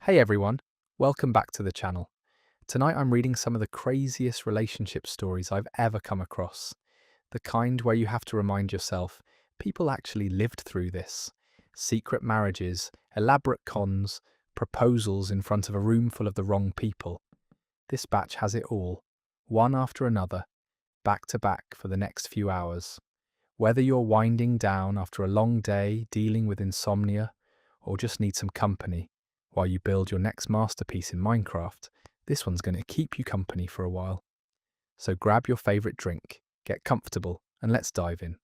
Hey everyone, welcome back to the channel. Tonight I'm reading some of the craziest relationship stories I've ever come across. The kind where you have to remind yourself, people actually lived through this. Secret marriages, elaborate cons, proposals in front of a room full of the wrong people. This batch has it all, one after another, back to back for the next few hours. Whether you're winding down after a long day dealing with insomnia, or just need some company while you build your next masterpiece in Minecraft, this one's going to keep you company for a while. So grab your favourite drink, get comfortable, and let's dive in.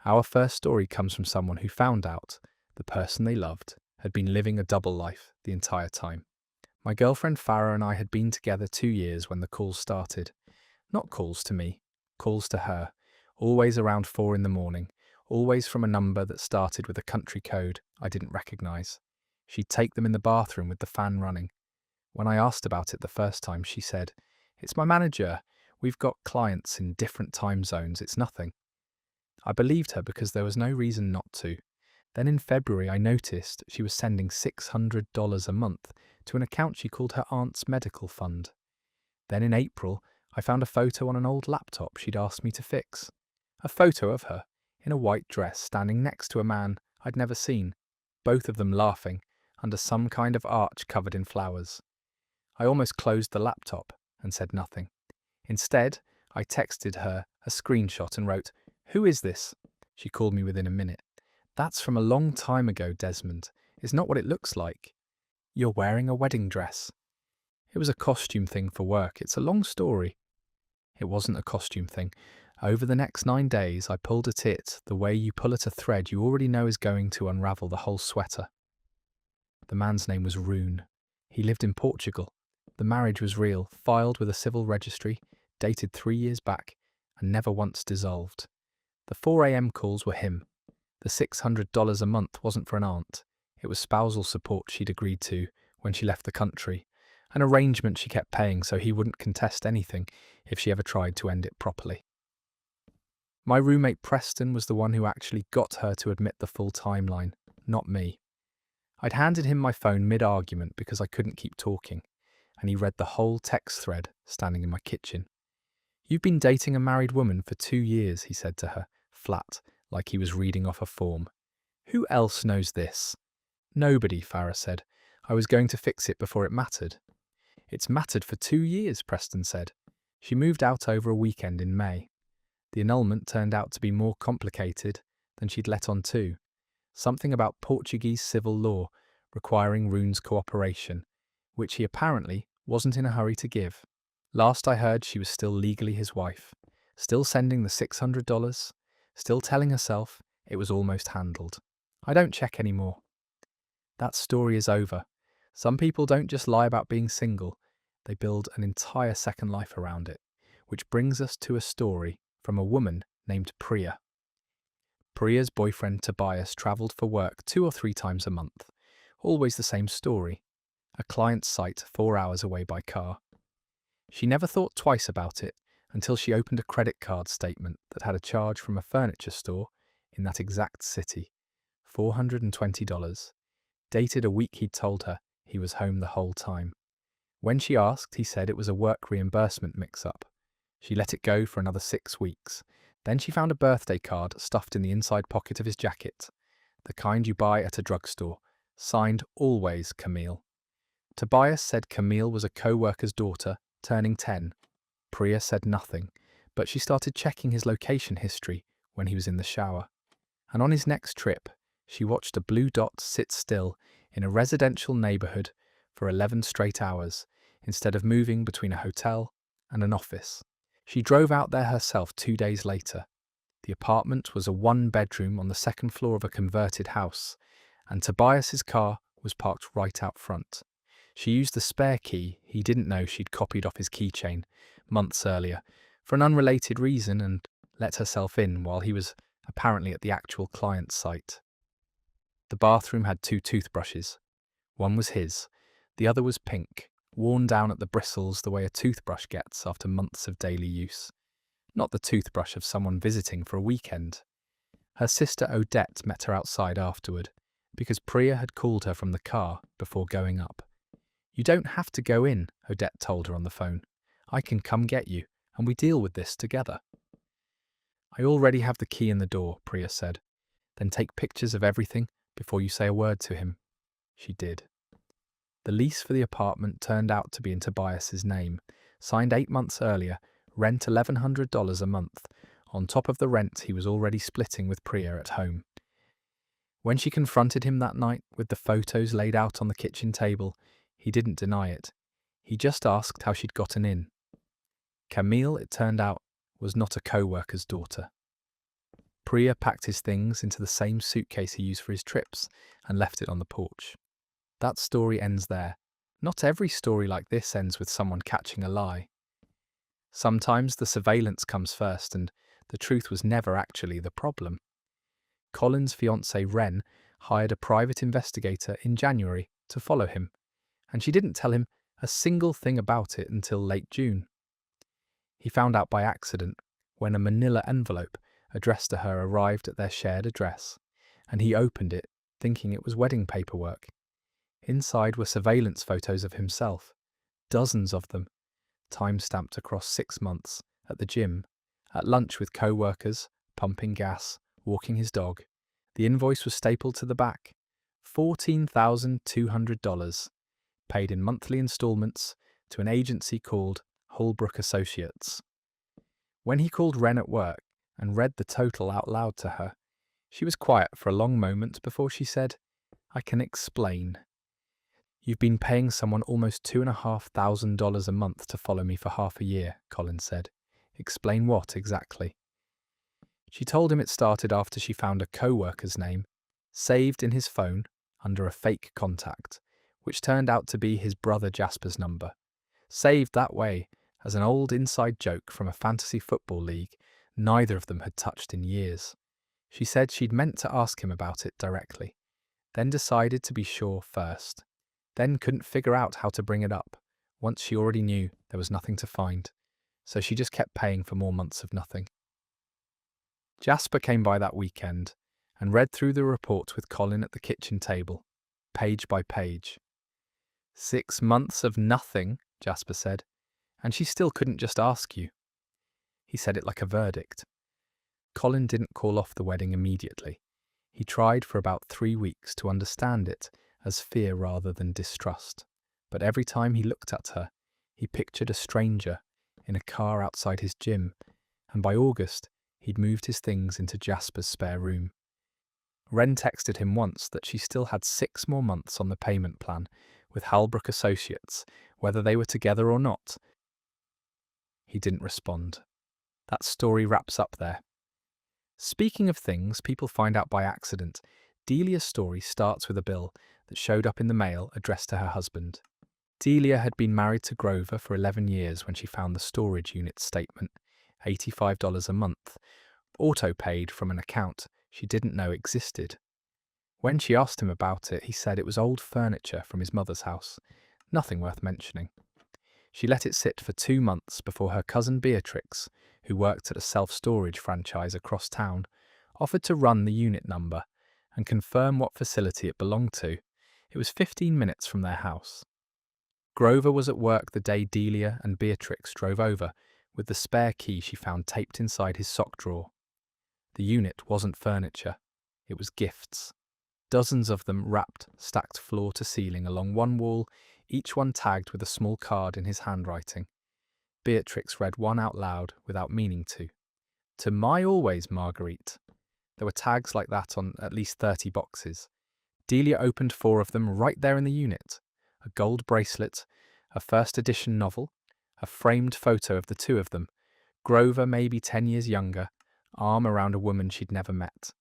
Our first story comes from someone who found out the person they loved had been living a double life the entire time. My girlfriend Farah and I had been together 2 years when the calls started. Not calls to me, calls to her, always around 4 in the morning, always from a number that started with a country code I didn't recognise. She'd take them in the bathroom with the fan running. When I asked about it the first time, she said, "It's my manager. We've got clients in different time zones. It's nothing." I believed her because there was no reason not to. Then in February, I noticed she was sending $600 a month to an account she called her aunt's medical fund. Then in April, I found a photo on an old laptop she'd asked me to fix. A photo of her, in a white dress, standing next to a man I'd never seen, both of them laughing, under some kind of arch covered in flowers. I almost closed the laptop and said nothing. Instead, I texted her a screenshot and wrote, "Who is this?" She called me within a minute. "That's from a long time ago, Desmond. It's not what it looks like. You're wearing a wedding dress." It was a costume thing for work. It's a long story. It wasn't a costume thing. Over the next 9 days, I pulled at it the way you pull at a thread you already know is going to unravel the whole sweater. The man's name was Rune. He lived in Portugal. The marriage was real, filed with a civil registry, dated 3 years back, and never once dissolved. The 4 a.m. calls were him. The $600 a month wasn't for an aunt. It was spousal support she'd agreed to when she left the country, an arrangement she kept paying so he wouldn't contest anything if she ever tried to end it properly. My roommate Preston was the one who actually got her to admit the full timeline, not me. I'd handed him my phone mid-argument because I couldn't keep talking, and he read the whole text thread standing in my kitchen. "You've been dating a married woman for 2 years, he said to her, flat, like he was reading off a form. "Who else knows this?" "Nobody," Farah said. "I was going to fix it before it mattered." "It's mattered for 2 years, Preston said. She moved out over a weekend in May. The annulment turned out to be more complicated than she'd let on to. Something about Portuguese civil law requiring Rune's cooperation, which he apparently wasn't in a hurry to give. Last I heard, she was still legally his wife, still sending the $600, still telling herself it was almost handled. I don't check anymore. That story is over. Some people don't just lie about being single, they build an entire second life around it, which brings us to a story from a woman named Priya. Priya's boyfriend Tobias travelled for work 2 or 3 times a month. Always the same story. A client's site 4 hours away by car. She never thought twice about it until she opened a credit card statement that had a charge from a furniture store in that exact city. $420. Dated a week he'd told her he was home the whole time. When she asked, he said it was a work reimbursement mix-up. She let it go for another 6 weeks. Then she found a birthday card stuffed in the inside pocket of his jacket, the kind you buy at a drugstore, signed always Camille. Tobias said Camille was a co-worker's daughter, turning 10. Priya said nothing, but she started checking his location history when he was in the shower. And on his next trip, she watched a blue dot sit still in a residential neighbourhood for 11 straight hours, instead of moving between a hotel and an office. She drove out there herself 2 days later. The apartment was a 1-bedroom on the second floor of a converted house, and Tobias's car was parked right out front. She used the spare key he didn't know she'd copied off his keychain months earlier for an unrelated reason and let herself in while he was apparently at the actual client's site. The bathroom had 2 toothbrushes. One was his, the other was pink, worn down at the bristles the way a toothbrush gets after months of daily use. Not the toothbrush of someone visiting for a weekend. Her sister Odette met her outside afterward, because Priya had called her from the car before going up. "You don't have to go in," Odette told her on the phone. "I can come get you, and we deal with this together." "I already have the key in the door," Priya said. "Then take pictures of everything before you say a word to him." She did. The lease for the apartment turned out to be in Tobias's name, signed 8 months earlier, rent $1,100 a month, on top of the rent he was already splitting with Priya at home. When she confronted him that night with the photos laid out on the kitchen table, he didn't deny it. He just asked how she'd gotten in. Camille, it turned out, was not a co-worker's daughter. Priya packed his things into the same suitcase he used for his trips and left it on the porch. That story ends there. Not every story like this ends with someone catching a lie. Sometimes the surveillance comes first, and the truth was never actually the problem. Colin's fiancée Ren hired a private investigator in January to follow him, and she didn't tell him a single thing about it until late June. He found out by accident when a manila envelope addressed to her arrived at their shared address, and he opened it thinking it was wedding paperwork. Inside were surveillance photos of himself, dozens of them, time-stamped across 6 months, at the gym, at lunch with co-workers, pumping gas, walking his dog. The invoice was stapled to the back. $14,200, paid in monthly installments to an agency called Holbrook Associates. When he called Ren at work and read the total out loud to her, she was quiet for a long moment before she said, "I can explain. You've been paying someone almost $2,500 a month to follow me for half a year," Colin said. "Explain what exactly?" She told him it started after she found a co-worker's name saved in his phone under a fake contact, which turned out to be his brother Jasper's number, saved that way as an old inside joke from a fantasy football league neither of them had touched in years. She said she'd meant to ask him about it directly, then decided to be sure first, then couldn't figure out how to bring it up, once she already knew there was nothing to find, so she just kept paying for more months of nothing. Jasper came by that weekend and read through the report with Colin at the kitchen table, page by page. 6 months of nothing, Jasper said, and she still couldn't just ask you. He said it like a verdict. Colin didn't call off the wedding immediately. He tried for about 3 weeks to understand it as fear rather than distrust, but every time he looked at her, he pictured a stranger in a car outside his gym, and by August, he'd moved his things into Jasper's spare room. Ren texted him once that she still had 6 more months on the payment plan with Holbrook Associates, whether they were together or not. He didn't respond. That story wraps up there. Speaking of things people find out by accident, Delia's story starts with a bill that showed up in the mail addressed to her husband. Delia had been married to Grover for 11 years when she found the storage unit statement, $85 a month, auto-paid from an account she didn't know existed. When she asked him about it, he said it was old furniture from his mother's house, nothing worth mentioning. She let it sit for 2 months before her cousin Beatrix, who worked at a self-storage franchise across town, offered to run the unit number and confirm what facility it belonged to. It was 15 minutes from their house. Grover was at work the day Delia and Beatrix drove over, with the spare key she found taped inside his sock drawer. The unit wasn't furniture, it was gifts. Dozens of them wrapped, stacked floor to ceiling along one wall, each one tagged with a small card in his handwriting. Beatrix read one out loud without meaning to. "To my always, Marguerite." There were tags like that on at least 30 boxes. Delia opened 4 of them right there in the unit. A gold bracelet, a first edition novel, a framed photo of the 2 of them, Grover maybe 10 years younger, arm around a woman she'd never met.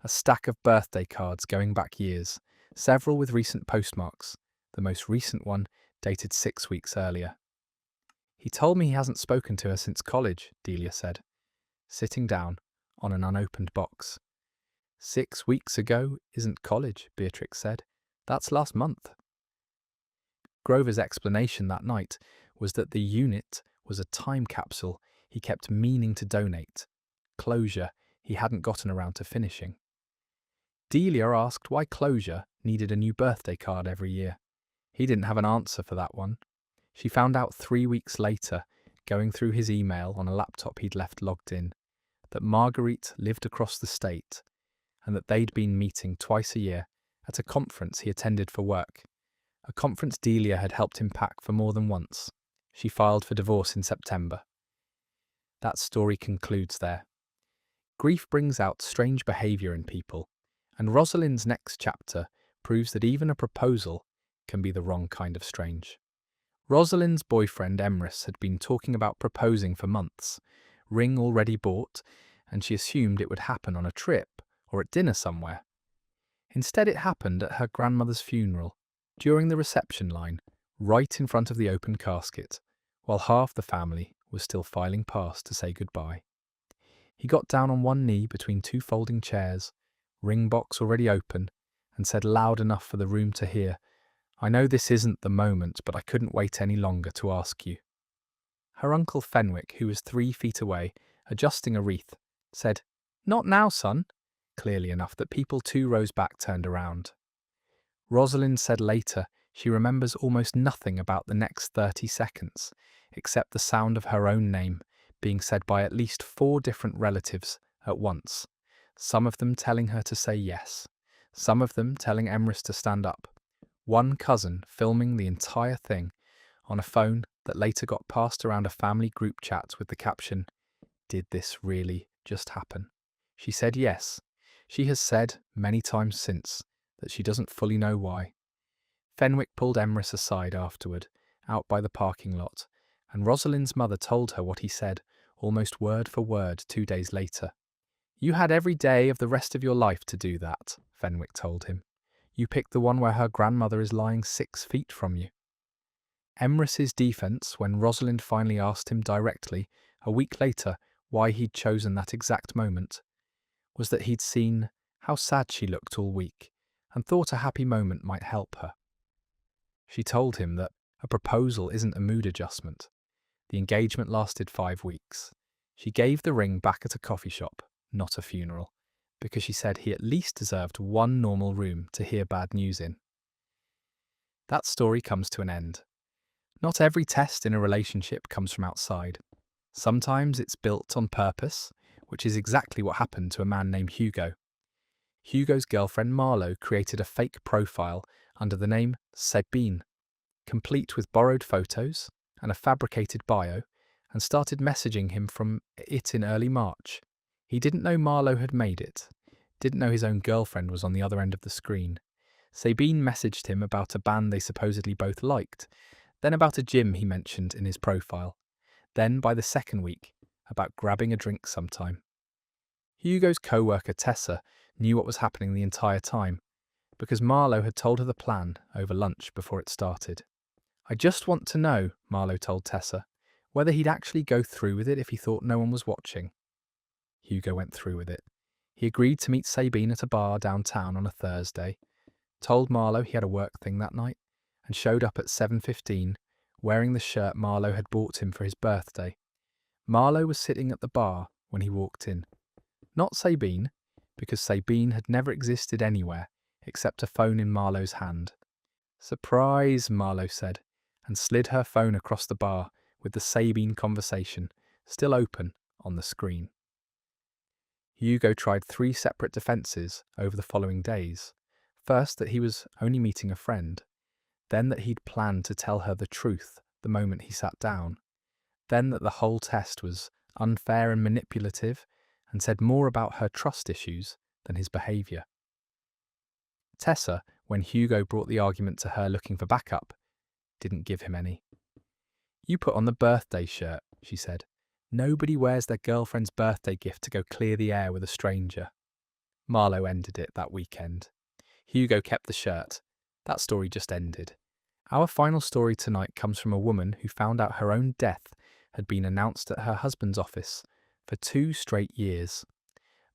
A stack of birthday cards going back years, several with recent postmarks, the most recent one dated 6 weeks earlier. "He told me he hasn't spoken to her since college," Delia said, sitting down on an unopened box. 6 weeks ago isn't college, Beatrix said. That's last month. Grover's explanation that night was that the unit was a time capsule he kept meaning to donate, closure he hadn't gotten around to finishing. Delia asked why Closure needed a new birthday card every year. He didn't have an answer for that one. She found out 3 weeks later, going through his email on a laptop he'd left logged in, that Marguerite lived across the state and that they'd been meeting twice a year at a conference he attended for work, a conference Delia had helped him pack for more than once. She filed for divorce in September. That story concludes there. Grief brings out strange behaviour in people, and Rosalind's next chapter proves that even a proposal can be the wrong kind of strange. Rosalind's boyfriend Emrys had been talking about proposing for months, ring already bought, and she assumed it would happen on a trip or at dinner somewhere. Instead, it happened at her grandmother's funeral, during the reception line, right in front of the open casket, while half the family was still filing past to say goodbye. He got down on one knee between two folding chairs, ring box already open, and said loud enough for the room to hear, "I know this isn't the moment, but I couldn't wait any longer to ask you." Her uncle Fenwick, who was 3 feet away, adjusting a wreath, said, "Not now, son," clearly enough that people 2 rows back turned around. Rosalind said later she remembers almost nothing about the next 30 seconds, except the sound of her own name being said by at least 4 different relatives at once, some of them telling her to say yes, some of them telling Emrys to stand up, one cousin filming the entire thing on a phone that later got passed around a family group chat with the caption, "Did this really just happen?" She said yes. She has said many times since that she doesn't fully know why. Fenwick pulled Emrys aside afterward, out by the parking lot, and Rosalind's mother told her what he said, almost word for word 2 days later. "You had every day of the rest of your life to do that," Fenwick told him. "You picked the one where her grandmother is lying 6 feet from you." Emrys's defence, when Rosalind finally asked him directly, a week later, why he'd chosen that exact moment, was that he'd seen how sad she looked all week, and thought a happy moment might help her. She told him that a proposal isn't a mood adjustment. The engagement lasted 5 weeks. She gave the ring back at a coffee shop, not a funeral, because she said he at least deserved one normal room to hear bad news in. That story comes to an end. Not every test in a relationship comes from outside. Sometimes it's built on purpose, which is exactly what happened to a man named Hugo. Hugo's girlfriend Marlo created a fake profile under the name Sabine, complete with borrowed photos and a fabricated bio, and started messaging him from it in early March. He didn't know Marlo had made it, didn't know his own girlfriend was on the other end of the screen. Sabine messaged him about a band they supposedly both liked, then about a gym he mentioned in his profile, then by the second week, about grabbing a drink sometime. Hugo's co-worker Tessa knew what was happening the entire time, because Marlo had told her the plan over lunch before it started. "I just want to know," Marlo told Tessa, "whether he'd actually go through with it if he thought no one was watching." Hugo went through with it. He agreed to meet Sabine at a bar downtown on a Thursday, told Marlo he had a work thing that night, and showed up at 7:15, wearing the shirt Marlo had bought him for his birthday. Marlo was sitting at the bar when he walked in. Not Sabine, because Sabine had never existed anywhere except a phone in Marlo's hand. "Surprise," Marlo said, and slid her phone across the bar with the Sabine conversation still open on the screen. Hugo tried 3 separate defences over the following days. First, that he was only meeting a friend. Then that he'd planned to tell her the truth the moment he sat down. Then that the whole test was unfair and manipulative, and said more about her trust issues than his behaviour. Tessa, when Hugo brought the argument to her looking for backup, didn't give him any. "You put on the birthday shirt," she said. "Nobody wears their girlfriend's birthday gift to go clear the air with a stranger." Marlo ended it that weekend. Hugo kept the shirt. That story just ended. Our final story tonight comes from a woman who found out her own death had been announced at her husband's office for 2 straight years.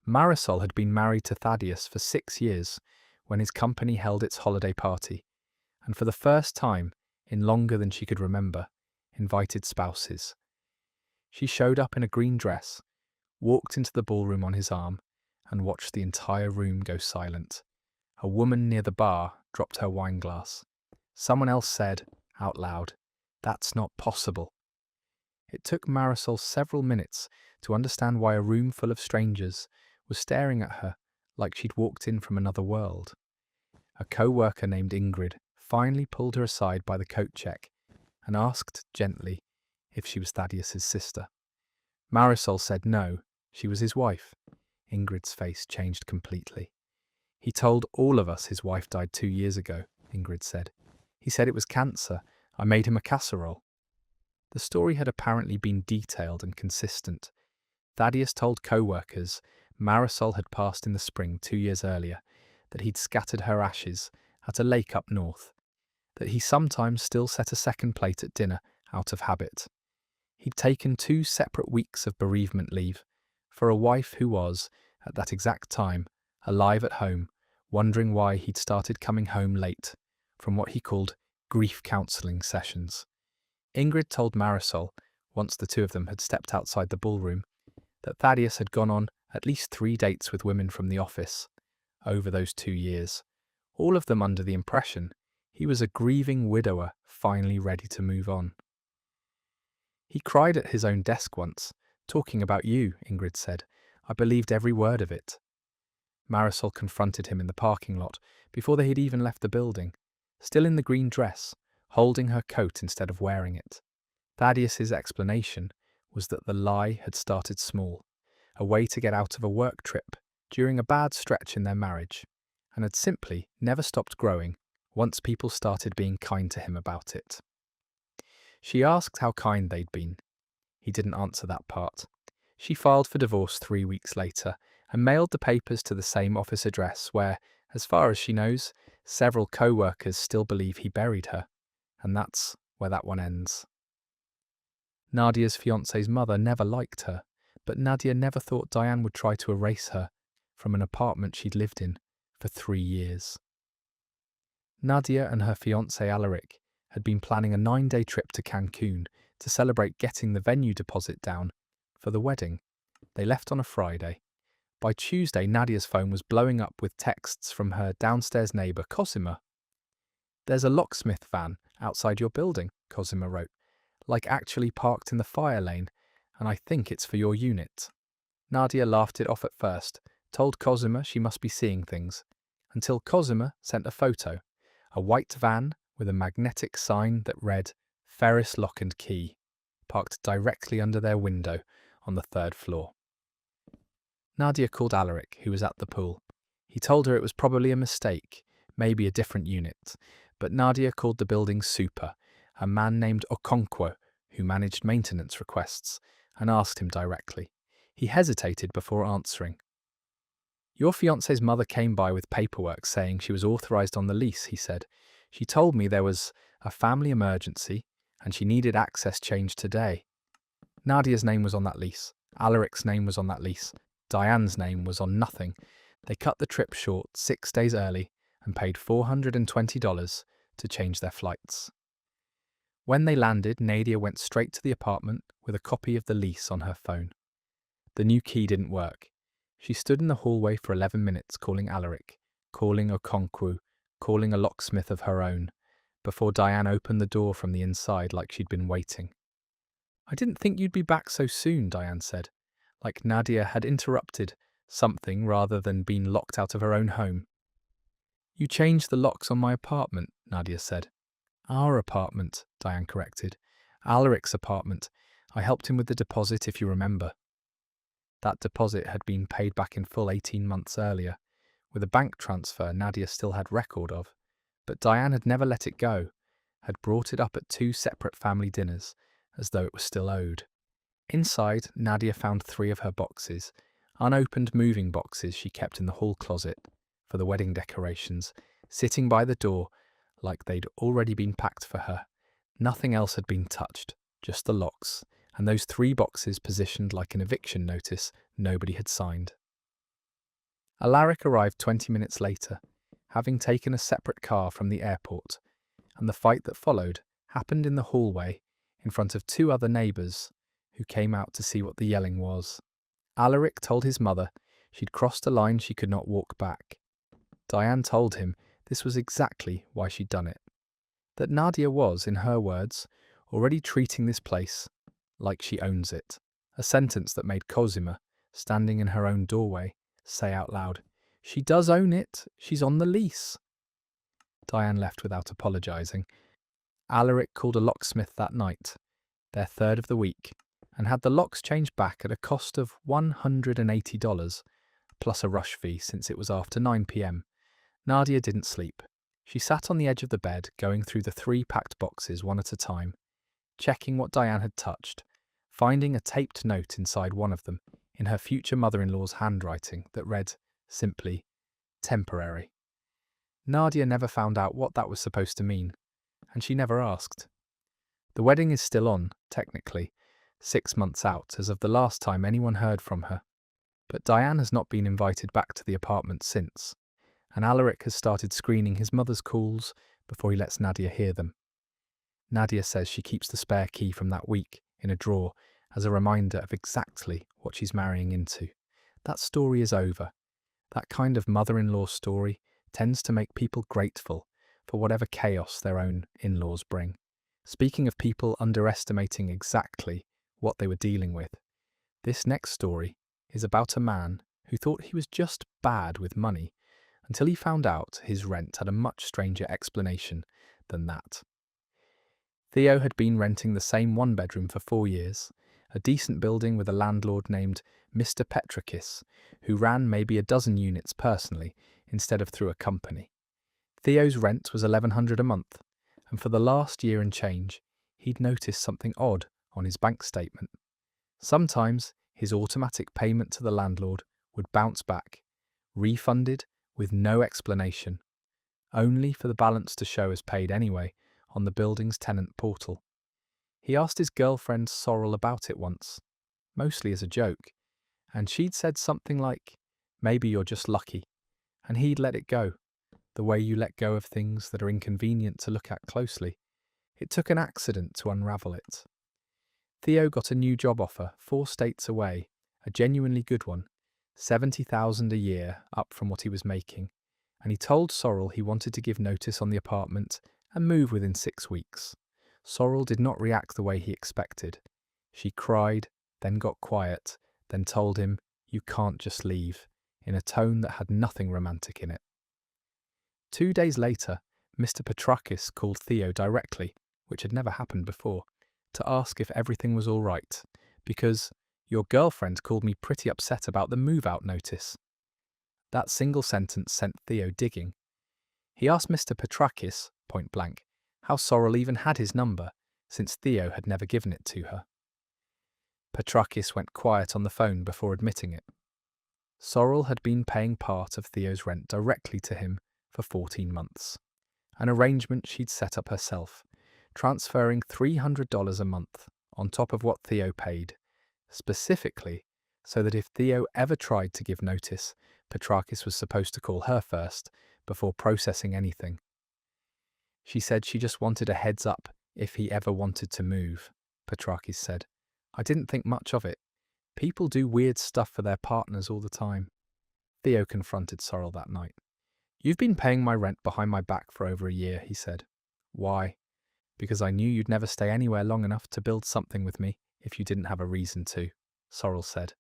Marisol had been married to Thaddeus for 6 years when his company held its holiday party, and for the first time in longer than she could remember, invited spouses. She showed up in a green dress, walked into the ballroom on his arm, and watched the entire room go silent. A woman near the bar dropped her wine glass. Someone else said, out loud, "That's not possible." It took Marisol several minutes to understand why a room full of strangers was staring at her like she'd walked in from another world. A co-worker named Ingrid finally pulled her aside by the coat check and asked gently if she was Thaddeus's sister. Marisol said no, she was his wife. Ingrid's face changed completely. "He told all of us his wife died 2 years ago," Ingrid said. "He said it was cancer. I made him a casserole." The story had apparently been detailed and consistent. Thaddeus told co-workers Marisol had passed in the spring 2 years earlier, that he'd scattered her ashes at a lake up north, that he sometimes still set a second plate at dinner out of habit. He'd taken 2 separate weeks of bereavement leave for a wife who was, at that exact time, alive at home, wondering why he'd started coming home late from what he called grief counselling sessions. Ingrid told Marisol, once the two of them had stepped outside the ballroom, that Thaddeus had gone on at least 3 dates with women from the office over those 2 years, all of them under the impression he was a grieving widower finally ready to move on. "He cried at his own desk once, talking about you," Ingrid said. "I believed every word of it." Marisol confronted him in the parking lot before they had even left the building, still in the green dress, holding her coat instead of wearing it. Thaddeus's explanation was that the lie had started small, a way to get out of a work trip during a bad stretch in their marriage, and had simply never stopped growing once people started being kind to him about it. She asked how kind they'd been. He didn't answer that part. She filed for divorce 3 weeks later and mailed the papers to the same office address where, as far as she knows, several co-workers still believe he buried her. And that's where that one ends. Nadia's fiancé's mother never liked her, but Nadia never thought Diane would try to erase her from an apartment she'd lived in for 3 years. Nadia and her fiancé Alaric had been planning a 9-day trip to Cancun to celebrate getting the venue deposit down for the wedding. They left on a Friday. By Tuesday, Nadia's phone was blowing up with texts from her downstairs neighbour, Cosima. "There's a locksmith van outside your building," Cosima wrote, "like actually parked in the fire lane, and I think it's for your unit." Nadia laughed it off at first, told Cosima she must be seeing things, until Cosima sent a photo, a white van with a magnetic sign that read "Ferris Lock and Key," parked directly under their window on the 3rd floor. Nadia called Alaric, who was at the pool. He told her it was probably a mistake, maybe a different unit, but Nadia called the building Super, a man named Okonkwo, who managed maintenance requests, and asked him directly. He hesitated before answering. "Your fiancé's mother came by with paperwork saying she was authorised on the lease," he said. "She told me there was a family emergency and she needed access changed today." Nadia's name was on that lease. Alaric's name was on that lease. Diane's name was on nothing. They cut the trip short 6 days early and paid $420 to change their flights. When they landed, Nadia went straight to the apartment with a copy of the lease on her phone. The new key didn't work. She stood in the hallway for 11 minutes calling Alaric, calling Okonkwo, calling a locksmith of her own, before Diane opened the door from the inside like she'd been waiting. "I didn't think you'd be back so soon," Diane said, like Nadia had interrupted something rather than been locked out of her own home. "You changed the locks on my apartment," Nadia said. "Our apartment," Diane corrected. "Alaric's apartment. I helped him with the deposit, if you remember." That deposit had been paid back in full 18 months earlier, with a bank transfer Nadia still had record of, but Diane had never let it go, had brought it up at 2 separate family dinners, as though it was still owed. Inside, Nadia found 3 of her boxes, unopened moving boxes she kept in the hall closet for the wedding decorations, sitting by the door like they'd already been packed for her. Nothing else had been touched, just the locks, and those 3 boxes positioned like an eviction notice nobody had signed. Alaric arrived 20 minutes later, having taken a separate car from the airport, and the fight that followed happened in the hallway in front of 2 other neighbours who came out to see what the yelling was. Alaric told his mother She'd crossed a line she could not walk back. Diane told him this was exactly why she'd done it. That Nadia was, in her words, already treating this place like she owns it. A sentence that made Cosima, standing in her own doorway, say out loud, "She does own it. She's on the lease." Diane left without apologising. Alaric called a locksmith that night, their third of the week, and had the locks changed back at a cost of $180, plus a rush fee since it was after 9 p.m. Nadia didn't sleep. She sat on the edge of the bed, going through the 3 packed boxes one at a time, checking what Diane had touched, finding a taped note inside one of them, in her future mother-in-law's handwriting, that read, simply, "Temporary." Nadia never found out what that was supposed to mean, and she never asked. The wedding is still on, technically, 6 months out as of the last time anyone heard from her. But Diane has not been invited back to the apartment since, and Alaric has started screening his mother's calls before he lets Nadia hear them. Nadia says she keeps the spare key from that week in a drawer as a reminder of exactly what she's marrying into. That story is over. That kind of mother-in-law story tends to make people grateful for whatever chaos their own in-laws bring. Speaking of people underestimating exactly what they were dealing with, this next story is about a man who thought he was just bad with money until he found out his rent had a much stranger explanation than that. Theo had been renting the same one-bedroom for 4 years, a decent building with a landlord named Mr. Petrakis, who ran maybe a dozen units personally instead of through a company. Theo's rent was $1,100 a month, and for the last year and change, he'd noticed something odd on his bank statement. Sometimes his automatic payment to the landlord would bounce back, refunded with no explanation, only for the balance to show as paid anyway on the building's tenant portal. He asked his girlfriend Sorrel about it once, mostly as a joke, and she'd said something like, "Maybe you're just lucky," and he'd let it go, the way you let go of things that are inconvenient to look at closely. It took an accident to unravel it. Theo got a new job offer 4 states away, a genuinely good one, $70,000 a year up from what he was making, and he told Sorrel he wanted to give notice on the apartment and move within 6 weeks. Sorrel did not react the way he expected. She cried, then got quiet, then told him, "You can't just leave," in a tone that had nothing romantic in it. 2 days later, Mr. Petrakis called Theo directly, which had never happened before, to ask if everything was all right, because "your girlfriend called me pretty upset about the move-out notice." That single sentence sent Theo digging. He asked Mr. Petrakis, point blank, how Sorrel even had his number, since Theo had never given it to her. Petrakis went quiet on the phone before admitting it. Sorrel had been paying part of Theo's rent directly to him for 14 months, an arrangement she'd set up herself, transferring $300 a month on top of what Theo paid, specifically so that if Theo ever tried to give notice, Petrakis was supposed to call her first before processing anything. She said she just wanted a heads up if he ever wanted to move, Petrakis said. "I didn't think much of it. People do weird stuff for their partners all the time." Theo confronted Sorrel that night. "You've been paying my rent behind my back for over a year," he said. "Why?" "Because I knew you'd never stay anywhere long enough to build something with me if you didn't have a reason to," Sorrel said.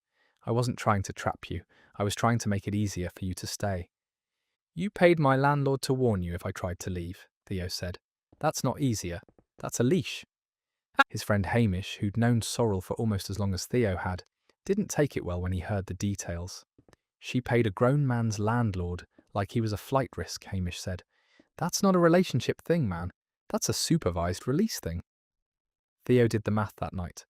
"I wasn't trying to trap you. I was trying to make it easier for you to stay." "You paid my landlord to warn you if I tried to leave," Theo said. "That's not easier. That's a leash." His friend Hamish, who'd known Sorrel for almost as long as Theo had, didn't take it well when he heard the details. "She paid a grown man's landlord like he was a flight risk," Hamish said. "That's not a relationship thing, man. That's a supervised release thing." Theo did the math that night.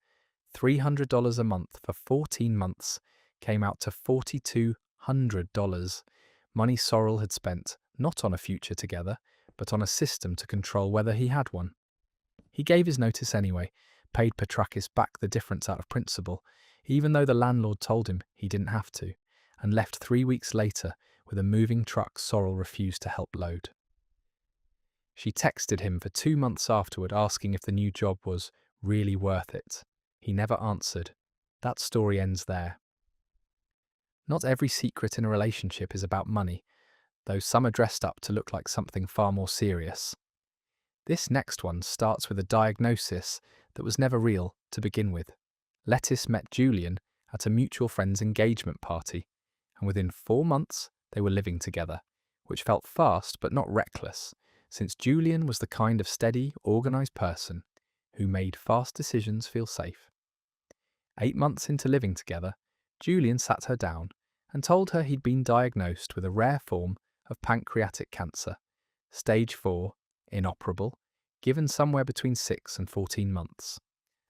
$300 a month for 14 months came out to $4,200, money Sorrel had spent not on a future together, but on a system to control whether he had one. He gave his notice anyway, paid Petrakis back the difference out of principle, even though the landlord told him he didn't have to, and left 3 weeks later with a moving truck Sorrel refused to help load. She texted him for 2 months afterward asking if the new job was really worth it. He never answered. That story ends there. Not every secret in a relationship is about money, though some are dressed up to look like something far more serious. This next one starts with a diagnosis that was never real to begin with. Lettice met Julian at a mutual friend's engagement party, and within 4 months they were living together, which felt fast but not reckless, since Julian was the kind of steady, organised person who made fast decisions feel safe. 8 months into living together, Julian sat her down and told her he'd been diagnosed with a rare form of pancreatic cancer, stage 4, inoperable, given somewhere between 6 and 14 months.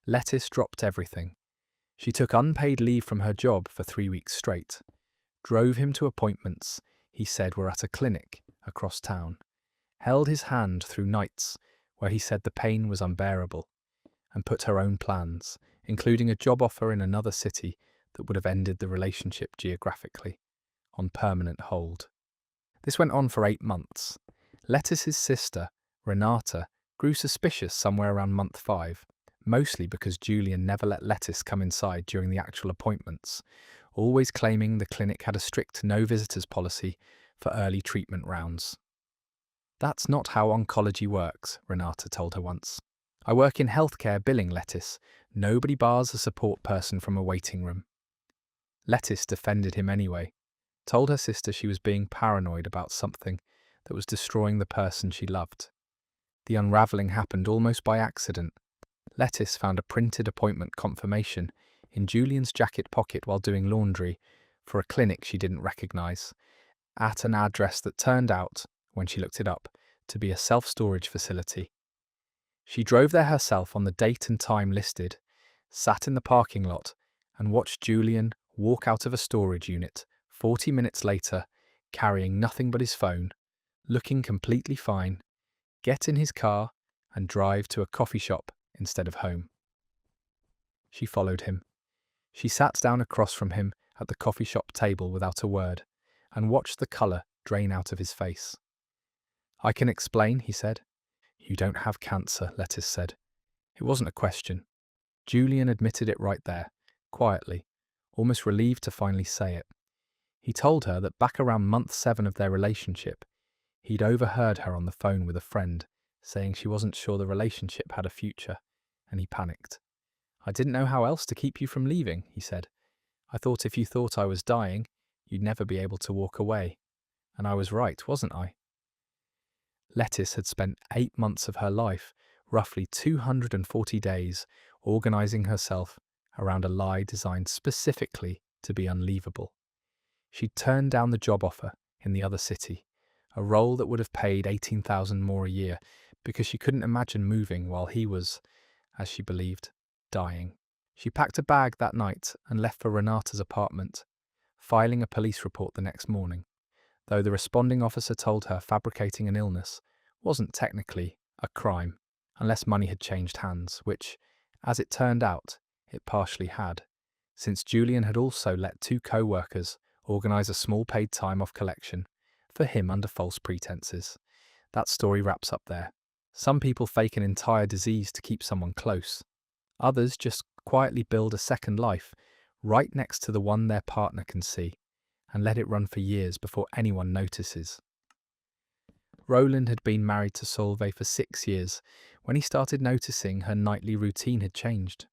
Lettice dropped everything. She took unpaid leave from her job for 3 weeks straight, drove him to appointments he said were at a clinic across town, held his hand through nights where he said the pain was unbearable, and put her own plans, including a job offer in another city that would have ended the relationship geographically, on permanent hold. This went on for 8 months. Lettice's sister, Renata, grew suspicious somewhere around month 5, mostly because Julian never let Lettice come inside during the actual appointments, always claiming the clinic had a strict no visitors policy for early treatment rounds. "That's not how oncology works," Renata told her once. "I work in healthcare billing, Lettice. Nobody bars a support person from a waiting room." Lettice defended him anyway, told her sister she was being paranoid about something that was destroying the person she loved. The unravelling happened almost by accident. Lettice found a printed appointment confirmation in Julian's jacket pocket while doing laundry for a clinic she didn't recognise, at an address that turned out, when she looked it up, to be a self-storage facility. She drove there herself on the date and time listed, sat in the parking lot, and watched Julian walk out of a storage unit 40 minutes later, carrying nothing but his phone, looking completely fine, get in his car, and drive to a coffee shop instead of home. She followed him. She sat down across from him at the coffee shop table without a word, and watched the colour drain out of his face. "I can explain," he said. "You don't have cancer," Lettice said. It wasn't a question. Julian admitted it right there, quietly, almost relieved to finally say it. He told her that back around month 7 of their relationship, he'd overheard her on the phone with a friend, saying she wasn't sure the relationship had a future, and he panicked. "I didn't know how else to keep you from leaving," he said. "I thought if you thought I was dying, you'd never be able to walk away. And I was right, wasn't I?" Lettice had spent 8 months of her life, roughly 240 days, organising herself around a lie designed specifically to be unleavable. She'd turned down the job offer in the other city, a role that would have paid 18,000 more a year, because she couldn't imagine moving while he was, as she believed, dying. She packed a bag that night and left for Renata's apartment, filing a police report the next morning, though the responding officer told her fabricating an illness wasn't technically a crime, unless money had changed hands, which, as it turned out, it partially had, since Julian had also let 2 co-workers organise a small paid time-off collection for him under false pretenses. That story wraps up there. Some people fake an entire disease to keep someone close. Others just quietly build a second life right next to the one their partner can see, and let it run for years before anyone notices. Roland had been married to Solveig for 6 years when he started noticing her nightly routine had changed.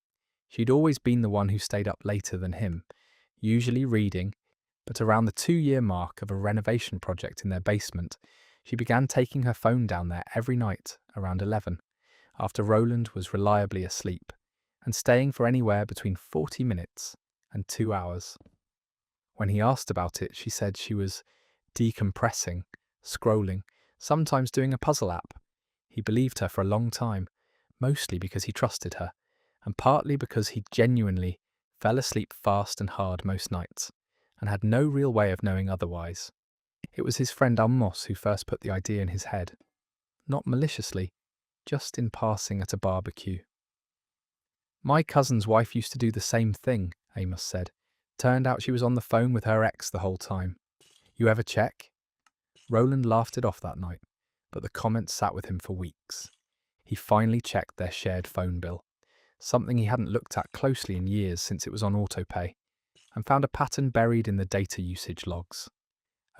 She'd always been the one who stayed up later than him, usually reading, but around the 2-year mark of a renovation project in their basement, she began taking her phone down there every night around 11, after Roland was reliably asleep, and staying for anywhere between 40 minutes and 2 hours. When he asked about it, she said she was decompressing, scrolling, sometimes doing a puzzle app. He believed her for a long time, mostly because he trusted her, and partly because he genuinely fell asleep fast and hard most nights, and had no real way of knowing otherwise. It was his friend Amos who first put the idea in his head. Not maliciously, just in passing at a barbecue. "My cousin's wife used to do the same thing," Amos said. "Turned out she was on the phone with her ex the whole time. You ever check?" Roland laughed it off that night, but the comment sat with him for weeks. He finally checked their shared phone bill, something he hadn't looked at closely in years since it was on autopay. and found a pattern buried in the data usage logs.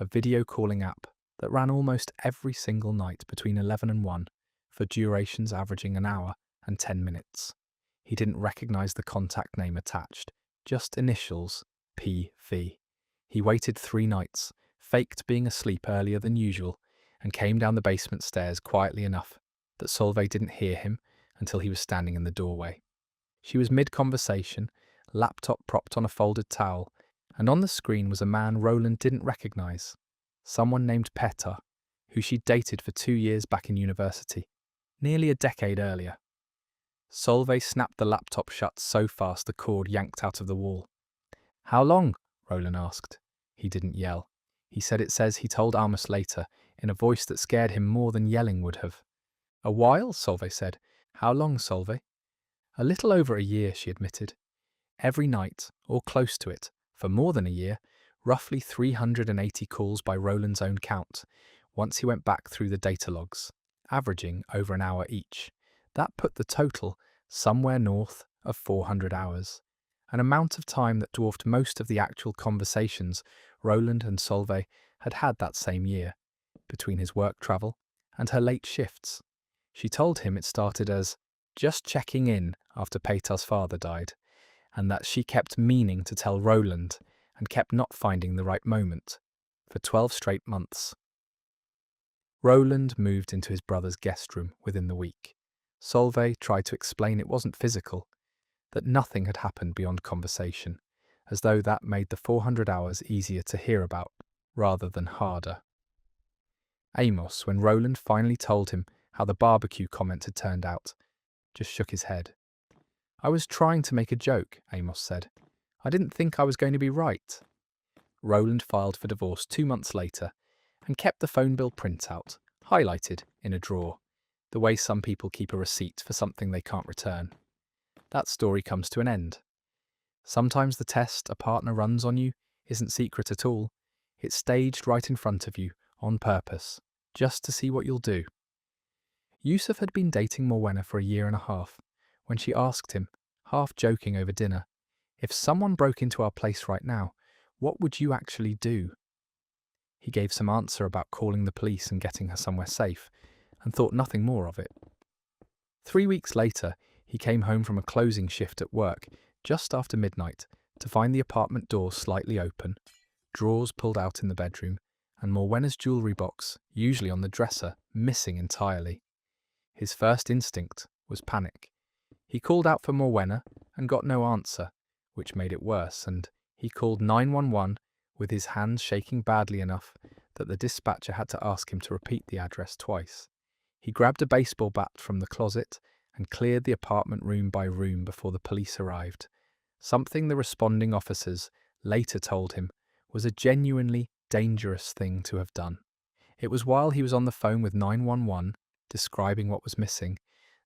A video calling app that ran almost every single night between 11 and 1 for durations averaging an hour and 10 minutes. He didn't recognize the contact name attached, just initials PV. He waited 3 nights, faked being asleep earlier than usual, and came down the basement stairs quietly enough that Solveig didn't hear him until he was standing in the doorway. She was mid-conversation, laptop propped on a folded towel, and on the screen was a man Roland didn't recognize, someone named Petar, who she'd dated for 2 years back in university, nearly a decade earlier. Solveig snapped the laptop shut so fast the cord yanked out of the wall. "How long?" Roland asked. He didn't yell. He said it says he told Amos later, in a voice that scared him more than yelling would have. "A while," Solveig said. "How long, Solveig?" "A little over a year," she admitted. Every night, or close to it, for more than a year, roughly 380 calls by Roland's own count, once he went back through the data logs, averaging over an hour each. That put the total somewhere north of 400 hours, an amount of time that dwarfed most of the actual conversations Roland and Solveig had had that same year, between his work travel and her late shifts. She told him it started as just checking in after Petar's father died, and that she kept meaning to tell Roland and kept not finding the right moment, for 12 straight months. Roland moved into his brother's guest room within the week. Solveig tried to explain it wasn't physical, that nothing had happened beyond conversation, as though that made the 400 hours easier to hear about, rather than harder. Amos, when Roland finally told him how the barbecue comment had turned out, just shook his head. "I was trying to make a joke," Amos said. "I didn't think I was going to be right." Roland filed for divorce 2 months later and kept the phone bill printout, highlighted in a drawer, the way some people keep a receipt for something they can't return. That story comes to an end. Sometimes the test a partner runs on you isn't secret at all. It's staged right in front of you, on purpose, just to see what you'll do. Yusuf had been dating Morwenna for a year and a half, when she asked him, half joking over dinner, "If someone broke into our place right now, what would you actually do?" He gave some answer about calling the police and getting her somewhere safe, and thought nothing more of it. 3 weeks later, he came home from a closing shift at work, just after midnight, to find the apartment door slightly open, drawers pulled out in the bedroom, and Morwenna's jewellery box, usually on the dresser, missing entirely. His first instinct was panic. He called out for Morwenna and got no answer, which made it worse, and he called 911 with his hands shaking badly enough that the dispatcher had to ask him to repeat the address twice. He grabbed a baseball bat from the closet and cleared the apartment room by room before the police arrived, something the responding officers later told him was a genuinely dangerous thing to have done. It was while he was on the phone with 911, describing what was missing,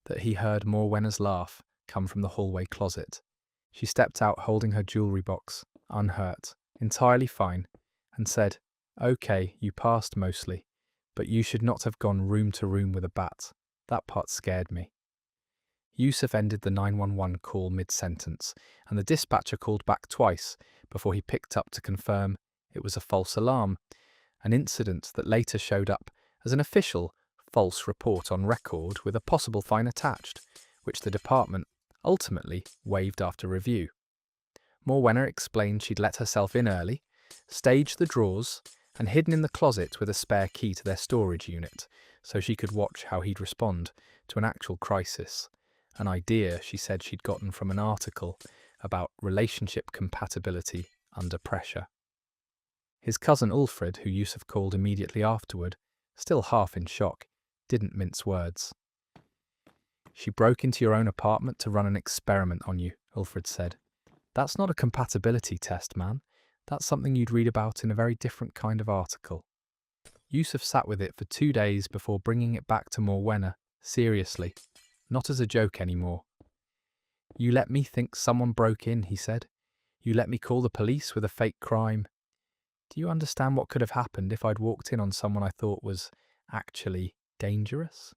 that he heard Morwenna's laugh come from the hallway closet. She stepped out holding her jewellery box, unhurt, entirely fine, and said, "Okay, you passed mostly, but you should not have gone room to room with a bat. That part scared me." Yusuf ended the 911 call mid-sentence, and the dispatcher called back twice before he picked up to confirm it was a false alarm, an incident that later showed up as an official false report on record with a possible fine attached, which the department ultimately waived after review. Morwenna explained she'd let herself in early, staged the drawers, and hidden in the closet with a spare key to their storage unit, so she could watch how he'd respond to an actual crisis, an idea she said she'd gotten from an article about relationship compatibility under pressure. His cousin Ulfred, who Yusuf called immediately afterward, still half in shock, didn't mince words. "She broke into your own apartment to run an experiment on you," Ulfred said. "That's not a compatibility test, man. That's something you'd read about in a very different kind of article." Yusuf sat with it for 2 days before bringing it back to Morwenna, seriously, not as a joke anymore. "You let me think someone broke in," he said. "You let me call the police with a fake crime. Do you understand what could have happened if I'd walked in on someone I thought was actually dangerous?"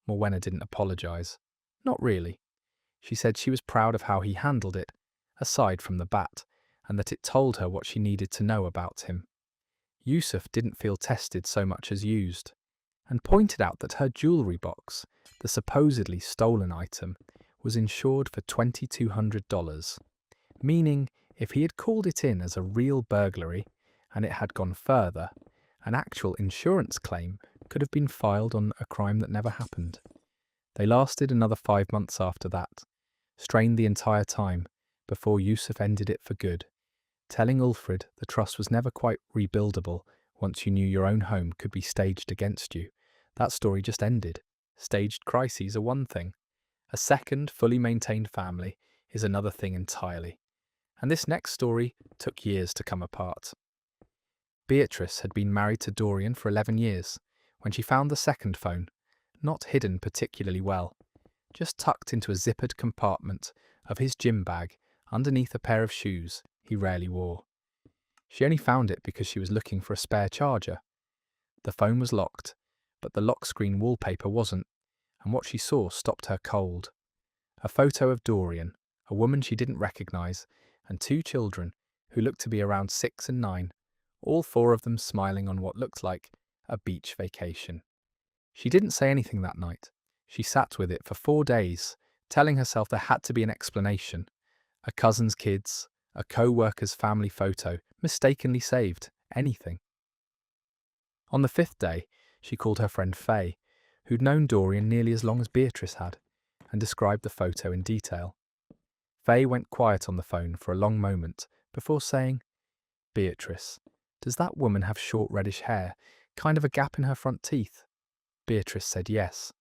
Morwenna didn't apologise. Not really. She said she was proud of how he handled it, aside from the bat, and that it told her what she needed to know about him. Yusuf didn't feel tested so much as used, and pointed out that her jewellery box, the supposedly stolen item, was insured for $2,200, meaning if he had called it in as a real burglary and it had gone further, an actual insurance claim could have been filed on a crime that never happened. They lasted another 5 months after that, strained the entire time, before Yusuf ended it for good, telling Ulfrid the trust was never quite rebuildable once you knew your own home could be staged against you. That story just ended. Staged crises are one thing. A second, fully maintained family is another thing entirely. And this next story took years to come apart. Beatrice had been married to Dorian for 11 years when she found the second phone, not hidden particularly well, just tucked into a zippered compartment of his gym bag underneath a pair of shoes he rarely wore. She only found it because she was looking for a spare charger. The phone was locked, but the lock screen wallpaper wasn't, and what she saw stopped her cold. A photo of Dorian, a woman she didn't recognise, and 2 children who looked to be around 6 and 9, all 4 of them smiling on what looked like a beach vacation. She didn't say anything that night. She sat with it for 4 days, telling herself there had to be an explanation. A cousin's kids, a co-worker's family photo, mistakenly saved, anything. On the 5th day, she called her friend Faye, who'd known Dorian nearly as long as Beatrice had, and described the photo in detail. Faye went quiet on the phone for a long moment before saying, "Beatrice, does that woman have short reddish hair, kind of a gap in her front teeth?" Beatrice said yes.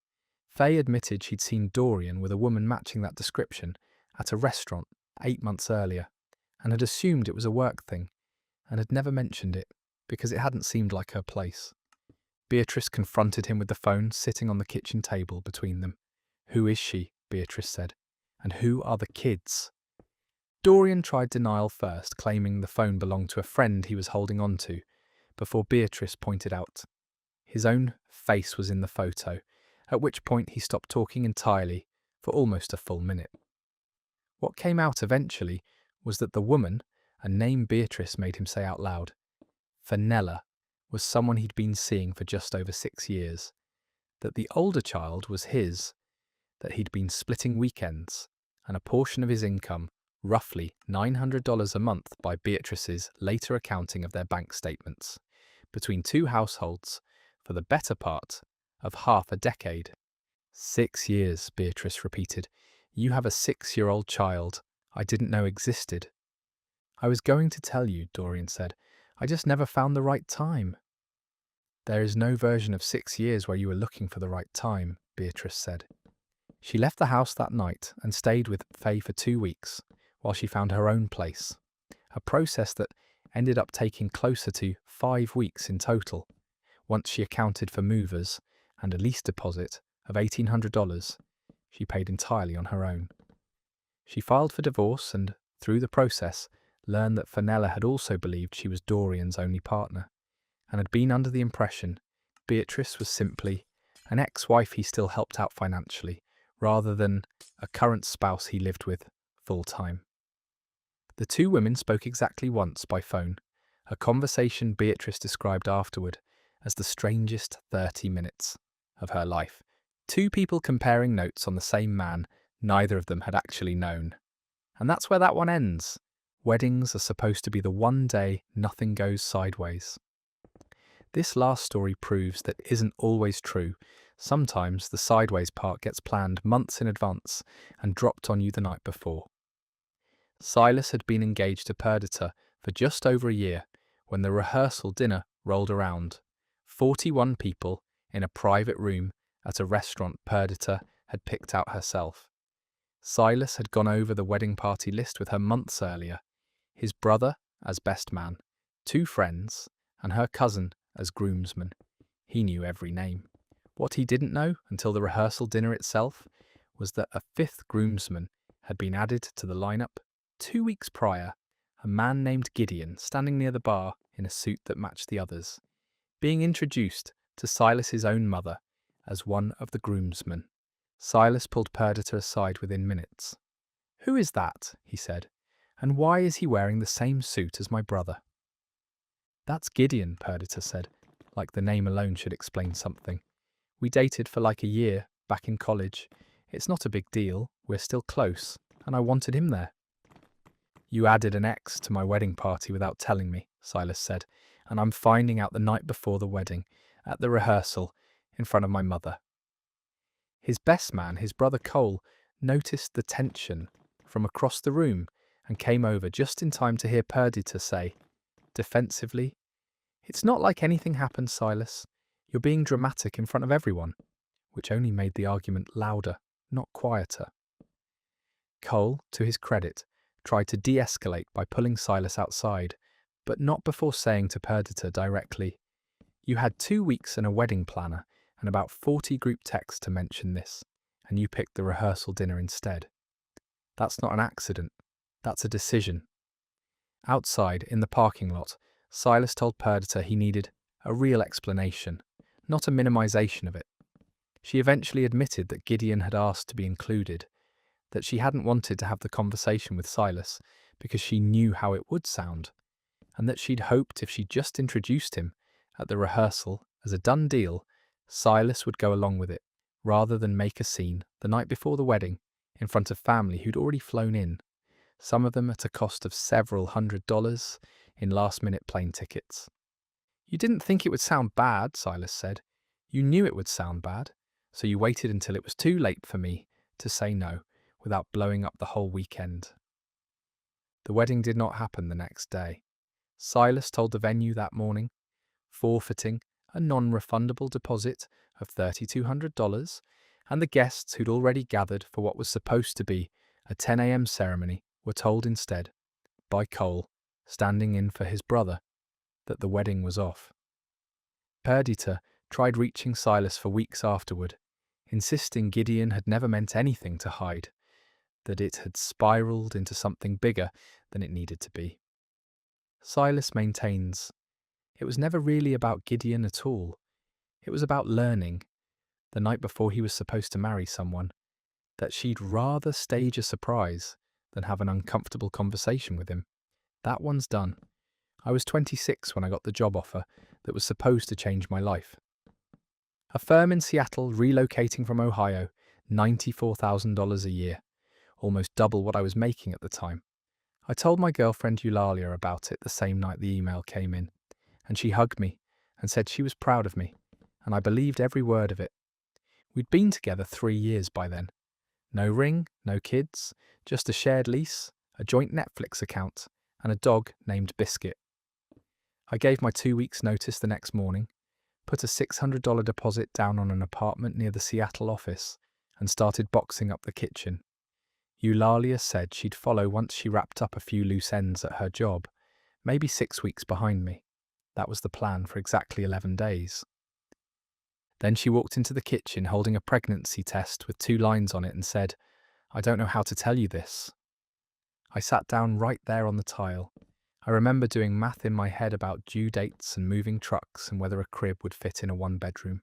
Faye admitted she'd seen Dorian with a woman matching that description at a restaurant 8 months earlier, and had assumed it was a work thing, and had never mentioned it, because it hadn't seemed like her place. Beatrice confronted him with the phone sitting on the kitchen table between them. "Who is she?" Beatrice said. "And who are the kids?" Dorian tried denial first, claiming the phone belonged to a friend he was holding on to, before Beatrice pointed out his own face was in the photo, at which point he stopped talking entirely for almost a full minute. What came out eventually was that the woman, a name Beatrice made him say out loud, Fenella, was someone he'd been seeing for just over 6 years, that the older child was his, that he'd been splitting weekends, and a portion of his income, roughly $900 a month by Beatrice's later accounting of their bank statements, between 2 households for the better part of half a decade. 6 years, Beatrice repeated. "You have a 6-year-old child I didn't know existed." "I was going to tell you," Dorian said. "I just never found the right time." "There is no version of 6 years where you were looking for the right time," Beatrice said. She left the house that night and stayed with Faye for 2 weeks, while she found her own place, a process that ended up taking closer to 5 weeks in total, once she accounted for movers and a lease deposit of $1,800 she paid entirely on her own. She filed for divorce and, through the process, learned that Fenella had also believed she was Dorian's only partner, and had been under the impression Beatrice was simply an ex-wife he still helped out financially, rather than a current spouse he lived with full-time. The 2 women spoke exactly once by phone, a conversation Beatrice described afterward as the strangest 30 minutes of her life. 2 people comparing notes on the same man neither of them had actually known. And that's where that one ends. Weddings are supposed to be the one day nothing goes sideways. This last story proves that isn't always true. Sometimes the sideways part gets planned months in advance and dropped on you the night before. Silas had been engaged to Perdita for just over a year when the rehearsal dinner rolled around. 41 people in a private room at a restaurant Perdita had picked out herself. Silas had gone over the wedding party list with her months earlier, his brother as best man, 2 friends, and her cousin as groomsman. He knew every name. What he didn't know until the rehearsal dinner itself was that a 5th groomsman had been added to the lineup 2 weeks prior, a man named Gideon standing near the bar in a suit that matched the others, being introduced to Silas's own mother as one of the groomsmen. Silas pulled Perdita aside within minutes. "Who is that?" he said. And why is he wearing the same suit as my brother? That's Gideon, Perdita said, like the name alone should explain something. We dated for like a year, back in college. It's not a big deal, we're still close, and I wanted him there. You added an ex to my wedding party without telling me, Silas said, and I'm finding out the night before the wedding, at the rehearsal, in front of my mother. His best man, his brother Cole, noticed the tension from across the room and came over just in time to hear Perdita say, defensively, "It's not like anything happened, Silas. You're being dramatic in front of everyone," which only made the argument louder, not quieter. Cole, to his credit, tried to de-escalate by pulling Silas outside, but not before saying to Perdita directly, "You had 2 weeks and a wedding planner and about 40 group texts to mention this, and you picked the rehearsal dinner instead. That's not an accident. That's a decision." Outside, in the parking lot, Silas told Perdita he needed a real explanation, not a minimization of it. She eventually admitted that Gideon had asked to be included, that she hadn't wanted to have the conversation with Silas because she knew how it would sound, and that she'd hoped if she just introduced him at the rehearsal as a done deal, Silas would go along with it, rather than make a scene the night before the wedding in front of family who'd already flown in, some of them at a cost of several $100s in last-minute plane tickets. "You didn't think it would sound bad," Silas said. "You knew it would sound bad, so you waited until it was too late for me to say no without blowing up the whole weekend." The wedding did not happen the next day. Silas told the venue that morning, forfeiting a non-refundable deposit of $3,200, and the guests who'd already gathered for what was supposed to be a 10 a.m. ceremony were told instead, by Cole, standing in for his brother, that the wedding was off. Perdita tried reaching Silas for weeks afterward, insisting Gideon had never meant anything to hide, that it had spiraled into something bigger than it needed to be. Silas maintains, it was never really about Gideon at all. It was about learning, the night before he was supposed to marry someone, that she'd rather stage a surprise than have an uncomfortable conversation with him. That one's done. I was 26 when I got the job offer that was supposed to change my life. A firm in Seattle relocating from Ohio, $94,000 a year, almost double what I was making at the time. I told my girlfriend Eulalia about it the same night the email came in, and she hugged me and said she was proud of me, and I believed every word of it. We'd been together 3 years by then. No ring, no kids, just a shared lease, a joint Netflix account, and a dog named Biscuit. I gave my 2 weeks' notice the next morning, put a $600 deposit down on an apartment near the Seattle office, and started boxing up the kitchen. Eulalia said she'd follow once she wrapped up a few loose ends at her job, maybe 6 weeks behind me. That was the plan for exactly 11 days. Then she walked into the kitchen holding a pregnancy test with 2 lines on it and said, "I don't know how to tell you this." I sat down right there on the tile. I remember doing math in my head about due dates and moving trucks and whether a crib would fit in a 1-bedroom.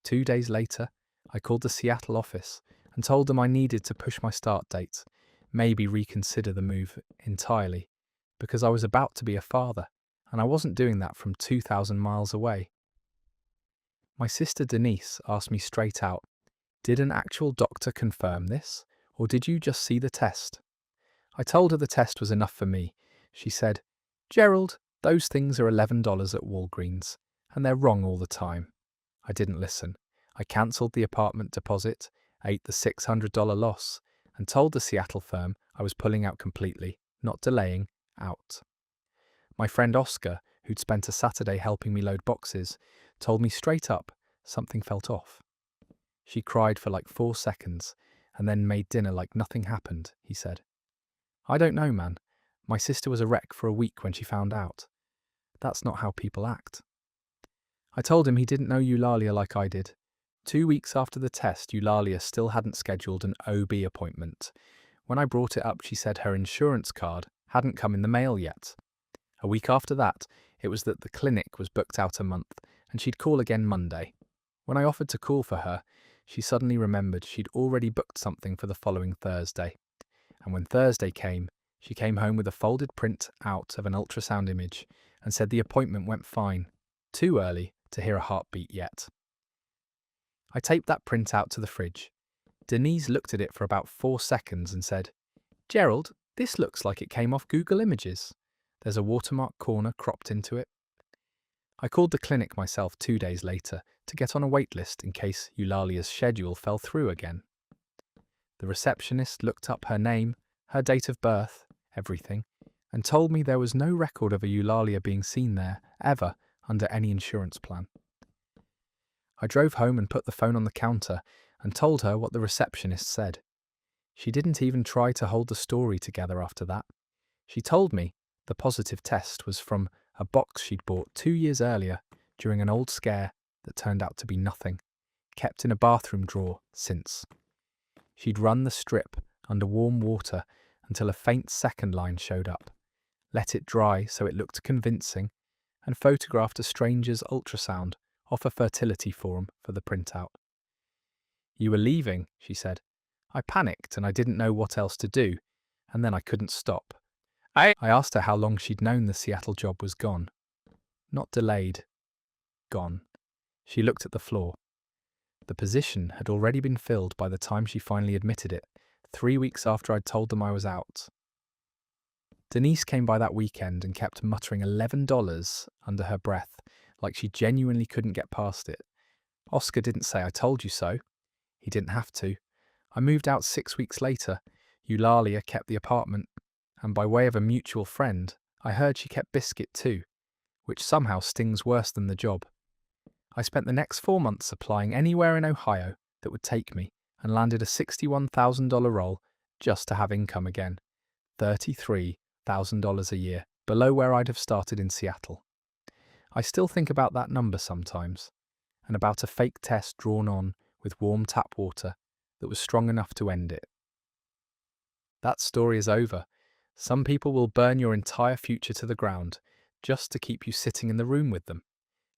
2 days later, I called the Seattle office and told them I needed to push my start date, maybe reconsider the move entirely, because I was about to be a father, and I wasn't doing that from 2,000 miles away. My sister Denise asked me straight out, "Did an actual doctor confirm this, or did you just see the test?" I told her the test was enough for me. She said, "Gerald, those things are $11 at Walgreens, and they're wrong all the time." I didn't listen. I cancelled the apartment deposit, ate the $600 loss, and told the Seattle firm I was pulling out completely, not delaying, out. My friend Oscar, who'd spent a Saturday helping me load boxes, told me straight up something felt off. She cried for like 4 seconds, and then made dinner like nothing happened, he said. "I don't know, man. My sister was a wreck for a week when she found out. That's not how people act." I told him he didn't know Eulalia like I did. 2 weeks after the test, Eulalia still hadn't scheduled an OB appointment. When I brought it up, she said her insurance card hadn't come in the mail yet. A week after that, it was that the clinic was booked out a month, and she'd call again Monday. When I offered to call for her, she suddenly remembered she'd already booked something for the following Thursday. And when Thursday came, She came home with a folded print out of an ultrasound image and said the appointment went fine. Too early to hear a heartbeat yet. I taped that print out to the fridge. Denise looked at it for about 4 seconds and said, "Gerald, this looks like it came off Google Images. There's a watermark corner cropped into it." I called the clinic myself 2 days later to get on a wait list in case Eulalia's schedule fell through again. The receptionist looked up her name, her date of birth, everything, and told me there was no record of a Eulalia being seen there, ever, under any insurance plan. I drove home and put the phone on the counter and told her what the receptionist said. She didn't even try to hold the story together after that. She told me the positive test was from a box she'd bought 2 years earlier during an old scare that turned out to be nothing, kept in a bathroom drawer since. She'd run the strip under warm water until a faint second line showed up, let it dry so it looked convincing, and photographed a stranger's ultrasound off a fertility forum for the printout. "You were leaving," she said. "I panicked and I didn't know what else to do, and then I couldn't stop." I asked her how long she'd known the Seattle job was gone. Not delayed. Gone. She looked at the floor. The position had already been filled by the time she finally admitted it, 3 weeks after I'd told them I was out. Denise came by that weekend and kept muttering $11 under her breath, like she genuinely couldn't get past it. Oscar didn't say, "I told you so." He didn't have to. I moved out 6 weeks later. Eulalia kept the apartment, and by way of a mutual friend, I heard she kept Biscuit too, which somehow stings worse than the job. I spent the next 4 months applying anywhere in Ohio that would take me and landed a $61,000 role just to have income again. $33,000 a year, below where I'd have started in Seattle. I still think about that number sometimes, and about a fake test drawn on with warm tap water that was strong enough to end it. That story is over. Some people will burn your entire future to the ground just to keep you sitting in the room with them.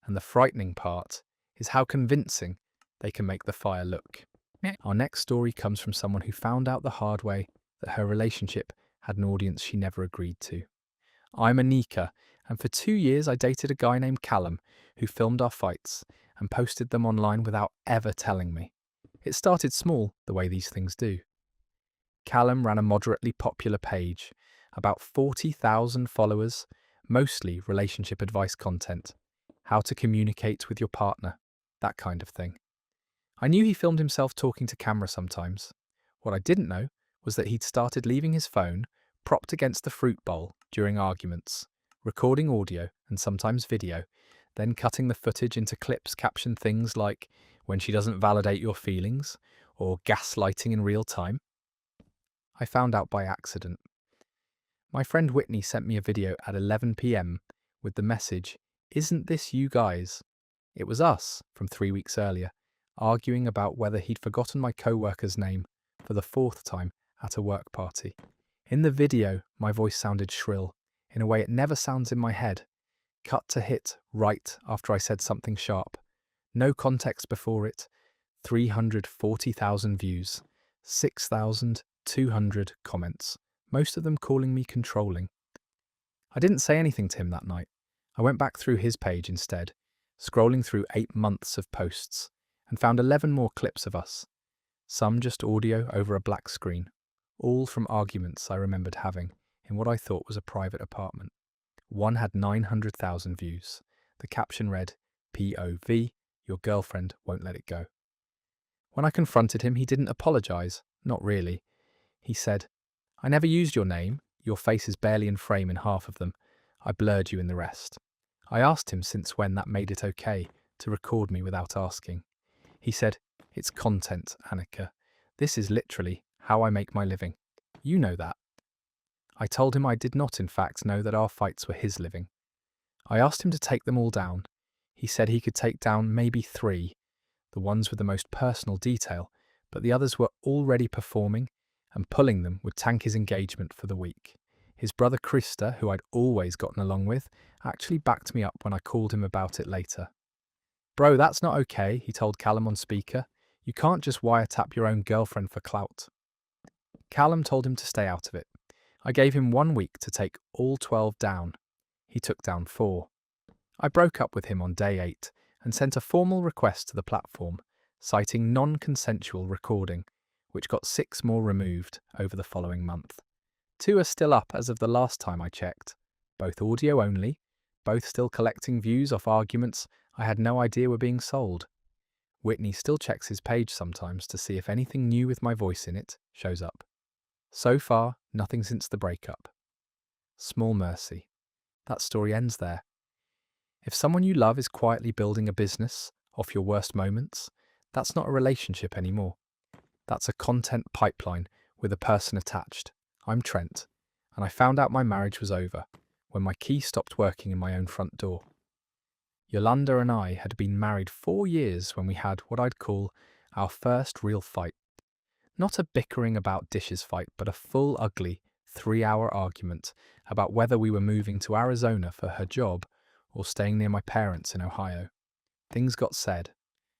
And the frightening part is how convincing they can make the fire look. Our next story comes from someone who found out the hard way that her relationship had an audience she never agreed to. I'm Anika, and for 2 years I dated a guy named Callum who filmed our fights and posted them online without ever telling me. It started small, the way these things do. Callum ran a moderately popular page, about 40,000 followers, mostly relationship advice content. How to communicate with your partner, that kind of thing. I knew he filmed himself talking to camera sometimes. What I didn't know was that he'd started leaving his phone propped against the fruit bowl during arguments, recording audio and sometimes video, then cutting the footage into clips captioned things like "when she doesn't validate your feelings" or "gaslighting in real time." I found out by accident. My friend Whitney sent me a video at 11 p.m. with the message, "Isn't this you guys?" It was us from 3 weeks earlier, arguing about whether he'd forgotten my co-worker's name for the 4th time at a work party. In the video, my voice sounded shrill, in a way it never sounds in my head. Cut to hit right after I said something sharp. No context before it. 340,000 views. 6,200 comments. Most of them calling me controlling. I didn't say anything to him that night. I went back through his page instead, scrolling through 8 months of posts, and found 11 more clips of us. Some just audio over a black screen, all from arguments I remembered having in what I thought was a private apartment. One had 900,000 views. The caption read, "POV, your girlfriend won't let it go." When I confronted him, he didn't apologise, not really. He said, "I never used your name, your face is barely in frame in half of them. I blurred you in the rest." I asked him since when that made it okay to record me without asking. He said, "It's content, Annika. This is literally how I make my living. You know that." I told him I did not in fact know that our fights were his living. I asked him to take them all down. He said he could take down maybe 3, the ones with the most personal detail, but the others were already performing, and pulling them would tank his engagement for the week. His brother Krista, who I'd always gotten along with, actually backed me up when I called him about it later. "Bro, that's not okay," he told Callum on speaker. "You can't just wiretap your own girlfriend for clout." Callum told him to stay out of it. I gave him 1 week to take all 12 down. He took down 4. I broke up with him on day 8 and sent a formal request to the platform, citing non-consensual recording, which got 6 more removed over the following month. 2 are still up as of the last time I checked, both audio only, both still collecting views off arguments I had no idea were being sold. Whitney still checks his page sometimes to see if anything new with my voice in it shows up. So far, nothing since the breakup. Small mercy. That story ends there. If someone you love is quietly building a business off your worst moments, that's not a relationship anymore. That's a content pipeline with a person attached. I'm Trent, and I found out my marriage was over when my key stopped working in my own front door. Yolanda and I had been married 4 years when we had what I'd call our first real fight. Not a bickering about dishes fight, but a full, ugly 3-hour argument about whether we were moving to Arizona for her job or staying near my parents in Ohio. Things got said.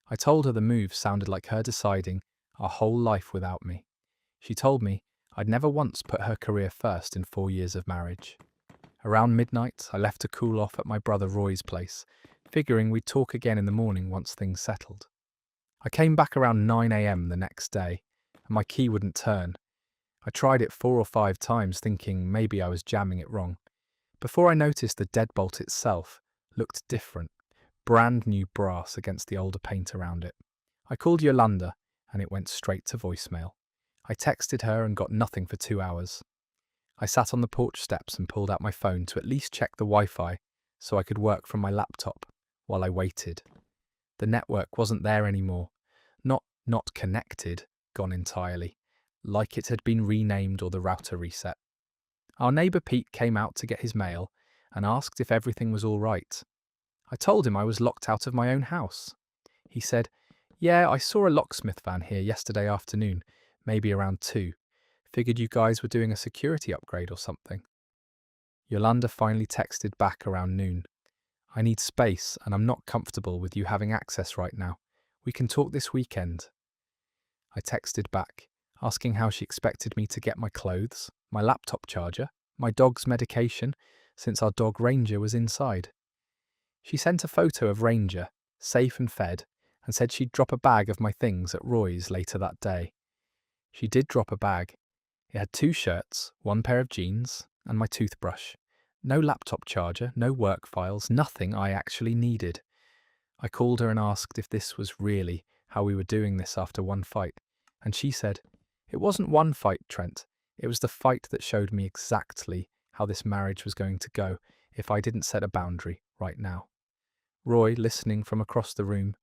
I told her the move sounded like her deciding our whole life without me. She told me I'd never once put her career first in 4 years of marriage. Around midnight, I left to cool off at my brother Roy's place, figuring we'd talk again in the morning once things settled. I came back around 9 a.m. the next day, and my key wouldn't turn. I tried it 4 or 5 times, thinking maybe I was jamming it wrong, before I noticed the deadbolt itself looked different, brand new brass against the older paint around it. I called Yolanda, and it went straight to voicemail. I texted her and got nothing for 2 hours. I sat on the porch steps and pulled out my phone to at least check the Wi-Fi so I could work from my laptop while I waited. The network wasn't there anymore. Not connected, gone entirely, like it had been renamed or the router reset. Our neighbour Pete came out to get his mail and asked if everything was all right. I told him I was locked out of my own house. He said, "Yeah, I saw a locksmith van here yesterday afternoon, maybe around 2. Figured you guys were doing a security upgrade or something." Yolanda finally texted back around noon. "I need space and I'm not comfortable with you having access right now. We can talk this weekend." I texted back, asking how she expected me to get my clothes, my laptop charger, my dog's medication, since our dog Ranger was inside. She sent a photo of Ranger, safe and fed, and said she'd drop a bag of my things at Roy's later that day. She did drop a bag. It had 2 shirts, 1 pair of jeans, and my toothbrush. No laptop charger, no work files, nothing I actually needed. I called her and asked if this was really how we were doing this after one fight, and she said, "It wasn't one fight, Trent. It was the fight that showed me exactly how this marriage was going to go if I didn't set a boundary right now." Roy, listening from across the room,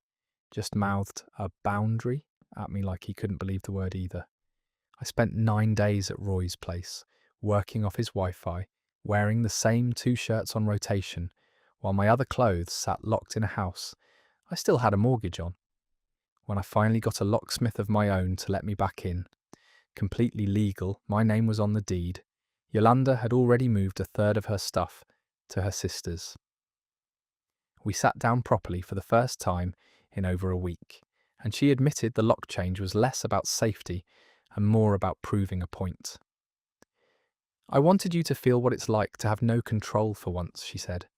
just mouthed a boundary at me like he couldn't believe the word either. I spent 9 days at Roy's place, working off his Wi-Fi, wearing the same 2 shirts on rotation, while my other clothes sat locked in a house I still had a mortgage on. When I finally got a locksmith of my own to let me back in, completely legal, my name was on the deed, Yolanda had already moved a third of her stuff to her sister's. We sat down properly for the first time in over a week, and she admitted the lock change was less about safety and more about proving a point. "I wanted you to feel what it's like to have no control for once," she said.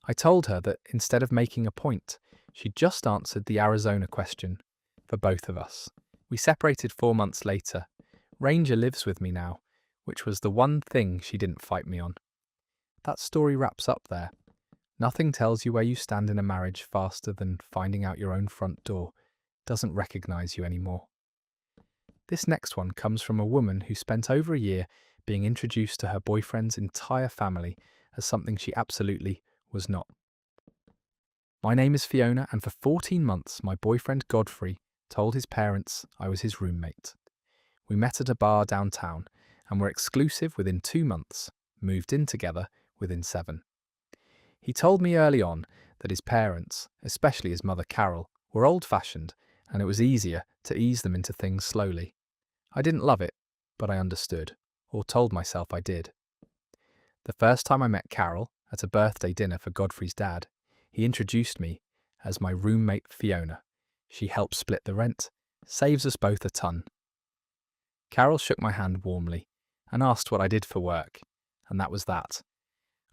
I told her that instead of making a point, she'd just answered the Arizona question for both of us. We separated 4 months later. Ranger lives with me now, which was the one thing she didn't fight me on. That story wraps up there. Nothing tells you where you stand in a marriage faster than finding out your own front door doesn't recognize you anymore. This next one comes from a woman who spent over a year being introduced to her boyfriend's entire family as something she absolutely was not. "My name is Fiona, and for 14 months my boyfriend Godfrey told his parents I was his roommate. We met at a bar downtown and were exclusive within 2 months, moved in together within 7. He told me early on that his parents, especially his mother Carol, were old-fashioned and it was easier to ease them into things slowly. I didn't love it, but I understood, or told myself I did. The first time I met Carol, at a birthday dinner for Godfrey's dad, he introduced me as my roommate Fiona. She helps split the rent, saves us both a ton. Carol shook my hand warmly, and asked what I did for work, and that was that.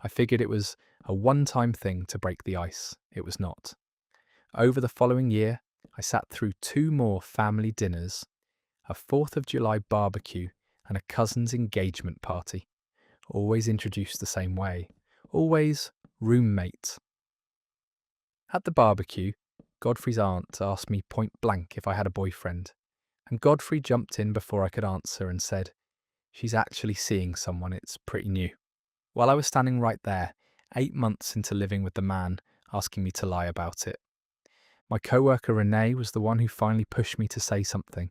I figured it was a one-time thing to break the ice. It was not. Over the following year, I sat through 2 more family dinners, a 4th of July barbecue, and a cousin's engagement party, always introduced the same way, always roommate. At the barbecue, Godfrey's aunt asked me point blank if I had a boyfriend, and Godfrey jumped in before I could answer and said, "She's actually seeing someone, it's pretty new." While I was standing right there, 8 months into living with the man, asking me to lie about it. My coworker Renee was the one who finally pushed me to say something.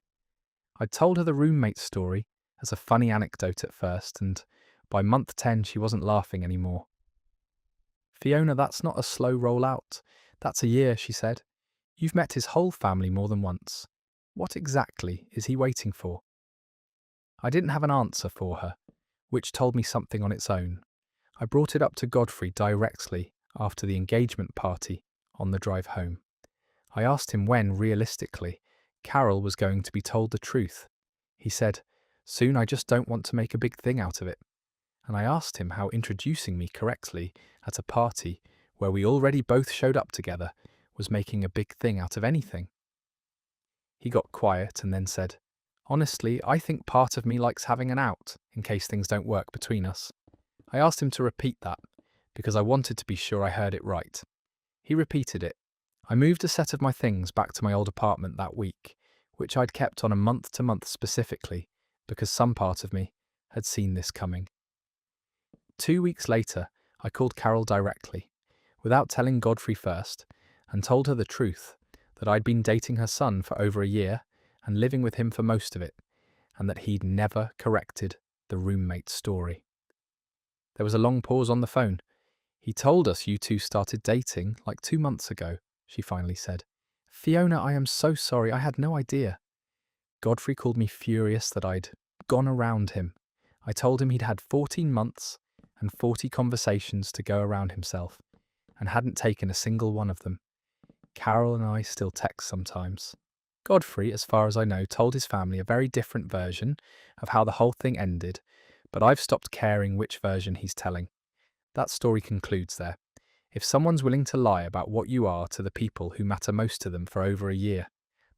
I'd told her the roommate story as a funny anecdote at first, and by month 10 she wasn't laughing anymore. "Fiona, that's not a slow roll out. That's a year," she said. "You've met his whole family more than once. What exactly is he waiting for?" I didn't have an answer for her, which told me something on its own. I brought it up to Godfrey directly after the engagement party on the drive home. I asked him when, realistically, Carol was going to be told the truth. He said, "Soon, I just don't want to make a big thing out of it." And I asked him how introducing me correctly at a party where we already both showed up together was making a big thing out of anything. He got quiet and then said, "Honestly, I think part of me likes having an out in case things don't work between us." I asked him to repeat that because I wanted to be sure I heard it right. He repeated it. I moved a set of my things back to my old apartment that week, which I'd kept on a month-to-month specifically because some part of me had seen this coming. 2 weeks later, I called Carol directly, without telling Godfrey first, and told her the truth, that I'd been dating her son for over a year and living with him for most of it, and that he'd never corrected the roommate story. There was a long pause on the phone. "He told us you two started dating like 2 months ago," she finally said. "Fiona, I am so sorry, I had no idea." Godfrey called me furious that I'd gone around him. I told him he'd had 14 months and 40 conversations to go around himself, and hadn't taken a single one of them. Carol and I still text sometimes. Godfrey, as far as I know, told his family a very different version of how the whole thing ended, but I've stopped caring which version he's telling. That story concludes there. If someone's willing to lie about what you are to the people who matter most to them for over a year,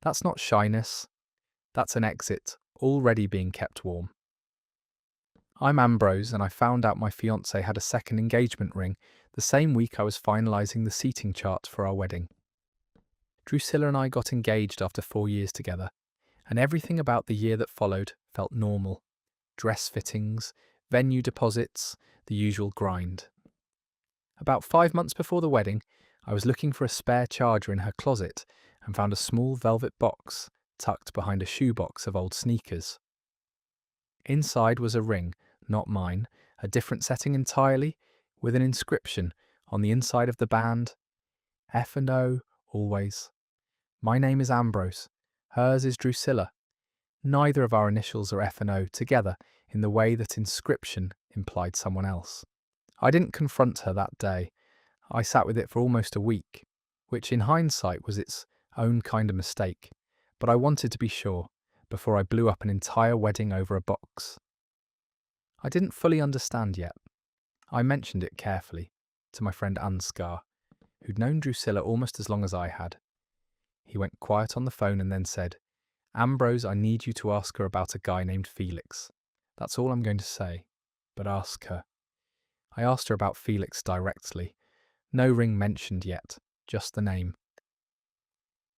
that's not shyness. That's an exit, already being kept warm. I'm Ambrose, and I found out my fiancé had a second engagement ring the same week I was finalising the seating chart for our wedding. Drusilla and I got engaged after 4 years together, and everything about the year that followed felt normal. Dress fittings, venue deposits, the usual grind. About 5 months before the wedding, I was looking for a spare charger in her closet and found a small velvet box tucked behind a shoebox of old sneakers. Inside was a ring, not mine, a different setting entirely, with an inscription on the inside of the band, F&O, always. My name is Ambrose, hers is Drusilla. Neither of our initials are F&O together in the way that inscription implied someone else. I didn't confront her that day. I sat with it for almost a week, which in hindsight was its own kind of mistake, but I wanted to be sure before I blew up an entire wedding over a box. I didn't fully understand yet. I mentioned it carefully to my friend Ansgar, who'd known Drusilla almost as long as I had. He went quiet on the phone and then said, "Ambrose, I need you to ask her about a guy named Felix. That's all I'm going to say, but ask her." I asked her about Felix directly. No ring mentioned yet, just the name.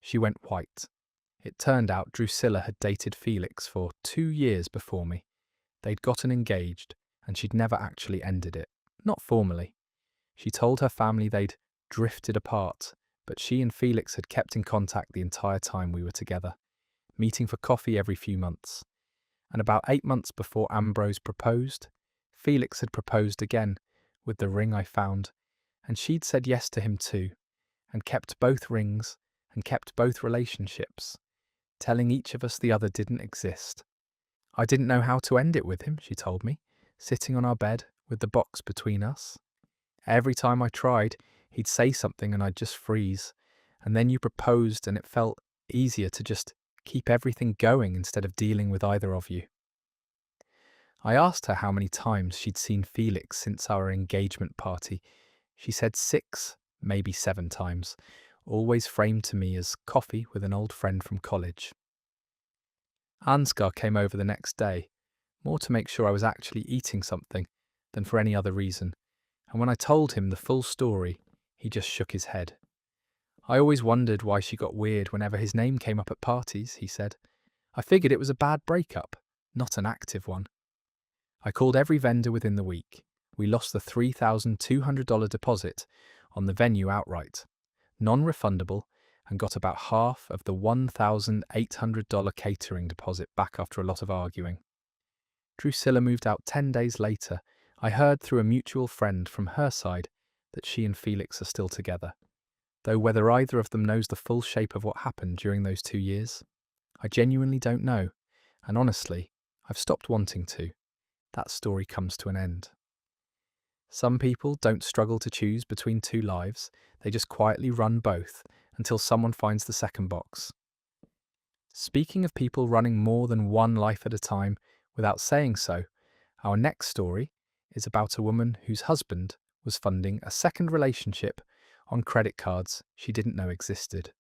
She went white. It turned out Drusilla had dated Felix for 2 years before me. They'd gotten engaged, and she'd never actually ended it. Not formally. She told her family they'd drifted apart, but she and Felix had kept in contact the entire time we were together, meeting for coffee every few months. And about 8 months before Ambrose proposed, Felix had proposed again, with the ring I found, and she'd said yes to him too, and kept both rings and kept both relationships, telling each of us the other didn't exist. I didn't know how to end it with him, she told me, sitting on our bed with the box between us. Every time I tried, he'd say something and I'd just freeze, and then you proposed and it felt easier to just keep everything going instead of dealing with either of you. I asked her how many times she'd seen Felix since our engagement party. She said 6, maybe 7 times, always framed to me as coffee with an old friend from college. Ansgar came over the next day, more to make sure I was actually eating something than for any other reason, and when I told him the full story, he just shook his head. I always wondered why she got weird whenever his name came up at parties, he said. I figured it was a bad breakup, not an active one. I called every vendor within the week. We lost the $3,200 deposit on the venue outright, non-refundable, and got about half of the $1,800 catering deposit back after a lot of arguing. Drusilla moved out 10 days later. I heard through a mutual friend from her side that she and Felix are still together, though whether either of them knows the full shape of what happened during those 2 years, I genuinely don't know, and honestly, I've stopped wanting to. That story comes to an end. Some people don't struggle to choose between 2 lives, they just quietly run both until someone finds the second box. Speaking of people running more than one life at a time without saying so, our next story is about a woman whose husband was funding a second relationship on credit cards she didn't know existed.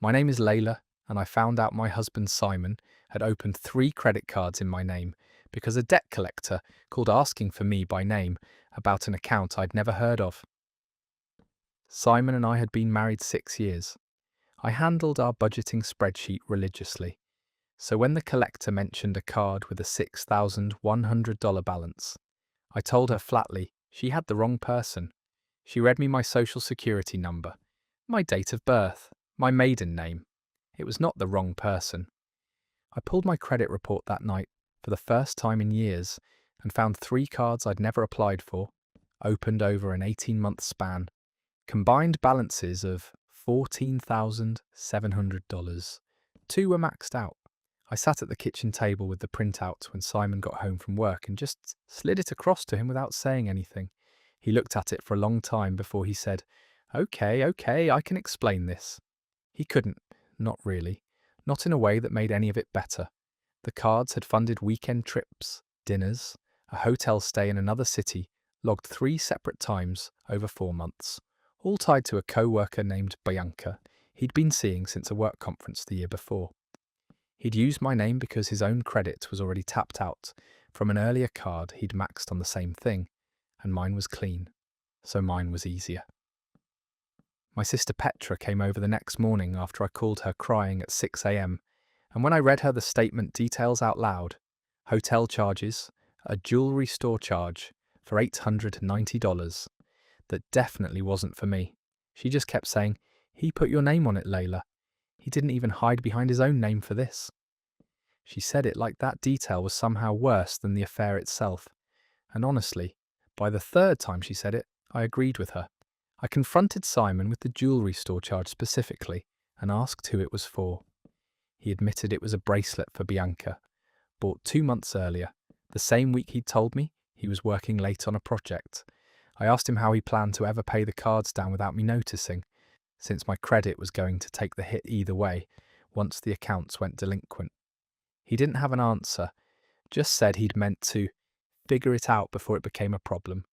My name is Layla, and I found out my husband Simon had opened 3 credit cards in my name because a debt collector called asking for me by name about an account I'd never heard of. Simon and I had been married 6 years. I handled our budgeting spreadsheet religiously, so when the collector mentioned a card with a $6,100 balance, I told her flatly she had the wrong person. She read me my social security number, my date of birth, my maiden name. It was not the wrong person. I pulled my credit report that night for the first time in years and found 3 cards I'd never applied for, opened over an 18-month span, combined balances of $14,700. 2 were maxed out. I sat at the kitchen table with the printout when Simon got home from work and just slid it across to him without saying anything. He looked at it for a long time before he said, Okay, I can explain this. He couldn't, not really, not in a way that made any of it better. The cards had funded weekend trips, dinners, a hotel stay in another city, logged 3 separate times over 4 months, all tied to a co-worker named Bianca he'd been seeing since a work conference the year before. He'd used my name because his own credit was already tapped out from an earlier card he'd maxed on the same thing, and mine was clean, so mine was easier. My sister Petra came over the next morning after I called her crying at 6 a.m, and when I read her the statement details out loud, hotel charges, a jewellery store charge for $890, that definitely wasn't for me. She just kept saying, He put your name on it, Layla. He didn't even hide behind his own name for this. She said it like that detail was somehow worse than the affair itself, and honestly, by the 3rd time she said it, I agreed with her. I confronted Simon with the jewellery store charge specifically and asked who it was for. He admitted it was a bracelet for Bianca, bought 2 months earlier, the same week he'd told me he was working late on a project. I asked him how he planned to ever pay the cards down without me noticing, since my credit was going to take the hit either way once the accounts went delinquent. He didn't have an answer, just said he'd meant to figure it out before it became a problem,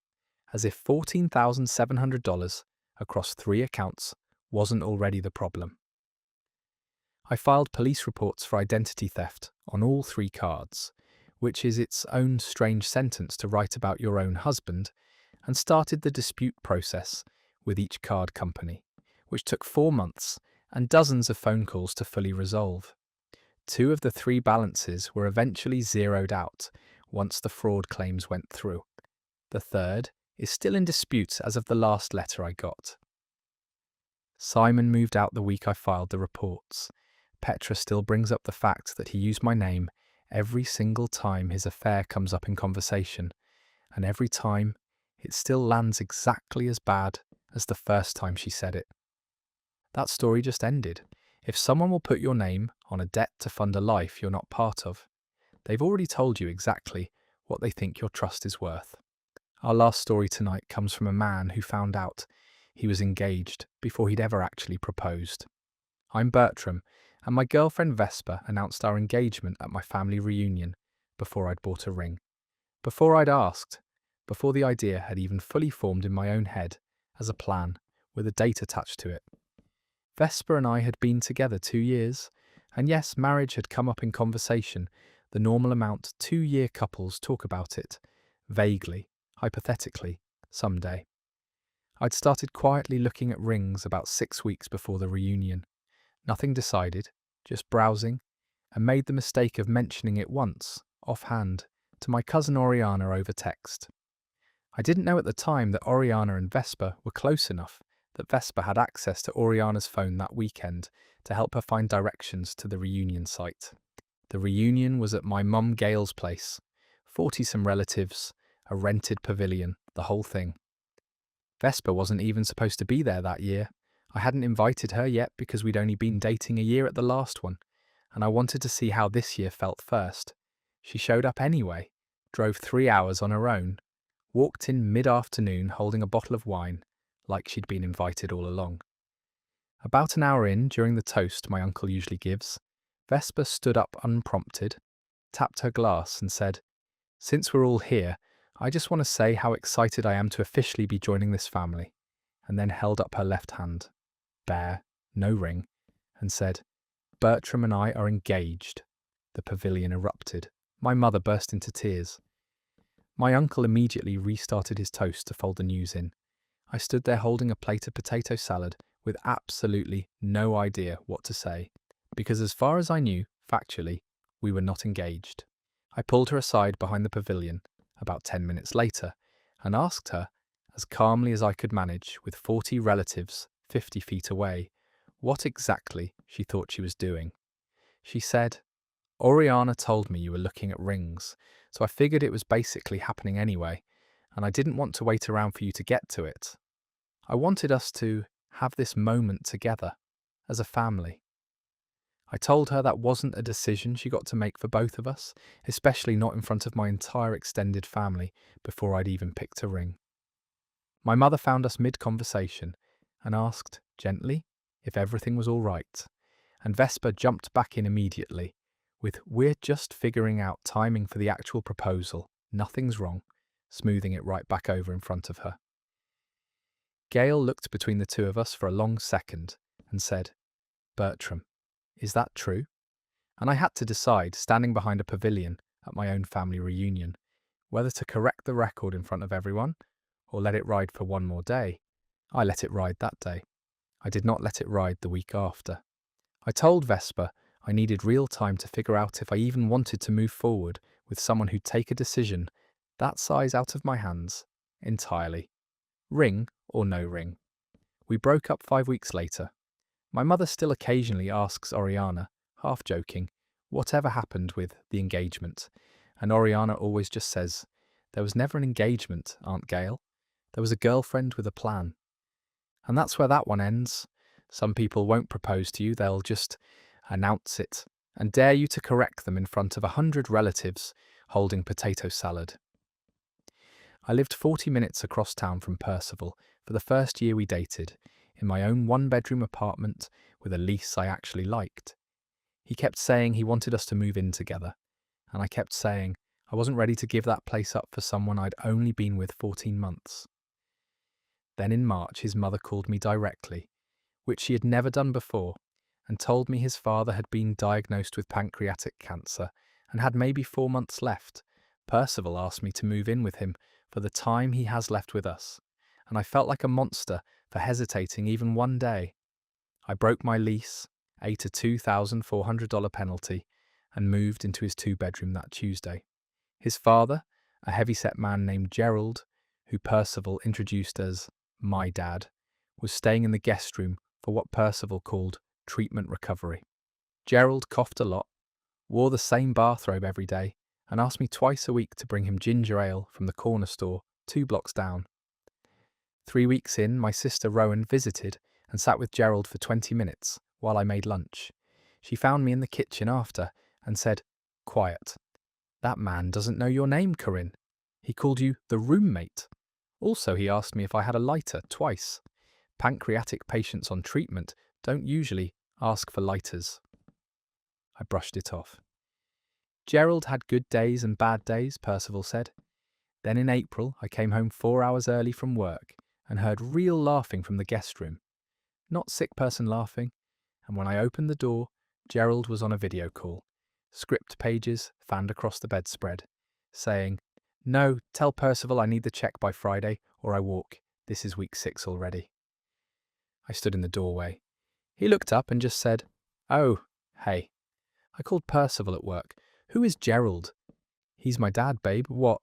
as if $14,700 across 3 accounts wasn't already the problem. I filed police reports for identity theft on all 3 cards, which is its own strange sentence to write about your own husband, and started the dispute process with each card company, which took 4 months and dozens of phone calls to fully resolve. 2 of the 3 balances were eventually zeroed out once the fraud claims went through. The 3rd is still in dispute as of the last letter I got. Simon moved out the week I filed the reports. Petra still brings up the fact that he used my name every single time his affair comes up in conversation, and every time it still lands exactly as bad as the first time she said it. That story just ended. If someone will put your name on a debt to fund a life you're not part of, they've already told you exactly what they think your trust is worth. Our last story tonight comes from a man who found out he was engaged before he'd ever actually proposed. I'm Bertram, and my girlfriend Vespa announced our engagement at my family reunion before I'd bought a ring, before I'd asked, before the idea had even fully formed in my own head as a plan with a date attached to it. Vesper and I had been together 2 years, and yes, marriage had come up in conversation, the normal amount 2-year couples talk about it, vaguely, hypothetically, someday. I'd started quietly looking at rings about 6 weeks before the reunion. Nothing decided, just browsing, and made the mistake of mentioning it once, offhand, to my cousin Oriana over text. I didn't know at the time that Oriana and Vesper were close enough that Vesper had access to Oriana's phone that weekend to help her find directions to the reunion site. The reunion was at my mum Gail's place, 40-some relatives, a rented pavilion, the whole thing. Vesper wasn't even supposed to be there that year. I hadn't invited her yet because we'd only been dating a year at the last one, and I wanted to see how this year felt first. She showed up anyway, drove 3 hours on her own, walked in mid-afternoon holding a bottle of wine, like she'd been invited all along. About an hour in, during the toast my uncle usually gives, Vesper stood up unprompted, tapped her glass and said, "Since we're all here, I just want to say how excited I am to officially be joining this family," and then held up her left hand, bare, no ring, and said, "Bertram and I are engaged." The pavilion erupted. My mother burst into tears. My uncle immediately restarted his toast to fold the news in. I stood there holding a plate of potato salad with absolutely no idea what to say, because as far as I knew, factually, we were not engaged. I pulled her aside behind the pavilion, about 10 minutes later, and asked her, as calmly as I could manage, with 40 relatives 50 feet away, what exactly she thought she was doing. She said, "Oriana told me you were looking at rings, so I figured it was basically happening anyway, and I didn't want to wait around for you to get to it. I wanted us to have this moment together, as a family." I told her that wasn't a decision she got to make for both of us, especially not in front of my entire extended family before I'd even picked a ring. My mother found us mid-conversation and asked, gently, if everything was all right, and Vesper jumped back in immediately, with "We're just figuring out timing for the actual proposal, nothing's wrong," smoothing it right back over in front of her. Gail looked between the two of us for a long second and said, "Bertram, is that true?" And I had to decide, standing behind a pavilion at my own family reunion, whether to correct the record in front of everyone or let it ride for one more day. I let it ride that day. I did not let it ride the week after. I told Vesper I needed real time to figure out if I even wanted to move forward with someone who'd take a decision that size out of my hands, entirely. Ring or no ring. We broke up 5 weeks later. My mother still occasionally asks Oriana, half joking, whatever happened with the engagement, and Oriana always just says, "There was never an engagement, Aunt Gail. There was a girlfriend with a plan." And that's where that one ends. Some people won't propose to you, they'll just announce it and dare you to correct them in front of 100 relatives holding potato salad. I lived 40 minutes across town from Percival for the first year we dated, in my own one-bedroom apartment with a lease I actually liked. He kept saying he wanted us to move in together, and I kept saying I wasn't ready to give that place up for someone I'd only been with 14 months. Then in March his mother called me directly, which she had never done before, and told me his father had been diagnosed with pancreatic cancer and had maybe 4 months left. Percival asked me to move in with him for the time he has left with us, and I felt like a monster for hesitating even one day. I broke my lease, ate a $2,400 penalty, and moved into his 2-bedroom that Tuesday. His father, a heavy-set man named Gerald, who Percival introduced as my dad, was staying in the guest room for what Percival called treatment recovery. Gerald coughed a lot, wore the same bathrobe every day, and asked me twice a week to bring him ginger ale from the corner store 2 blocks down. 3 weeks in, my sister Rowan visited and sat with Gerald for 20 minutes while I made lunch. She found me in the kitchen after and said, "Quiet. That man doesn't know your name, Corinne. He called you the roommate. Also, he asked me if I had a lighter twice. Pancreatic patients on treatment don't usually ask for lighters." I brushed it off. Gerald had good days and bad days, Percival said. Then in April, I came home 4 hours early from work and heard real laughing from the guest room. Not sick person laughing, and when I opened the door, Gerald was on a video call, script pages fanned across the bedspread, saying, "No, tell Percival I need the check by Friday or I walk. This is week 6 already." I stood in the doorway. He looked up and just said, "Oh, hey." I called Percival at work. "Who is Gerald?" "He's my dad, babe. What?"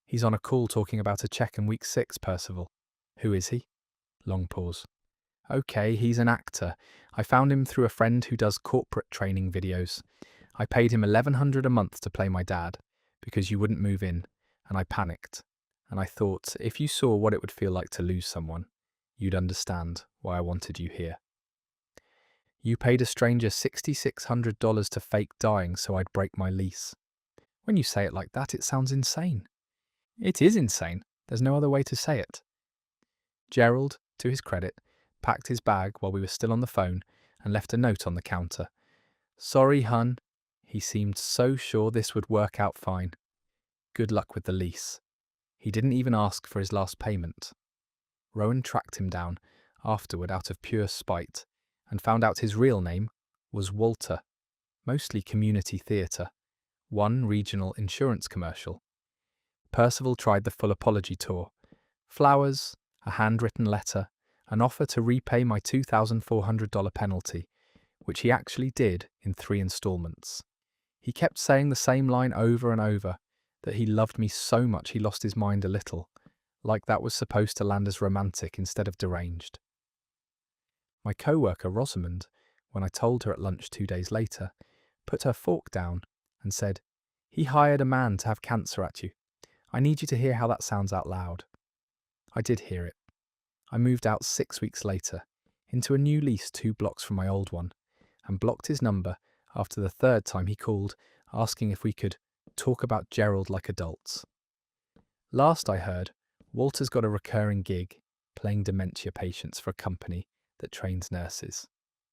"He's on a call talking about a check in week 6, Percival." "Who is he?" Long pause. "Okay, he's an actor. I found him through a friend who does corporate training videos. I paid him $1,100 a month to play my dad, because you wouldn't move in, and I panicked. And I thought, if you saw what it would feel like to lose someone, you'd understand why I wanted you here." "You paid a stranger $6,600 to fake dying so I'd break my lease." When you say it like that, it sounds insane. It is insane. There's no other way to say it. Gerald, to his credit, packed his bag while we were still on the phone and left a note on the counter. "Sorry, hun." He seemed so sure this would work out fine. Good luck with the lease. He didn't even ask for his last payment. Rowan tracked him down afterward out of pure spite and found out his real name was Walter, mostly community theatre, one regional insurance commercial. Percival tried the full apology tour. Flowers, a handwritten letter, an offer to repay my $2,400 penalty, which he actually did in 3 installments. He kept saying the same line over and over, that he loved me so much he lost his mind a little, like that was supposed to land as romantic instead of deranged. My co-worker Rosamond, when I told her at lunch 2 days later, put her fork down and said, "He hired a man to have cancer at you. I need you to hear how that sounds out loud." I did hear it. I moved out 6 weeks later, into a new lease 2 blocks from my old one, and blocked his number after the 3rd time he called, asking if we could talk about Gerald like adults. Last I heard, Walter's got a recurring gig, playing dementia patients for a company that trains nurses.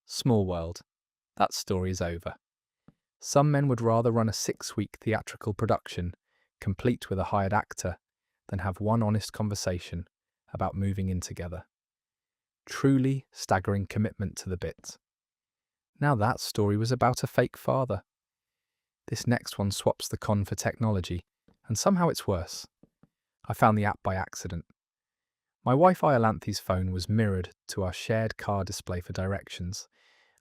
Small world. That story is over. Some men would rather run a 6-week theatrical production, complete with a hired actor, than have one honest conversation about moving in together. Truly staggering commitment to the bit. Now that story was about a fake father. This next one swaps the con for technology, and somehow it's worse. I found the app by accident. My wife Iolanthi's phone was mirrored to our shared car display for directions,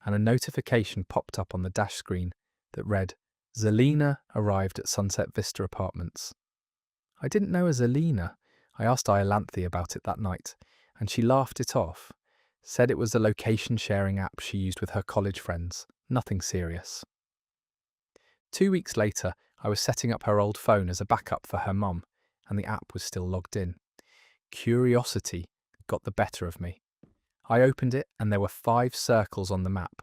and a notification popped up on the dash screen that read, "Zelina arrived at Sunset Vista Apartments." I didn't know a Zelina. I asked Iolanthi about it that night, and she laughed it off, said it was a location-sharing app she used with her college friends, nothing serious. 2 weeks later, I was setting up her old phone as a backup for her mum, and the app was still logged in. Curiosity got the better of me. I opened it and there were 5 circles on the map.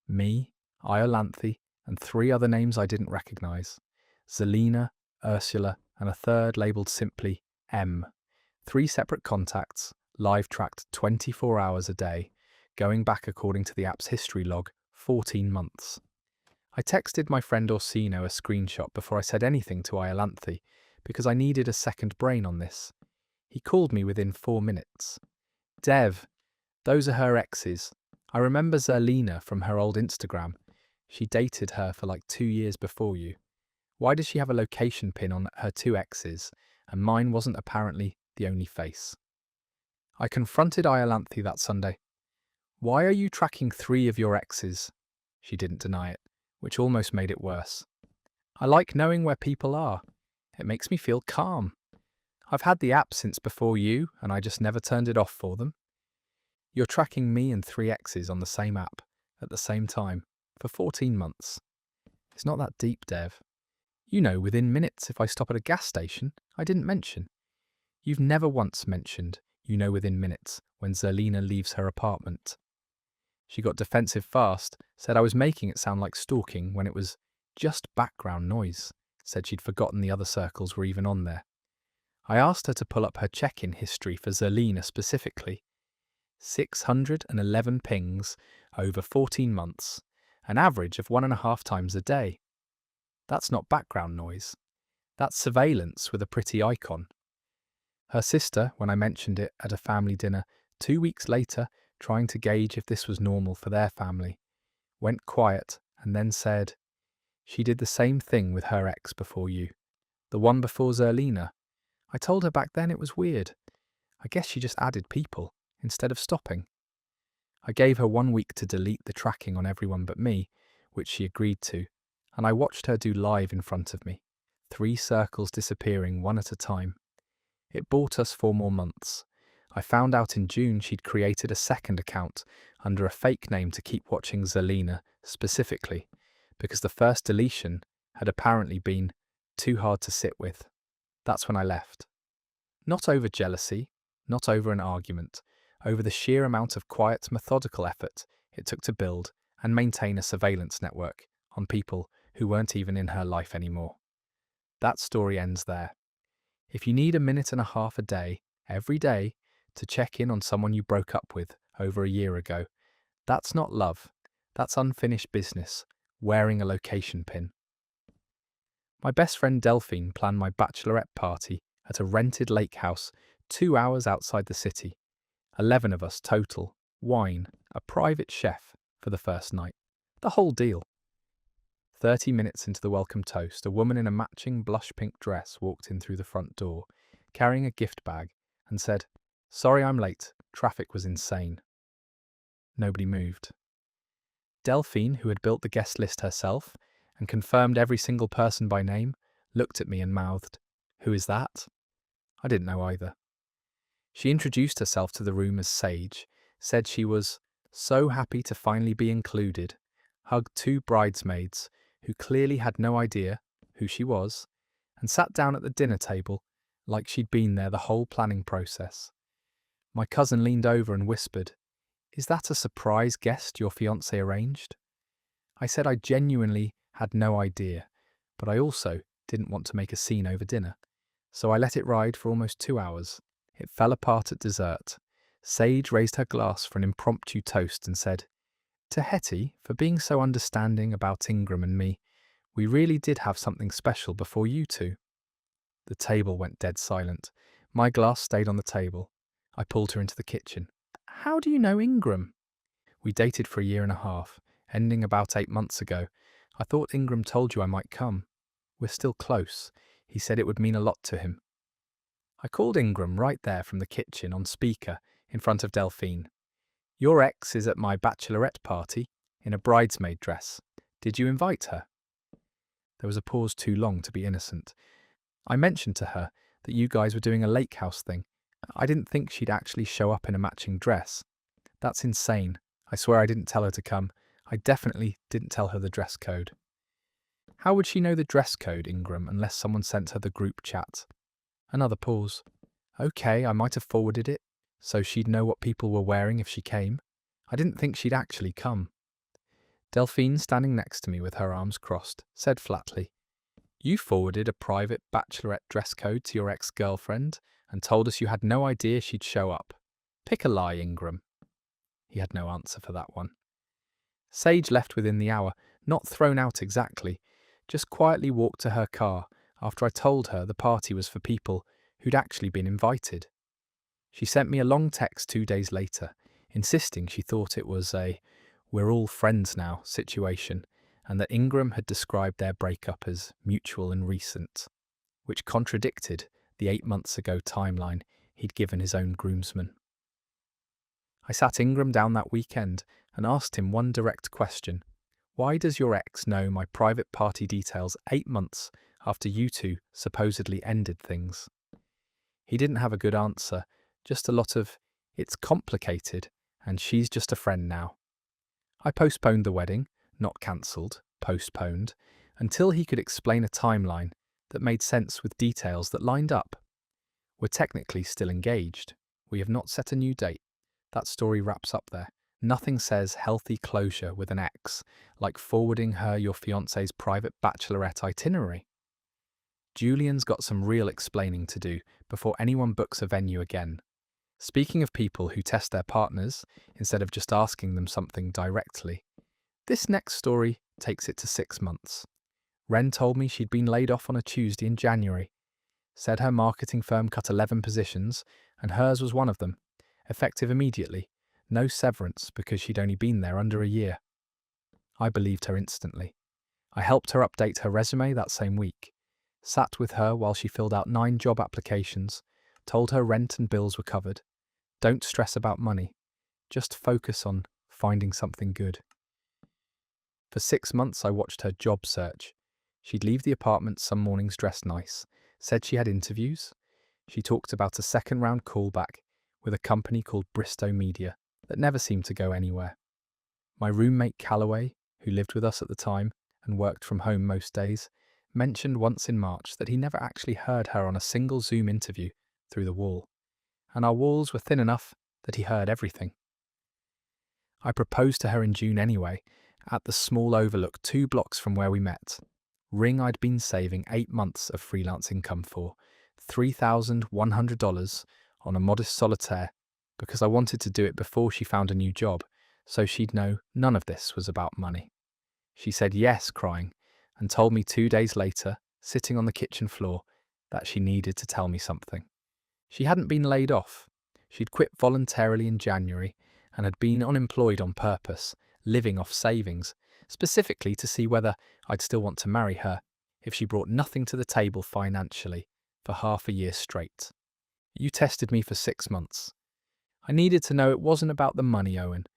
Me, Iolanthe, and 3 other names I didn't recognise. Zelina, Ursula, and a 3rd labelled simply M. 3 separate contacts, live tracked 24 hours a day, going back according to the app's history log, 14 months. I texted my friend Orsino a screenshot before I said anything to Iolanthe, because I needed a second brain on this. He called me within 4 minutes. "Dev, those are her exes. I remember Zelina from her old Instagram. She dated her for like 2 years before you. Why does she have a location pin on her 2 exes, and mine wasn't apparently the only face?" I confronted Iolanthe that Sunday. "Why are you tracking 3 of your exes?" She didn't deny it, which almost made it worse. "I like knowing where people are. It makes me feel calm. I've had the app since before you, and I just never turned it off for them. You're tracking me and 3 exes on the same app, at the same time, for 14 months. It's not that deep, Dev. You know within minutes if I stop at a gas station, I didn't mention. You've never once mentioned, you know within minutes, when Zelina leaves her apartment." She got defensive fast, said I was making it sound like stalking when it was just background noise, said she'd forgotten the other circles were even on there. I asked her to pull up her check-in history for Zelina specifically. 611 pings over 14 months, an average of 1.5 times a day. That's not background noise. That's surveillance with a pretty icon. Her sister, when I mentioned it at a family dinner 2 weeks later, trying to gauge if this was normal for their family, went quiet and then said, "She did the same thing with her ex before you. The one before Zerlina. I told her back then it was weird. I guess she just added people instead of stopping." I gave her 1 week to delete the tracking on everyone but me, which she agreed to, and I watched her do live in front of me, 3 circles disappearing one at a time. It bought us 4 more months. I found out in June she'd created a second account under a fake name to keep watching Zelina specifically, because the first deletion had apparently been too hard to sit with. That's when I left. Not over jealousy, not over an argument, over the sheer amount of quiet, methodical effort it took to build and maintain a surveillance network on people who weren't even in her life anymore. That story ends there. If you need a minute and a half a day, every day, to check in on someone you broke up with over a year ago, that's not love. That's unfinished business, wearing a location pin. My best friend Delphine planned my bachelorette party at a rented lake house 2 hours outside the city. 11 of us total, wine, a private chef for the first night. The whole deal. 30 minutes into the welcome toast, a woman in a matching blush pink dress walked in through the front door, carrying a gift bag, and said, "Sorry I'm late, traffic was insane." Nobody moved. Delphine, who had built the guest list herself and confirmed every single person by name, looked at me and mouthed, "Who is that?" I didn't know either. She introduced herself to the room as Sage, said she was so happy to finally be included, hugged 2 bridesmaids who clearly had no idea who she was, and sat down at the dinner table like she'd been there the whole planning process. My cousin leaned over and whispered, "Is that a surprise guest your fiancé arranged?" I said I genuinely had no idea, but I also didn't want to make a scene over dinner, so I let it ride for almost 2 hours. It fell apart at dessert. Sage raised her glass for an impromptu toast and said, "To Hetty for being so understanding about Ingram and me. We really did have something special before you two." The table went dead silent. My glass stayed on the table. I pulled her into the kitchen. "How do you know Ingram?" "We dated for a year and a half, ending about 8 months ago. I thought Ingram told you I might come. We're still close. He said it would mean a lot to him." I called Ingram right there from the kitchen on speaker in front of Delphine. "Your ex is at my bachelorette party in a bridesmaid dress. Did you invite her?" There was a pause too long to be innocent. I mentioned to her that you guys were doing a lake house thing. I didn't think she'd actually show up in a matching dress. That's insane. I swear I didn't tell her to come. I definitely didn't tell her the dress code. How would she know the dress code, Ingram, unless someone sent her the group chat? Another pause. Okay, I might have forwarded it, so she'd know what people were wearing if she came. I didn't think she'd actually come. Delphine, standing next to me with her arms crossed, said flatly, "You forwarded a private bachelorette dress code to your ex-girlfriend and told us you had no idea she'd show up. Pick a lie, Ingram." He had no answer for that one. Sage left within the hour, not thrown out exactly, just quietly walked to her car after I told her the party was for people who'd actually been invited. She sent me a long text 2 days later, insisting she thought it was a "we're all friends now" situation, and that Ingram had described their breakup as mutual and recent, which contradicted the 8 months ago timeline he'd given his own groomsmen. I sat Ingram down that weekend and asked him one direct question. Why does your ex know my private party details 8 months after you two supposedly ended things? He didn't have a good answer, just a lot of, "It's complicated, and she's just a friend now." I postponed the wedding, not cancelled, postponed, until he could explain a timeline that made sense with details that lined up. We're technically still engaged. We have not set a new date. That story wraps up there. Nothing says healthy closure with an ex like forwarding her your fiancé's private bachelorette itinerary. Julian's got some real explaining to do before anyone books a venue again. Speaking of people who test their partners instead of just asking them something directly, this next story takes it to 6 months. Ren told me she'd been laid off on a Tuesday in January, said her marketing firm cut 11 positions, and hers was one of them, effective immediately, no severance because she'd only been there under a year. I believed her instantly. I helped her update her resume that same week, sat with her while she filled out 9 job applications, told her rent and bills were covered. Don't stress about money, just focus on finding something good. For 6 months I watched her job search. She'd leave the apartment some mornings dressed nice, said she had interviews. She talked about a second round callback with a company called Bristow Media that never seemed to go anywhere. My roommate Calloway, who lived with us at the time and worked from home most days, mentioned once in March that he never actually heard her on a single Zoom interview through the wall, and our walls were thin enough that he heard everything. I proposed to her in June anyway, at the small overlook 2 blocks from where we met. Ring I'd been saving 8 months of freelance income for, $3,100 on a modest solitaire, because I wanted to do it before she found a new job, so she'd know none of this was about money. She said yes, crying, and told me 2 days later, sitting on the kitchen floor, that she needed to tell me something. She hadn't been laid off. She'd quit voluntarily in January and had been unemployed on purpose, living off savings, specifically to see whether I'd still want to marry her if she brought nothing to the table financially for half a year straight. You tested me for 6 months. I needed to know it wasn't about the money, Owen.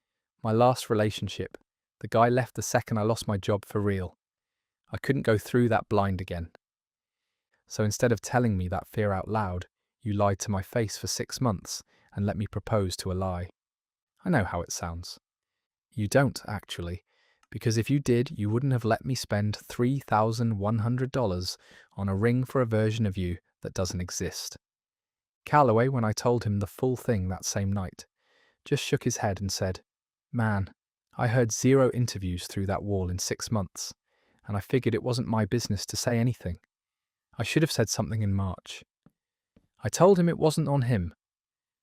My last relationship, the guy left the second I lost my job for real. I couldn't go through that blind again. So instead of telling me that fear out loud, you lied to my face for 6 months and let me propose to a lie. I know how it sounds. You don't, actually, because if you did, you wouldn't have let me spend $3,100 on a ring for a version of you that doesn't exist. Calloway, when I told him the full thing that same night, just shook his head and said, "Man, I heard 0 interviews through that wall in 6 months, and I figured it wasn't my business to say anything. I should have said something in March." I told him it wasn't on him.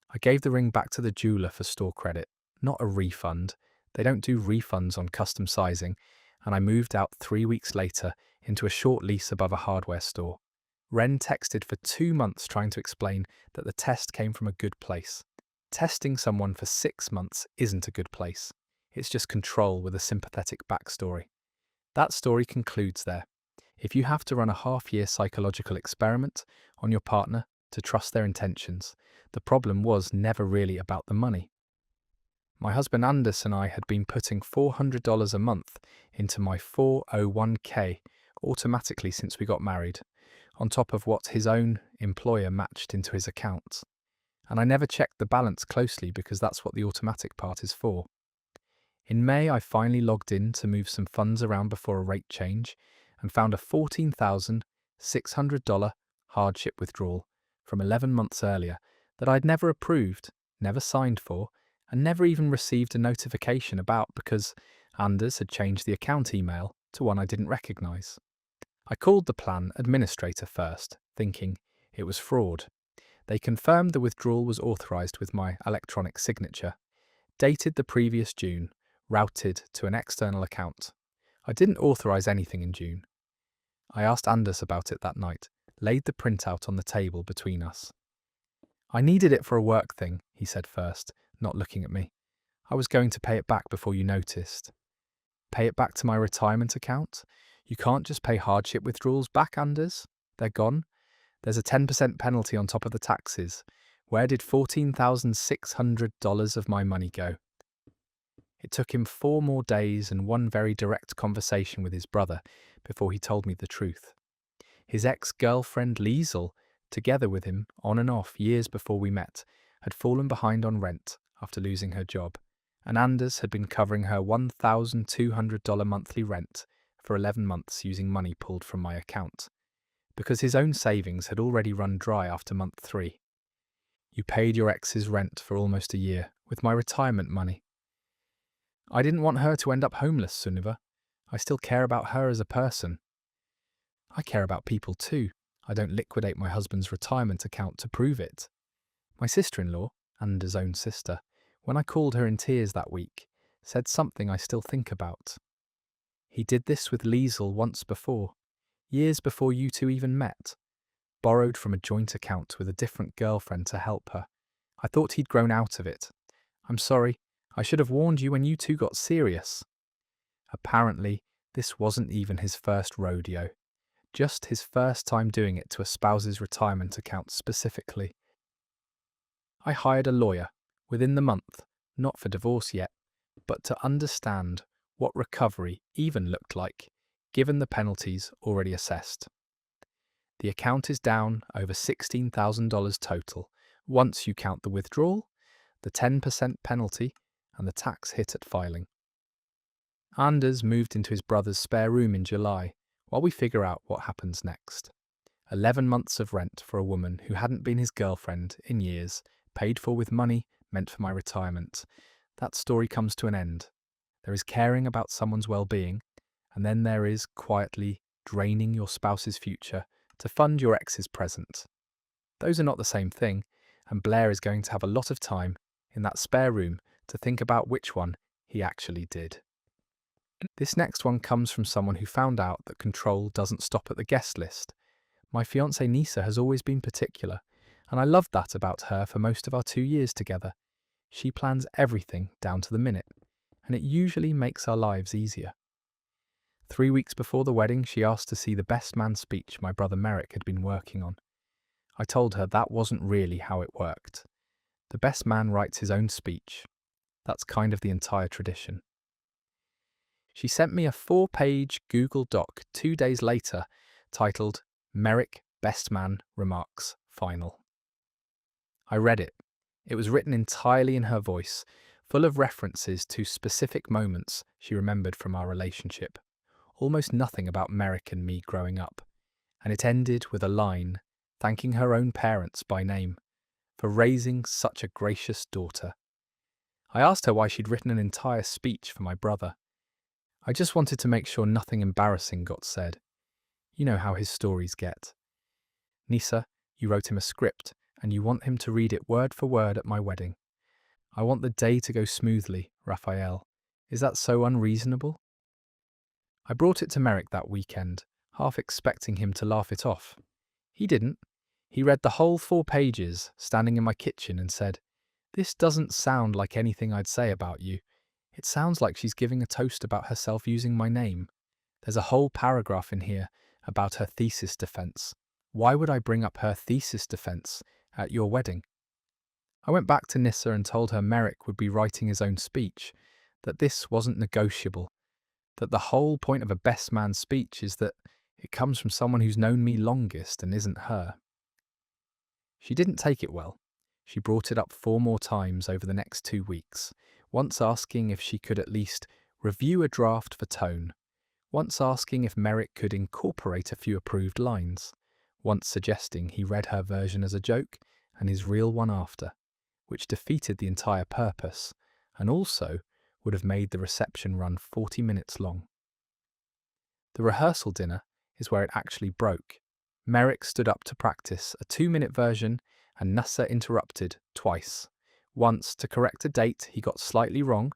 I gave the ring back to the jeweler for store credit, not a refund. They don't do refunds on custom sizing, and I moved out 3 weeks later into a short lease above a hardware store. Ren texted for 2 months trying to explain that the test came from a good place. Testing someone for 6 months isn't a good place. It's just control with a sympathetic backstory. That story concludes there. If you have to run a half-year psychological experiment on your partner to trust their intentions, the problem was never really about the money. My husband Anders and I had been putting $400 a month into my 401k automatically since we got married, on top of what his own employer matched into his account. And I never checked the balance closely because that's what the automatic part is for. In May, I finally logged in to move some funds around before a rate change and found a $14,600 hardship withdrawal from 11 months earlier that I'd never approved, never signed for, and never even received a notification about because Anders had changed the account email to one I didn't recognise. I called the plan administrator first, thinking it was fraud. They confirmed the withdrawal was authorised with my electronic signature, dated the previous June, routed to an external account. I didn't authorise anything in June. I asked Anders about it that night, laid the printout on the table between us. "I needed it for a work thing," he said first, not looking at me. "I was going to pay it back before you noticed." "Pay it back to my retirement account? You can't just pay hardship withdrawals back, Anders. They're gone. There's a 10% penalty on top of the taxes. Where did $14,600 of my money go?" It took him 4 more days and one very direct conversation with his brother before he told me the truth. His ex-girlfriend Liesel, together with him on and off years before we met, had fallen behind on rent after losing her job, and Anders had been covering her $1,200 monthly rent for 11 months using money pulled from my account, because his own savings had already run dry after month 3. "You paid your ex's rent for almost a year with my retirement money." "I didn't want her to end up homeless, Sunniva. I still care about her as a person." "I care about people too. I don't liquidate my husband's retirement account to prove it." My sister-in-law, Anders' own sister, when I called her in tears that week, said something I still think about. "He did this with Liesel once before. years before you two even met. Borrowed from a joint account with a different girlfriend to help her. I thought he'd grown out of it. I'm sorry, I should have warned you when you two got serious. Apparently, this wasn't even his first rodeo, just his first time doing it to a spouse's retirement account specifically. I hired a lawyer within the month, not for divorce yet, but to understand what recovery even looked like, given the penalties already assessed. The account is down over $16,000 total once you count the withdrawal, the 10% penalty, and the tax hit at filing. Anders moved into his brother's spare room in July while we figure out what happens next. 11 months of rent for a woman who hadn't been his girlfriend in years, paid for with money meant for my retirement. That story comes to an end. There is caring about someone's well-being, and then there is quietly draining your spouse's future to fund your ex's present. Those are not the same thing, and Blair is going to have a lot of time in that spare room to think about which one he actually did. This next one comes from someone who found out that control doesn't stop at the guest list. My fiancée Nisa has always been particular, and I loved that about her for most of our 2 years together. She plans everything down to the minute, and it usually makes our lives easier. 3 weeks before the wedding, she asked to see the best man speech my brother Merrick had been working on. I told her that wasn't really how it worked. The best man writes his own speech. That's kind of the entire tradition. She sent me a 4-page Google Doc 2 days later titled Merrick Best Man Remarks Final. I read it. It was written entirely in her voice, full of references to specific moments she remembered from our relationship. Almost nothing about Merrick and me growing up. And it ended with a line thanking her own parents by name for raising such a gracious daughter. I asked her why she'd written an entire speech for my brother. I just wanted to make sure nothing embarrassing got said. You know how his stories get. Nisa, you wrote him a script, and you want him to read it word for word at my wedding. I want the day to go smoothly, Raphael. Is that so unreasonable? I brought it to Merrick that weekend, half expecting him to laugh it off. He didn't. He read the whole 4 pages, standing in my kitchen, and said, "This doesn't sound like anything I'd say about you. It sounds like she's giving a toast about herself using my name. There's a whole paragraph in here about her thesis defense. Why would I bring up her thesis defense at your wedding?" I went back to Nissa and told her Merrick would be writing his own speech, that this wasn't negotiable, that the whole point of a best man speech is that it comes from someone who's known me longest and isn't her. She didn't take it well. She brought it up 4 more times over the next 2 weeks, once asking if she could at least review a draft for tone, once asking if Merrick could incorporate a few approved lines, once suggesting he read her version as a joke and his real one after, which defeated the entire purpose, and also would have made the reception run 40 minutes long. The rehearsal dinner is where it actually broke. Merrick stood up to practice a 2-minute version and Nassa interrupted twice, once to correct a date he got slightly wrong,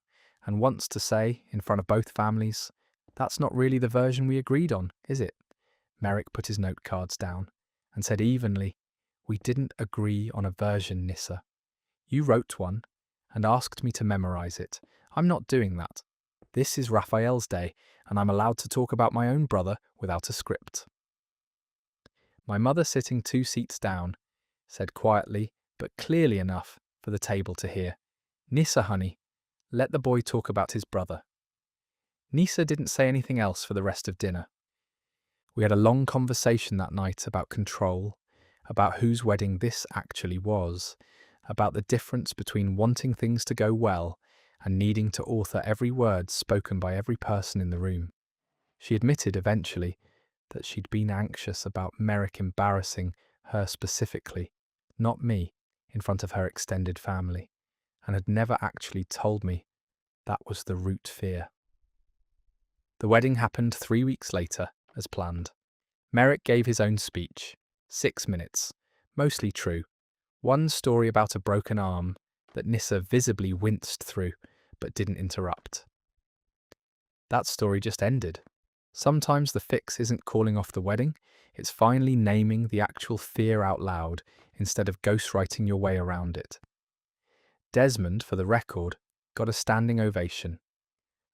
and once to say, in front of both families, "That's not really the version we agreed on, is it?" Merrick put his note cards down and said evenly, "We didn't agree on a version, Nissa. You wrote one and asked me to memorize it. I'm not doing that. This is Raphael's day, and I'm allowed to talk about my own brother without a script." My mother, sitting 2 seats down, said quietly but clearly enough for the table to hear, "Nissa, honey, let the boy talk about his brother." Nisa didn't say anything else for the rest of dinner. We had a long conversation that night about control, about whose wedding this actually was, about the difference between wanting things to go well and needing to author every word spoken by every person in the room. She admitted eventually that she'd been anxious about Merrick embarrassing her specifically, not me, in front of her extended family, and had never actually told me that was the root fear. The wedding happened 3 weeks later, as planned. Merrick gave his own speech, 6 minutes, mostly true. One story about a broken arm that Nissa visibly winced through, but didn't interrupt. That story just ended. Sometimes the fix isn't calling off the wedding, it's finally naming the actual fear out loud instead of ghostwriting your way around it. Desmond, for the record, got a standing ovation.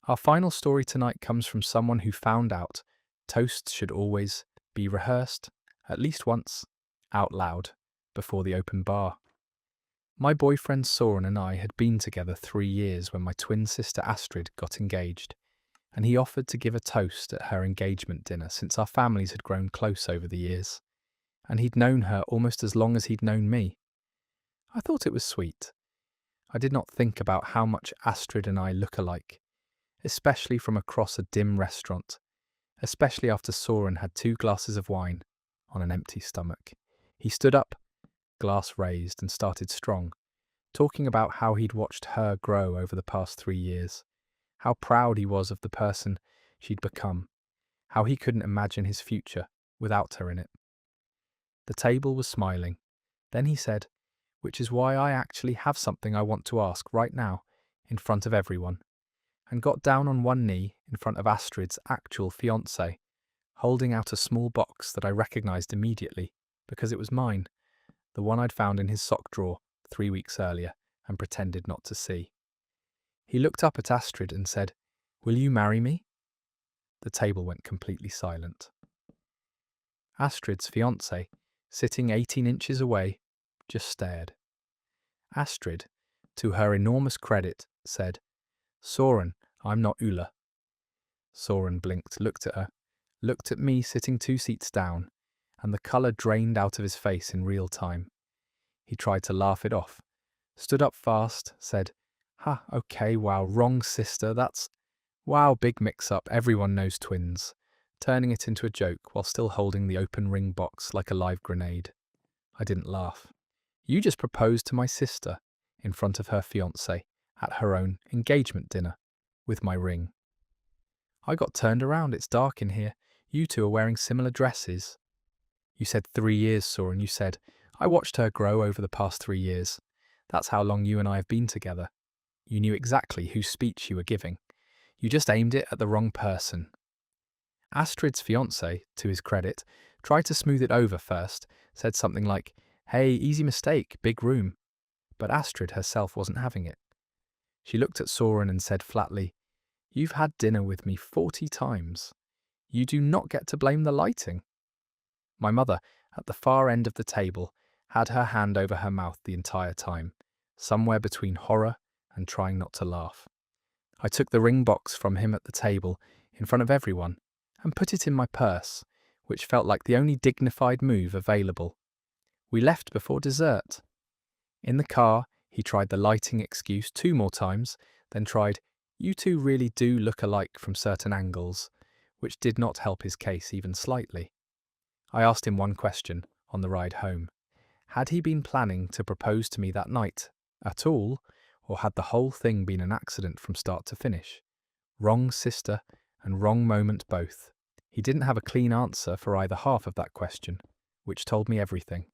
Our final story tonight comes from someone who found out toasts should always be rehearsed, at least once, out loud, before the open bar. My boyfriend Soren and I had been together 3 years when my twin sister Astrid got engaged, and he offered to give a toast at her engagement dinner since our families had grown close over the years, and he'd known her almost as long as he'd known me. I thought it was sweet. I did not think about how much Astrid and I look alike, especially from across a dim restaurant, especially after Soren had 2 glasses of wine on an empty stomach. He stood up, glass raised, and started strong, talking about how he'd watched her grow over the past 3 years, how proud he was of the person she'd become, how he couldn't imagine his future without her in it. The table was smiling. Then he said, which is why I actually have something I want to ask right now, in front of everyone, and got down on one knee in front of Astrid's actual fiancé, holding out a small box that I recognised immediately because it was mine, the one I'd found in his sock drawer 3 weeks earlier and pretended not to see. He looked up at Astrid and said, "Will you marry me?" The table went completely silent. Astrid's fiancé, sitting 18 inches away, just stared. Astrid, to her enormous credit, said, "Soren, I'm not Ulla." Soren blinked, looked at her, looked at me sitting 2 seats down, and the colour drained out of his face in real time. He tried to laugh it off, stood up fast, said, "Ha, okay, wow, wrong sister, wow, big mix-up, everyone knows twins," turning it into a joke while still holding the open ring box like a live grenade. I didn't laugh. "You just proposed to my sister in front of her fiancé at her own engagement dinner with my ring." I got turned around. "It's dark in here. You two are wearing similar dresses." "You said 3 years, Soren. You said, I watched her grow over the past 3 years. That's how long you and I have been together. You knew exactly whose speech you were giving. You just aimed it at the wrong person." Astrid's fiancé, to his credit, tried to smooth it over first, said something like, "Hey, easy mistake, big room." But Astrid herself wasn't having it. She looked at Soren and said flatly, "You've had dinner with me 40 times. You do not get to blame the lighting." My mother, at the far end of the table, had her hand over her mouth the entire time, somewhere between horror and trying not to laugh. I took the ring box from him at the table, in front of everyone, and put it in my purse, which felt like the only dignified move available. We left before dessert. In the car, he tried the lighting excuse 2 more times, then tried, "You two really do look alike from certain angles," which did not help his case even slightly. I asked him one question on the ride home. Had he been planning to propose to me that night at all, or had the whole thing been an accident from start to finish? Wrong sister and wrong moment both. He didn't have a clean answer for either half of that question, which told me everything.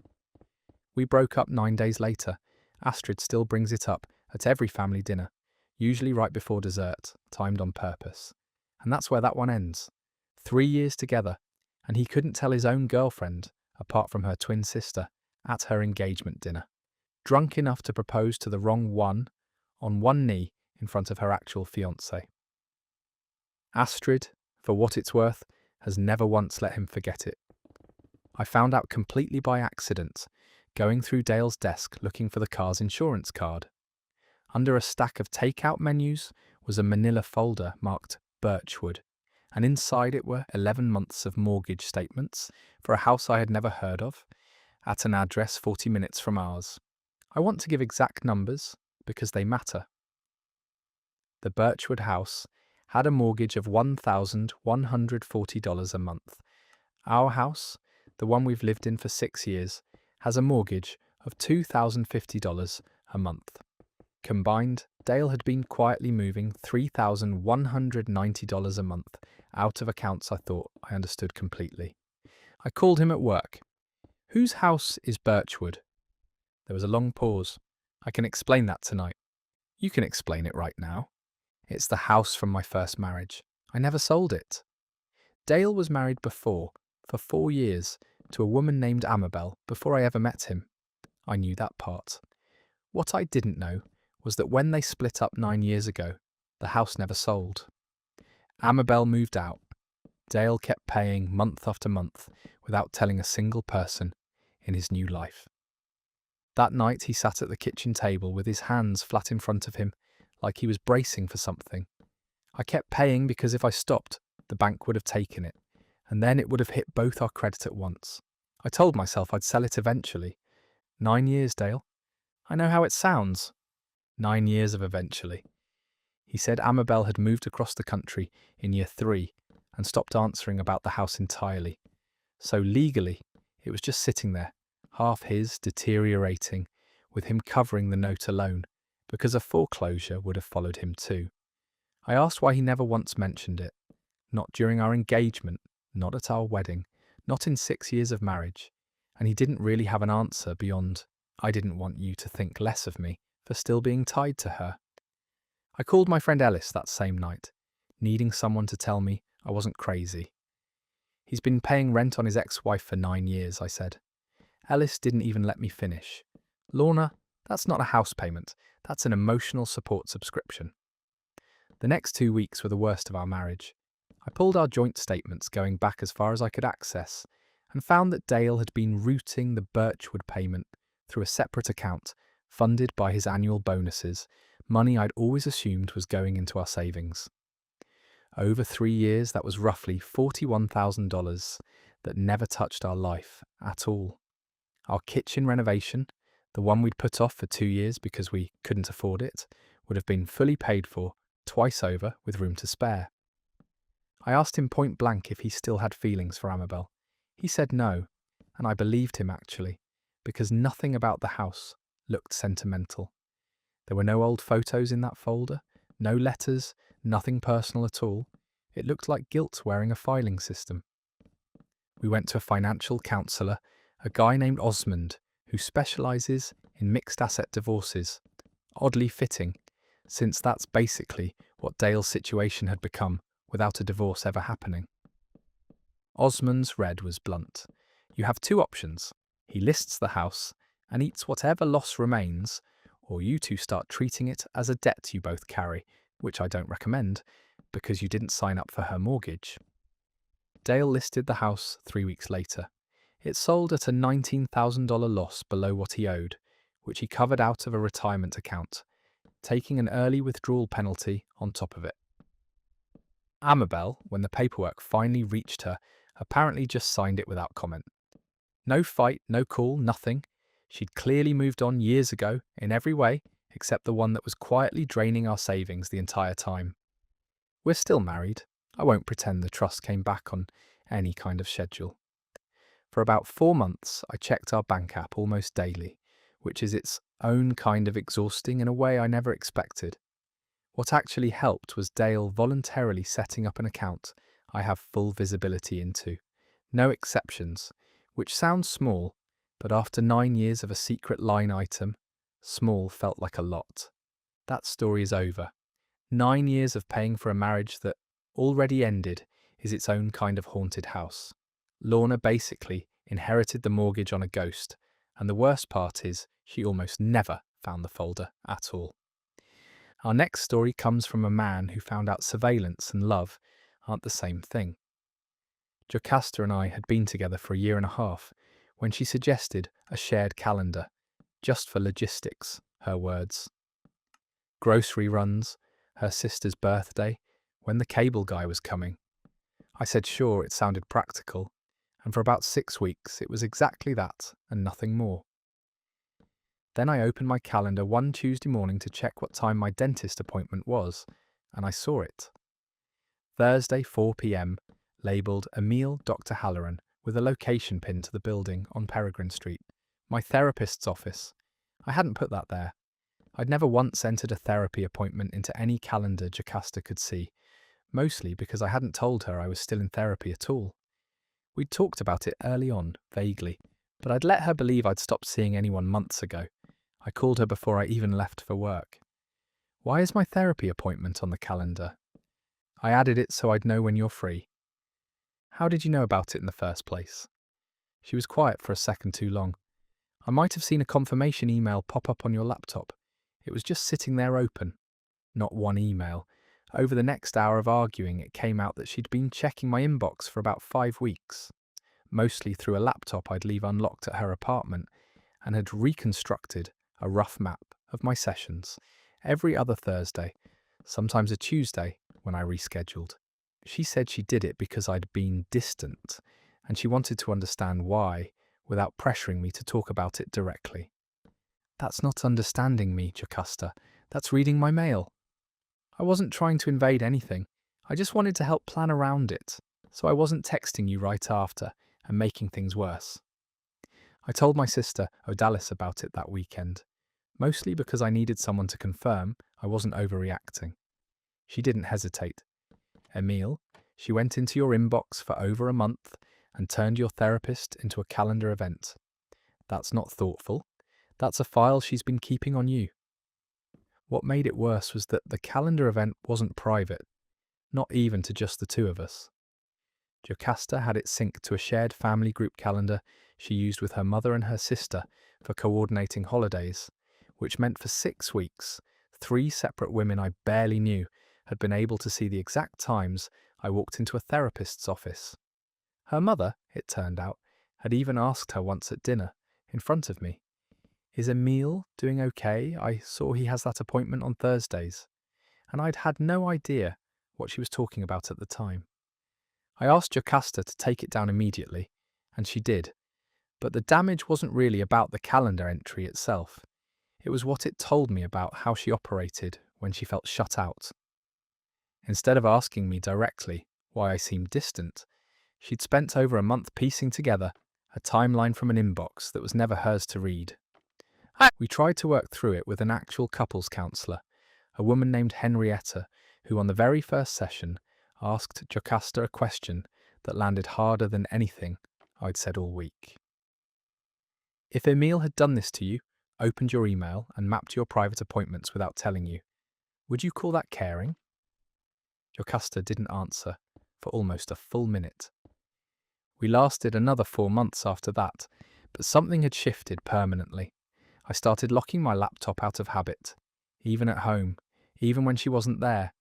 We broke up 9 days later. Astrid still brings it up at every family dinner, usually right before dessert, timed on purpose. And that's where that one ends. 3 years together, and he couldn't tell his own girlfriend, apart from her twin sister, at her engagement dinner. Drunk enough to propose to the wrong one, on one knee in front of her actual fiancé. Astrid, for what it's worth, has never once let him forget it. I found out completely by accident, going through Dale's desk looking for the car's insurance card. Under a stack of takeout menus was a manila folder marked Birchwood, and inside it were 11 months of mortgage statements for a house I had never heard of, at an address 40 minutes from ours. I want to give exact numbers because they matter. The Birchwood house had a mortgage of $1,140 a month. Our house, the one we've lived in for 6 years, has a mortgage of $2,050 a month. Combined, Dale had been quietly moving $3,190 a month out of accounts I thought I understood completely. I called him at work. "Whose house is Birchwood?" There was a long pause. "I can explain that tonight." "You can explain it right now." "It's the house from my first marriage. I never sold it." Dale was married before, for 4 years, to a woman named Amabel before I ever met him. I knew that part. What I didn't know was that when they split up 9 years ago, the house never sold. Amabel moved out. Dale kept paying month after month without telling a single person in his new life. That night he sat at the kitchen table with his hands flat in front of him, like he was bracing for something. I kept paying because if I stopped, the bank would have taken it, and then it would have hit both our credit at once. I told myself I'd sell it eventually. 9 years, Dale. I know how it sounds. 9 years of eventually. He said Amabel had moved across the country in year 3 and stopped answering about the house entirely. So legally, it was just sitting there, half his, deteriorating, with him covering the note alone, because a foreclosure would have followed him too. I asked why he never once mentioned it. Not during our engagement, not at our wedding, not in 6 years of marriage, and he didn't really have an answer beyond, I didn't want you to think less of me for still being tied to her. I called my friend Ellis that same night, needing someone to tell me I wasn't crazy. He's been paying rent on his ex-wife for 9 years, I said. Ellis didn't even let me finish. Lorna, that's not a house payment, that's an emotional support subscription. The next 2 weeks were the worst of our marriage. I pulled our joint statements going back as far as I could access and found that Dale had been routing the Birchwood payment through a separate account funded by his annual bonuses, money I'd always assumed was going into our savings. Over 3 years, that was roughly $41,000 that never touched our life at all. Our kitchen renovation, the one we'd put off for 2 years because we couldn't afford it, would have been fully paid for twice over with room to spare. I asked him point blank if he still had feelings for Amabel. He said no, and I believed him actually, because nothing about the house looked sentimental. There were no old photos in that folder, no letters, nothing personal at all. It looked like guilt wearing a filing system. We went to a financial counsellor, a guy named Osmond, who specialises in mixed asset divorces. Oddly fitting, since that's basically what Dale's situation had become without a divorce ever happening. Osmond's read was blunt. You have 2 options. He lists the house and eats whatever loss remains, or you two start treating it as a debt you both carry, which I don't recommend, because you didn't sign up for her mortgage. Dale listed the house 3 weeks later. It sold at a $19,000 loss below what he owed, which he covered out of a retirement account, taking an early withdrawal penalty on top of it. Amabel, when the paperwork finally reached her, apparently just signed it without comment. No fight, no call, nothing. She'd clearly moved on years ago, in every way, except the one that was quietly draining our savings the entire time. We're still married. I won't pretend the trust came back on any kind of schedule. For about 4 months, I checked our bank app almost daily, which is its own kind of exhausting in a way I never expected. What actually helped was Dale voluntarily setting up an account I have full visibility into. No exceptions, which sounds small, but after 9 years of a secret line item, small felt like a lot. That story is over. 9 years of paying for a marriage that already ended is its own kind of haunted house. Lorna basically inherited the mortgage on a ghost, and the worst part is she almost never found the folder at all. Our next story comes from a man who found out surveillance and love aren't the same thing. Jocasta and I had been together for a year and a half when she suggested a shared calendar, just for logistics, her words. Grocery runs, her sister's birthday, when the cable guy was coming. I said sure, it sounded practical, and for about 6 weeks it was exactly that and nothing more. Then I opened my calendar one Tuesday morning to check what time my dentist appointment was, and I saw it. Thursday, 4 p.m, labelled Emile Dr. Halloran with a location pin to the building on Peregrine Street, my therapist's office. I hadn't put that there. I'd never once entered a therapy appointment into any calendar Jocasta could see, mostly because I hadn't told her I was still in therapy at all. We'd talked about it early on, vaguely, but I'd let her believe I'd stopped seeing anyone months ago. I called her before I even left for work. Why is my therapy appointment on the calendar? I added it so I'd know when you're free. How did you know about it in the first place? She was quiet for a second too long. I might have seen a confirmation email pop up on your laptop. It was just sitting there open. Not one email. Over the next hour of arguing, it came out that she'd been checking my inbox for about 5 weeks, mostly through a laptop I'd leave unlocked at her apartment, and had reconstructed a rough map of my sessions every other Thursday, sometimes a Tuesday when I rescheduled. She said she did it because I'd been distant, and she wanted to understand why, without pressuring me to talk about it directly. That's not understanding me, Jocasta. That's reading my mail. I wasn't trying to invade anything. I just wanted to help plan around it, so I wasn't texting you right after and making things worse. I told my sister, Odalis, about it that weekend, mostly because I needed someone to confirm I wasn't overreacting. She didn't hesitate. Emile, she went into your inbox for over a month and turned your therapist into a calendar event. That's not thoughtful. That's a file she's been keeping on you. What made it worse was that the calendar event wasn't private, not even to just the two of us. Jocasta had it synced to a shared family group calendar she used with her mother and her sister for coordinating holidays, which meant for 6 weeks, 3 separate women I barely knew had been able to see the exact times I walked into a therapist's office. Her mother, it turned out, had even asked her once at dinner, in front of me, "Is Emile doing okay? I saw he has that appointment on Thursdays." And I'd had no idea what she was talking about at the time. I asked Jocasta to take it down immediately, and she did. But the damage wasn't really about the calendar entry itself. It was what it told me about how she operated when she felt shut out. Instead of asking me directly why I seemed distant, she'd spent over a month piecing together a timeline from an inbox that was never hers to read. We tried to work through it with an actual couples counsellor, a woman named Henrietta, who on the very first session asked Jocasta a question that landed harder than anything I'd said all week. If Emile had done this to you, opened your email and mapped your private appointments without telling you, would you call that caring? Jocasta didn't answer for almost a full minute. We lasted another 4 months after that, but something had shifted permanently. I started locking my laptop out of habit, even at home, even when she wasn't there,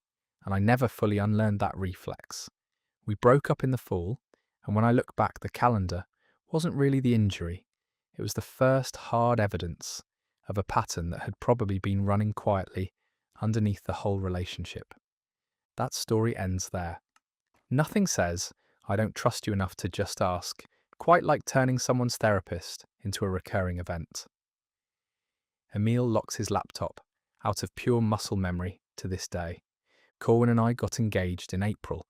and I never fully unlearned that reflex. We broke up in the fall, and when I look back, the calendar wasn't really the injury. It was the first hard evidence of a pattern that had probably been running quietly underneath the whole relationship. That story ends there. Nothing says, "I don't trust you enough to just ask," quite like turning someone's therapist into a recurring event. Emile locks his laptop, out of pure muscle memory, to this day. Corwin and I got engaged in April,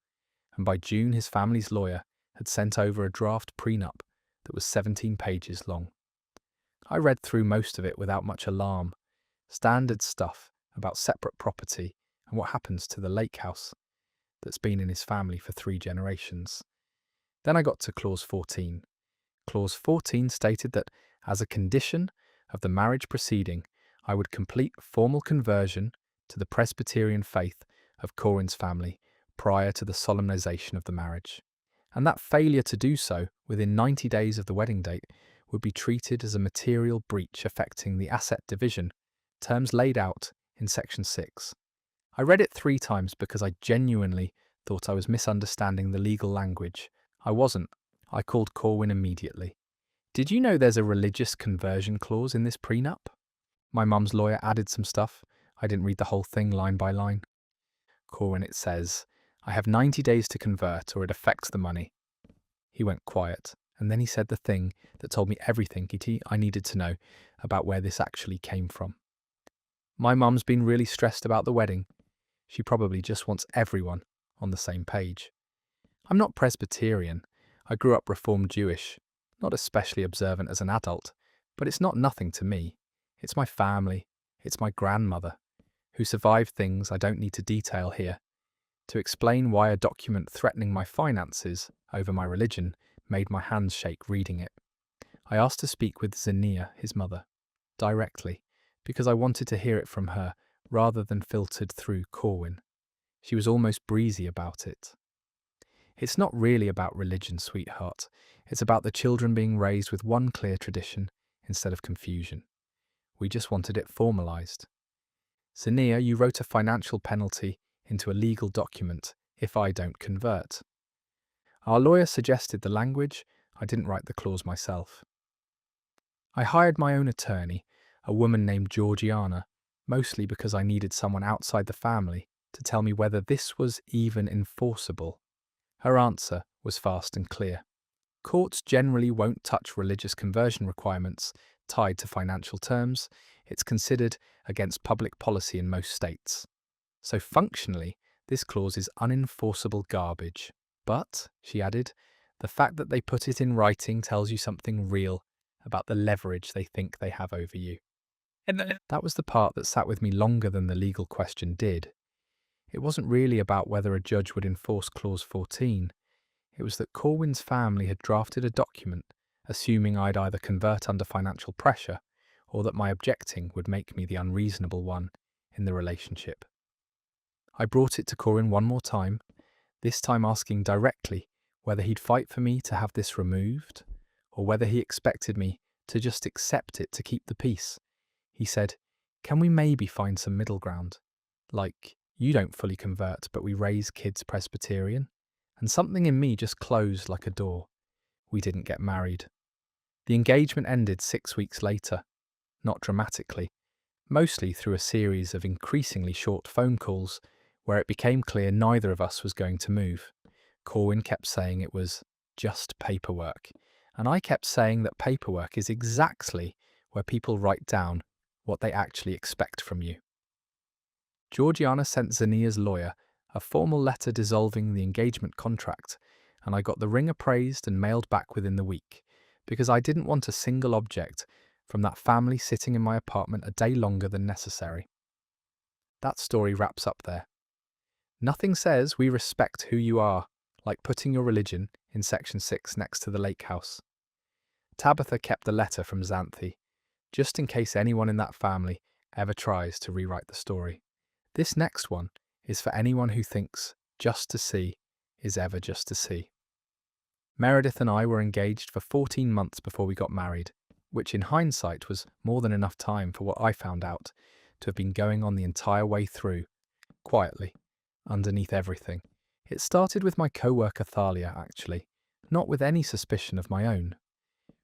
and by June his family's lawyer had sent over a draft prenup that was 17 pages long. I read through most of it without much alarm. Standard stuff about separate property and what happens to the lake house that's been in his family for 3 generations. Then I got to Clause 14. Clause 14 stated that, as a condition of the marriage proceeding, I would complete formal conversion to the Presbyterian faith of Corwin's family prior to the solemnization of the marriage, and that failure to do so within 90 days of the wedding date would be treated as a material breach affecting the asset division, terms laid out in Section 6. I read it 3 times because I genuinely thought I was misunderstanding the legal language. I wasn't. I called Corwin immediately. "Did you know there's a religious conversion clause in this prenup?" My mum's lawyer added some stuff. I didn't read the whole thing line by line. "Corwin, it says, I have 90 days to convert or it affects the money." He went quiet, and then he said the thing that told me everything I needed to know about where this actually came from. "My mum's been really stressed about the wedding. She probably just wants everyone on the same page. I'm not Presbyterian. I grew up Reformed Jewish, not especially observant as an adult, but it's not nothing to me. It's my family. It's my grandmother, who survived things I don't need to detail here, to explain why a document threatening my finances over my religion made my hands shake reading it. I asked to speak with Zania, his mother, directly, because I wanted to hear it from her rather than filtered through Corwin. She was almost breezy about it. It's not really about religion, sweetheart. It's about the children being raised with one clear tradition instead of confusion. We just wanted it formalised. Zania, you wrote a financial penalty into a legal document if I don't convert. Our lawyer suggested the language. I didn't write the clause myself. I hired my own attorney, a woman named Georgiana, mostly because I needed someone outside the family to tell me whether this was even enforceable. Her answer was fast and clear. Courts generally won't touch religious conversion requirements tied to financial terms. It's considered against public policy in most states. So functionally, this clause is unenforceable garbage. But, she added, the fact that they put it in writing tells you something real about the leverage they think they have over you. That was the part that sat with me longer than the legal question did. It wasn't really about whether a judge would enforce Clause 14. It was that Corwin's family had drafted a document assuming I'd either convert under financial pressure or that my objecting would make me the unreasonable one in the relationship. I brought it to Corwin one more time, this time asking directly whether he'd fight for me to have this removed or whether he expected me to just accept it to keep the peace. He said, "Can we maybe find some middle ground? Like, you don't fully convert, but we raise kids Presbyterian?" And something in me just closed like a door. We didn't get married. The engagement ended 6 weeks later, not dramatically, mostly through a series of increasingly short phone calls where it became clear neither of us was going to move. Corwin kept saying it was just paperwork, and I kept saying that paperwork is exactly where people write down what they actually expect from you. Georgiana sent Zania's lawyer a formal letter dissolving the engagement contract, and I got the ring appraised and mailed back within the week, because I didn't want a single object from that family sitting in my apartment a day longer than necessary. That story wraps up there. Nothing says we respect who you are, like putting your religion in section 6 next to the lake house. Tabitha kept the letter from Xanthi, just in case anyone in that family ever tries to rewrite the story. This next one is for anyone who thinks just to see is ever just to see. Meredith and I were engaged for 14 months before we got married, which in hindsight was more than enough time for what I found out to have been going on the entire way through, quietly, underneath everything. It started with my co-worker Thalia, actually, not with any suspicion of my own.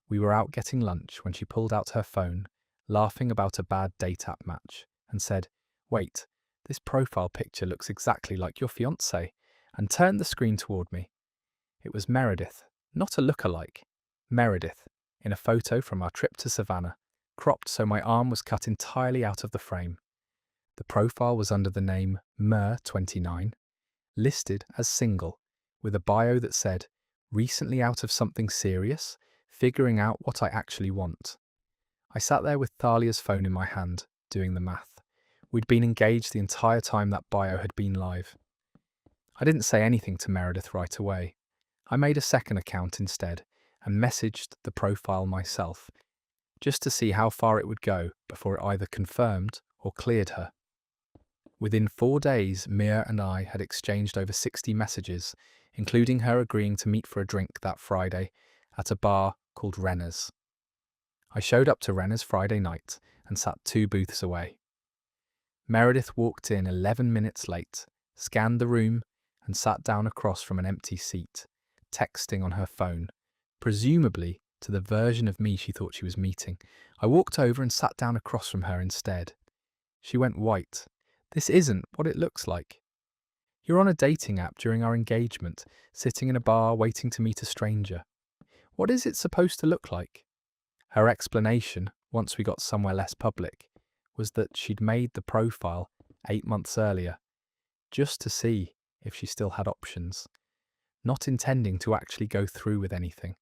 We were out getting lunch when she pulled out her phone, laughing about a bad date app match, and said, "Wait, this profile picture looks exactly like your fiancé," and turned the screen toward me. It was Meredith, not a lookalike. Meredith, in a photo from our trip to Savannah, cropped so my arm was cut entirely out of the frame. The profile was under the name Mer29, listed as single, with a bio that said, "Recently out of something serious, figuring out what I actually want." I sat there with Thalia's phone in my hand, doing the math. We'd been engaged the entire time that bio had been live. I didn't say anything to Meredith right away. I made a second account instead and messaged the profile myself, just to see how far it would go before it either confirmed or cleared her. Within 4 days, Mia and I had exchanged over 60 messages, including her agreeing to meet for a drink that Friday at a bar called Renner's. I showed up to Renner's Friday night and sat 2 booths away. Meredith walked in 11 minutes late, scanned the room, and sat down across from an empty seat, texting on her phone, presumably to the version of me she thought she was meeting. I walked over and sat down across from her instead. She went white. "This isn't what it looks like. You're on a dating app during our engagement, sitting in a bar waiting to meet a stranger. What is it supposed to look like?" Her explanation, once we got somewhere less public, was that she'd made the profile 8 months earlier, just to see if she still had options, not intending to actually go through with anything,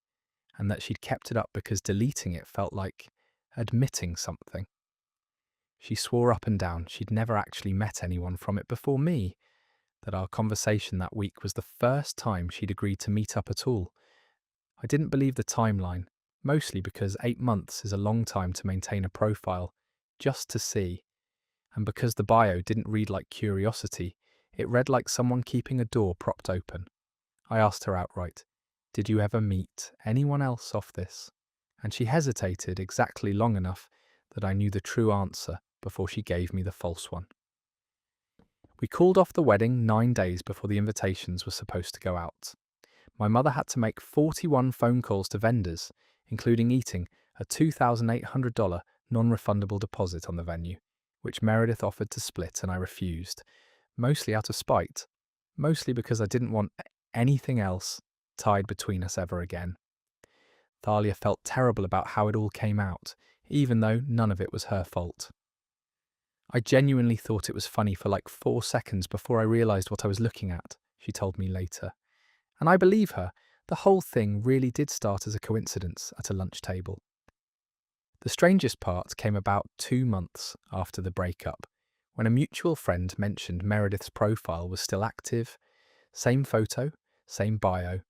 and that she'd kept it up because deleting it felt like admitting something. She swore up and down she'd never actually met anyone from it before me, that our conversation that week was the first time she'd agreed to meet up at all. I didn't believe the timeline, mostly because 8 months is a long time to maintain a profile, just to see, and because the bio didn't read like curiosity, it read like someone keeping a door propped open. I asked her outright, "Did you ever meet anyone else off this?" And she hesitated exactly long enough that I knew the true answer before she gave me the false one. We called off the wedding 9 days before the invitations were supposed to go out. My mother had to make 41 phone calls to vendors, including eating a $2,800 non-refundable deposit on the venue, which Meredith offered to split and I refused, mostly out of spite, mostly because I didn't want anything else tied between us ever again. Thalia felt terrible about how it all came out, even though none of it was her fault. I genuinely thought it was funny for like 4 seconds before I realised what I was looking at, she told me later. And I believe her, the whole thing really did start as a coincidence at a lunch table. The strangest part came about 2 months after the breakup, when a mutual friend mentioned Meredith's profile was still active, same photo, same bio,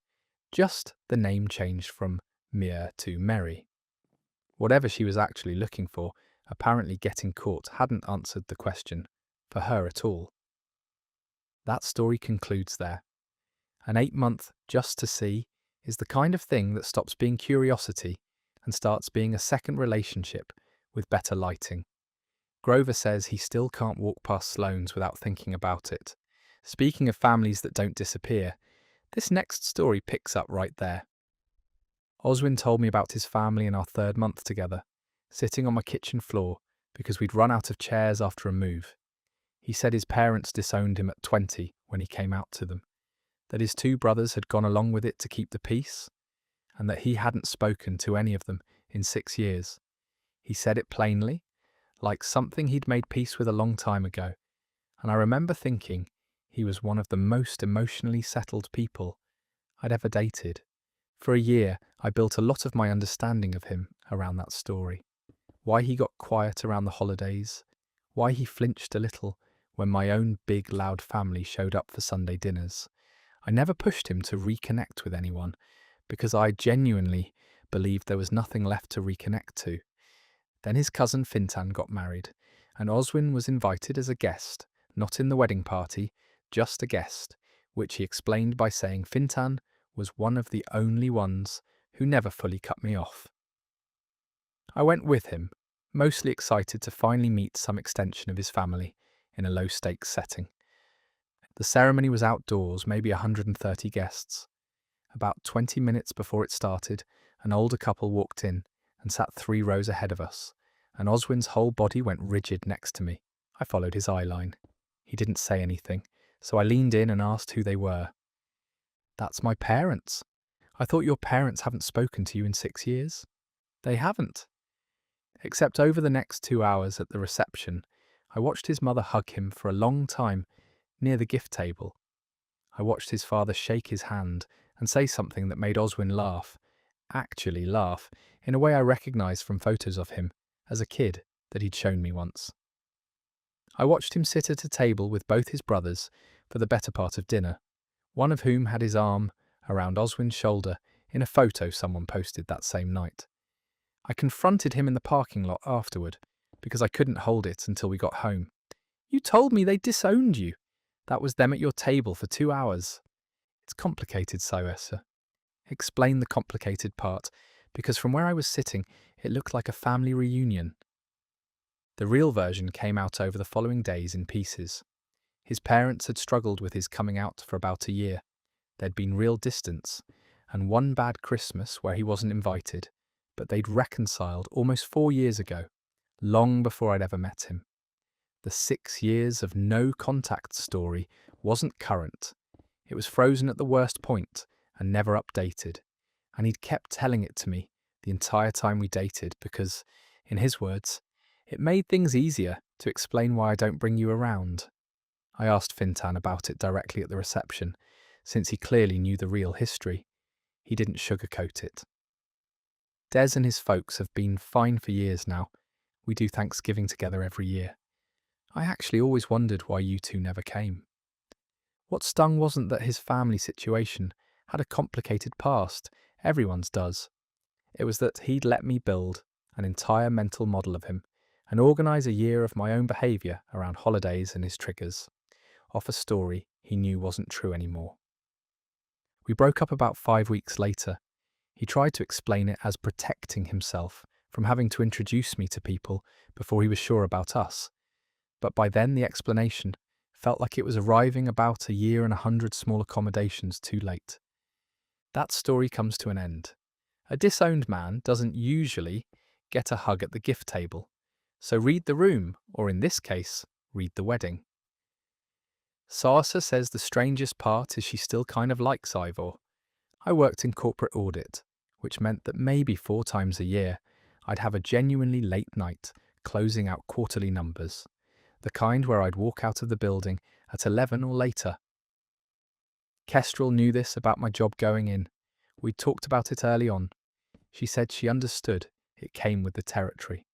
just the name changed from Mia to Mary. Whatever she was actually looking for, apparently getting caught hadn't answered the question for her at all. That story concludes there. An 8-month just to see is the kind of thing that stops being curiosity and starts being a second relationship with better lighting. Grover says he still can't walk past Sloane's without thinking about it. Speaking of families that don't disappear, this next story picks up right there. Oswin told me about his family in our 3rd month together, sitting on my kitchen floor because we'd run out of chairs after a move. He said his parents disowned him at 20 when he came out to them, that his 2 brothers had gone along with it to keep the peace, and that he hadn't spoken to any of them in 6 years. He said it plainly, like something he'd made peace with a long time ago, and I remember thinking he was one of the most emotionally settled people I'd ever dated. For a year, I built a lot of my understanding of him around that story. Why he got quiet around the holidays, why he flinched a little when my own big, loud family showed up for Sunday dinners. I never pushed him to reconnect with anyone, because I genuinely believed there was nothing left to reconnect to. Then his cousin Fintan got married, and Oswin was invited as a guest, not in the wedding party, just a guest, which he explained by saying Fintan was one of the only ones who never fully cut me off. I went with him, mostly excited to finally meet some extension of his family in a low-stakes setting. The ceremony was outdoors, maybe 130 guests. About 20 minutes before it started, an older couple walked in and sat 3 rows ahead of us, and Oswin's whole body went rigid next to me. I followed his eye line. He didn't say anything, so I leaned in and asked who they were. "That's my parents. I thought your parents haven't spoken to you in 6 years?" "They haven't." Except over the next 2 hours at the reception, I watched his mother hug him for a long time near the gift table. I watched his father shake his hand and say something that made Oswin laugh, actually laugh, in a way I recognised from photos of him as a kid that he'd shown me once. I watched him sit at a table with both his brothers for the better part of dinner, one of whom had his arm around Oswin's shoulder in a photo someone posted that same night. I confronted him in the parking lot afterward, because I couldn't hold it until we got home. "You told me they disowned you. That was them at your table for 2 hours. It's complicated, Syessa. Explain the complicated part, because from where I was sitting, it looked like a family reunion. The real version came out over the following days in pieces. His parents had struggled with his coming out for about a year. There'd been real distance, and one bad Christmas where he wasn't invited, but they'd reconciled almost 4 years ago, long before I'd ever met him. The 6 years of no contact story wasn't current. It was frozen at the worst point and never updated, and he'd kept telling it to me the entire time we dated because, in his words, it made things easier to explain why I don't bring you around. I asked Fintan about it directly at the reception, since he clearly knew the real history. He didn't sugarcoat it. Des and his folks have been fine for years now. We do Thanksgiving together every year. I actually always wondered why you two never came. What stung wasn't that his family situation had a complicated past, everyone's does. It was that he'd let me build an entire mental model of him and organise a year of my own behaviour around holidays and his triggers, off a story he knew wasn't true anymore. We broke up about 5 weeks later. He tried to explain it as protecting himself from having to introduce me to people before he was sure about us. But by then the explanation felt like it was arriving about a year and 100 small accommodations too late. That story comes to an end. A disowned man doesn't usually get a hug at the gift table. So read the room, or in this case, read the wedding. Sarsa says the strangest part is she still kind of likes Ivor. I worked in corporate audit, which meant that maybe 4 times a year I'd have a genuinely late night closing out quarterly numbers, the kind where I'd walk out of the building at 11 or later. Kestrel knew this about my job going in. We'd talked about it early on. She said she understood it came with the territory.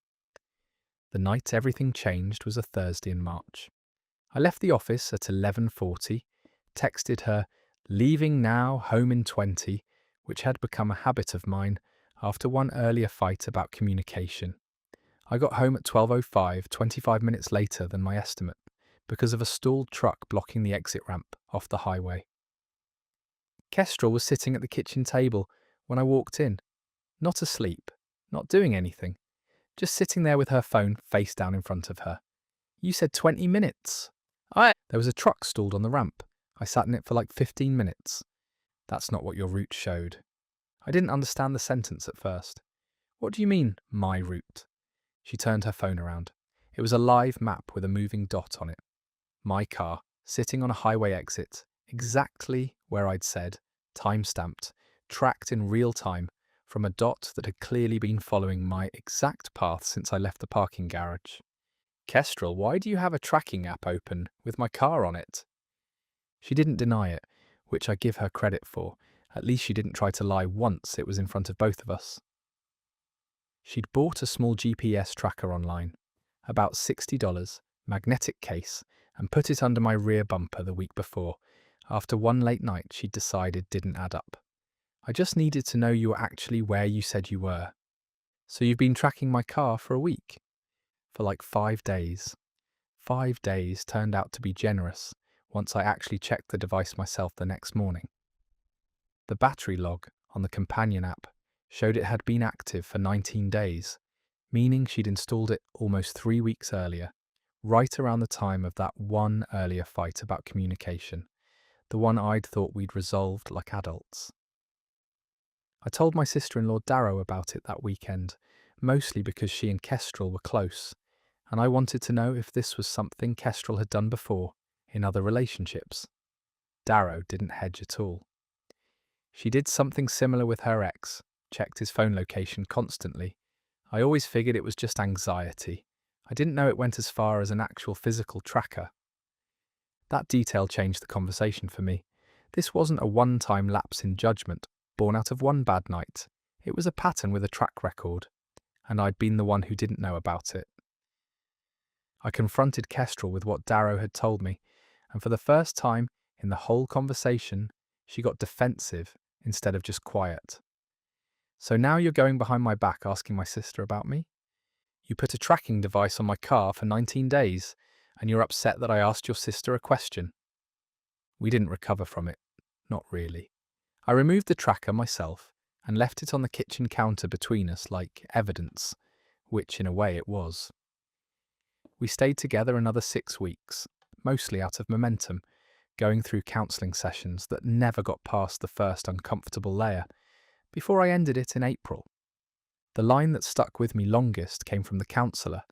The night everything changed was a Thursday in March. I left the office at 11:40, texted her, leaving now, home in 20, which had become a habit of mine after one earlier fight about communication. I got home at 12:05, 25 minutes later than my estimate, because of a stalled truck blocking the exit ramp off the highway. Kestrel was sitting at the kitchen table when I walked in, not asleep, not doing anything, just sitting there with her phone face down in front of her. You said 20 minutes. There was a truck stalled on the ramp. I sat in it for like 15 minutes. That's not what your route showed. I didn't understand the sentence at first. What do you mean, my route? She turned her phone around. It was a live map with a moving dot on it. My car, sitting on a highway exit, exactly where I'd said, time-stamped, tracked in real time, from a dot that had clearly been following my exact path since I left the parking garage. Kestrel, why do you have a tracking app open with my car on it? She didn't deny it, which I give her credit for. At least she didn't try to lie once it was in front of both of us. She'd bought a small GPS tracker online, about $60, magnetic case, and put it under my rear bumper the week before, after one late night she'd decided didn't add up. I just needed to know you were actually where you said you were. So you've been tracking my car for a week? For like 5 days. 5 days turned out to be generous once I actually checked the device myself the next morning. The battery log on the companion app showed it had been active for 19 days, meaning she'd installed it almost 3 weeks earlier, right around the time of that one earlier fight about communication, the one I'd thought we'd resolved like adults. I told my sister-in-law Darrow about it that weekend, mostly because she and Kestrel were close, and I wanted to know if this was something Kestrel had done before, in other relationships. Darrow didn't hedge at all. She did something similar with her ex, checked his phone location constantly. I always figured it was just anxiety. I didn't know it went as far as an actual physical tracker. That detail changed the conversation for me. This wasn't a one-time lapse in judgment, born out of one bad night. It was a pattern with a track record, and I'd been the one who didn't know about it. I confronted Kestrel with what Darrow had told me, and for the first time in the whole conversation, she got defensive instead of just quiet. So now you're going behind my back asking my sister about me? You put a tracking device on my car for 19 days, and you're upset that I asked your sister a question. We didn't recover from it. Not really. I removed the tracker myself and left it on the kitchen counter between us like evidence, which in a way it was. We stayed together another 6 weeks, mostly out of momentum, going through counselling sessions that never got past the first uncomfortable layer, before I ended it in April. The line that stuck with me longest came from the counsellor,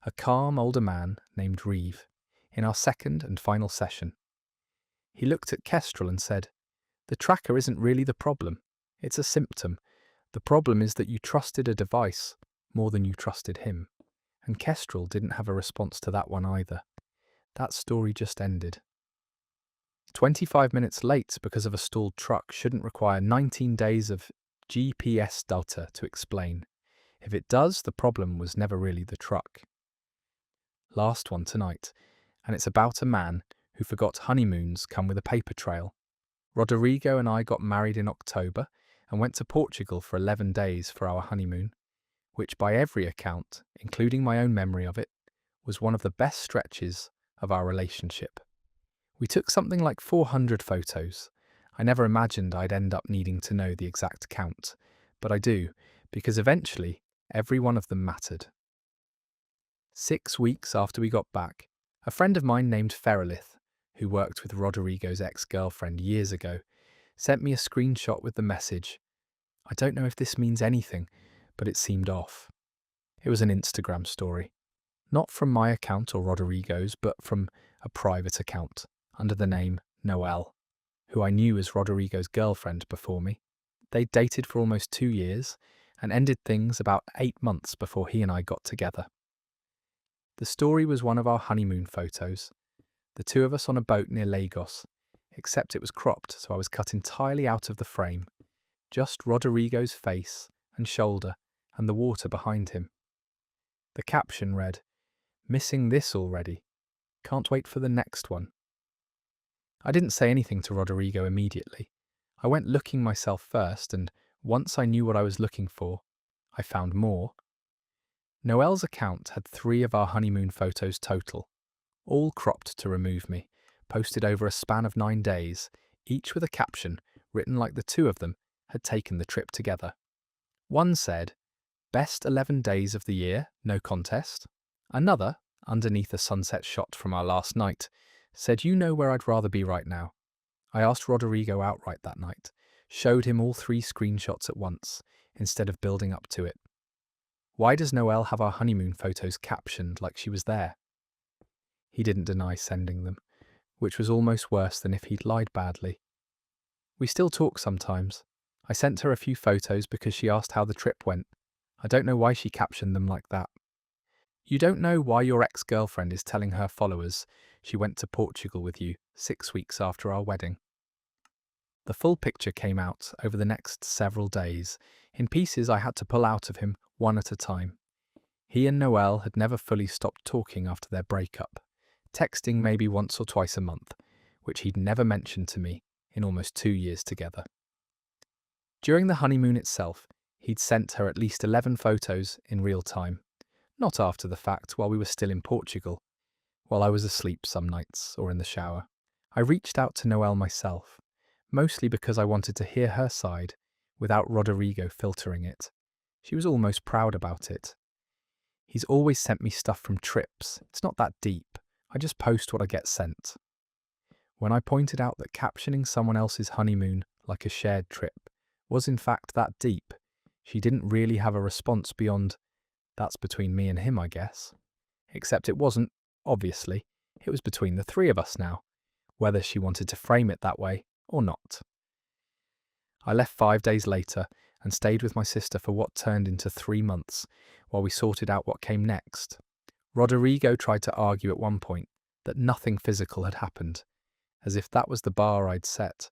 a calm older man named Reeve, in our second and final session. He looked at Kestrel and said, "The tracker isn't really the problem, it's a symptom. The problem is that you trusted a device more than you trusted him." And Kestrel didn't have a response to that one either. That story just ended. 25 minutes late because of a stalled truck shouldn't require 19 days of GPS data to explain. If it does, the problem was never really the truck. Last one tonight, and it's about a man who forgot honeymoons come with a paper trail. Rodrigo and I got married in October and went to Portugal for 11 days for our honeymoon, which by every account, including my own memory of it, was one of the best stretches of our relationship. We took something like 400 photos. I never imagined I'd end up needing to know the exact count, but I do, because eventually every one of them mattered. 6 weeks after we got back, a friend of mine named Feralith, who worked with Rodrigo's ex-girlfriend years ago, sent me a screenshot with the message, "I don't know if this means anything, but it seemed off." It was an Instagram story. Not from my account or Rodrigo's, but from a private account under the name Noelle, who I knew as Rodrigo's girlfriend before me. They'd dated for almost 2 years and ended things about 8 months before he and I got together. The story was one of our honeymoon photos, the two of us on a boat near Lagos, except it was cropped, so I was cut entirely out of the frame, just Rodrigo's face and shoulder and the water behind him. The caption read, "Missing this already. Can't wait for the next one." I didn't say anything to Rodrigo immediately. I went looking myself first, and once I knew what I was looking for, I found more. Noelle's account had 3 of our honeymoon photos total, all cropped to remove me, posted over a span of 9 days, each with a caption written like the two of them had taken the trip together. One said, "Best 11 days of the year, no contest." Another, underneath a sunset shot from our last night, said, "You know where I'd rather be right now." I asked Rodrigo outright that night, showed him all 3 screenshots at once, instead of building up to it. Why does Noelle have our honeymoon photos captioned like she was there? He didn't deny sending them, which was almost worse than if he'd lied badly. We still talk sometimes. I sent her a few photos because she asked how the trip went. I don't know why she captioned them like that. You don't know why your ex-girlfriend is telling her followers she went to Portugal with you 6 weeks after our wedding. The full picture came out over the next several days, in pieces I had to pull out of him one at a time. He and Noelle had never fully stopped talking after their breakup, texting maybe once or twice a month, which he'd never mentioned to me in almost 2 years together. During the honeymoon itself, he'd sent her at least 11 photos in real time, not after the fact while we were still in Portugal, while I was asleep some nights or in the shower. I reached out to Noelle myself, mostly because I wanted to hear her side without Rodrigo filtering it. She was almost proud about it. He's always sent me stuff from trips. It's not that deep. I just post what I get sent. When I pointed out that captioning someone else's honeymoon like a shared trip was in fact that deep, she didn't really have a response beyond, "That's between me and him, I guess." Except it wasn't, obviously. It was between the 3 of us now, whether she wanted to frame it that way or not. I left 5 days later and stayed with my sister for what turned into 3 months while we sorted out what came next. Rodrigo tried to argue at one point that nothing physical had happened, as if that was the bar I'd set,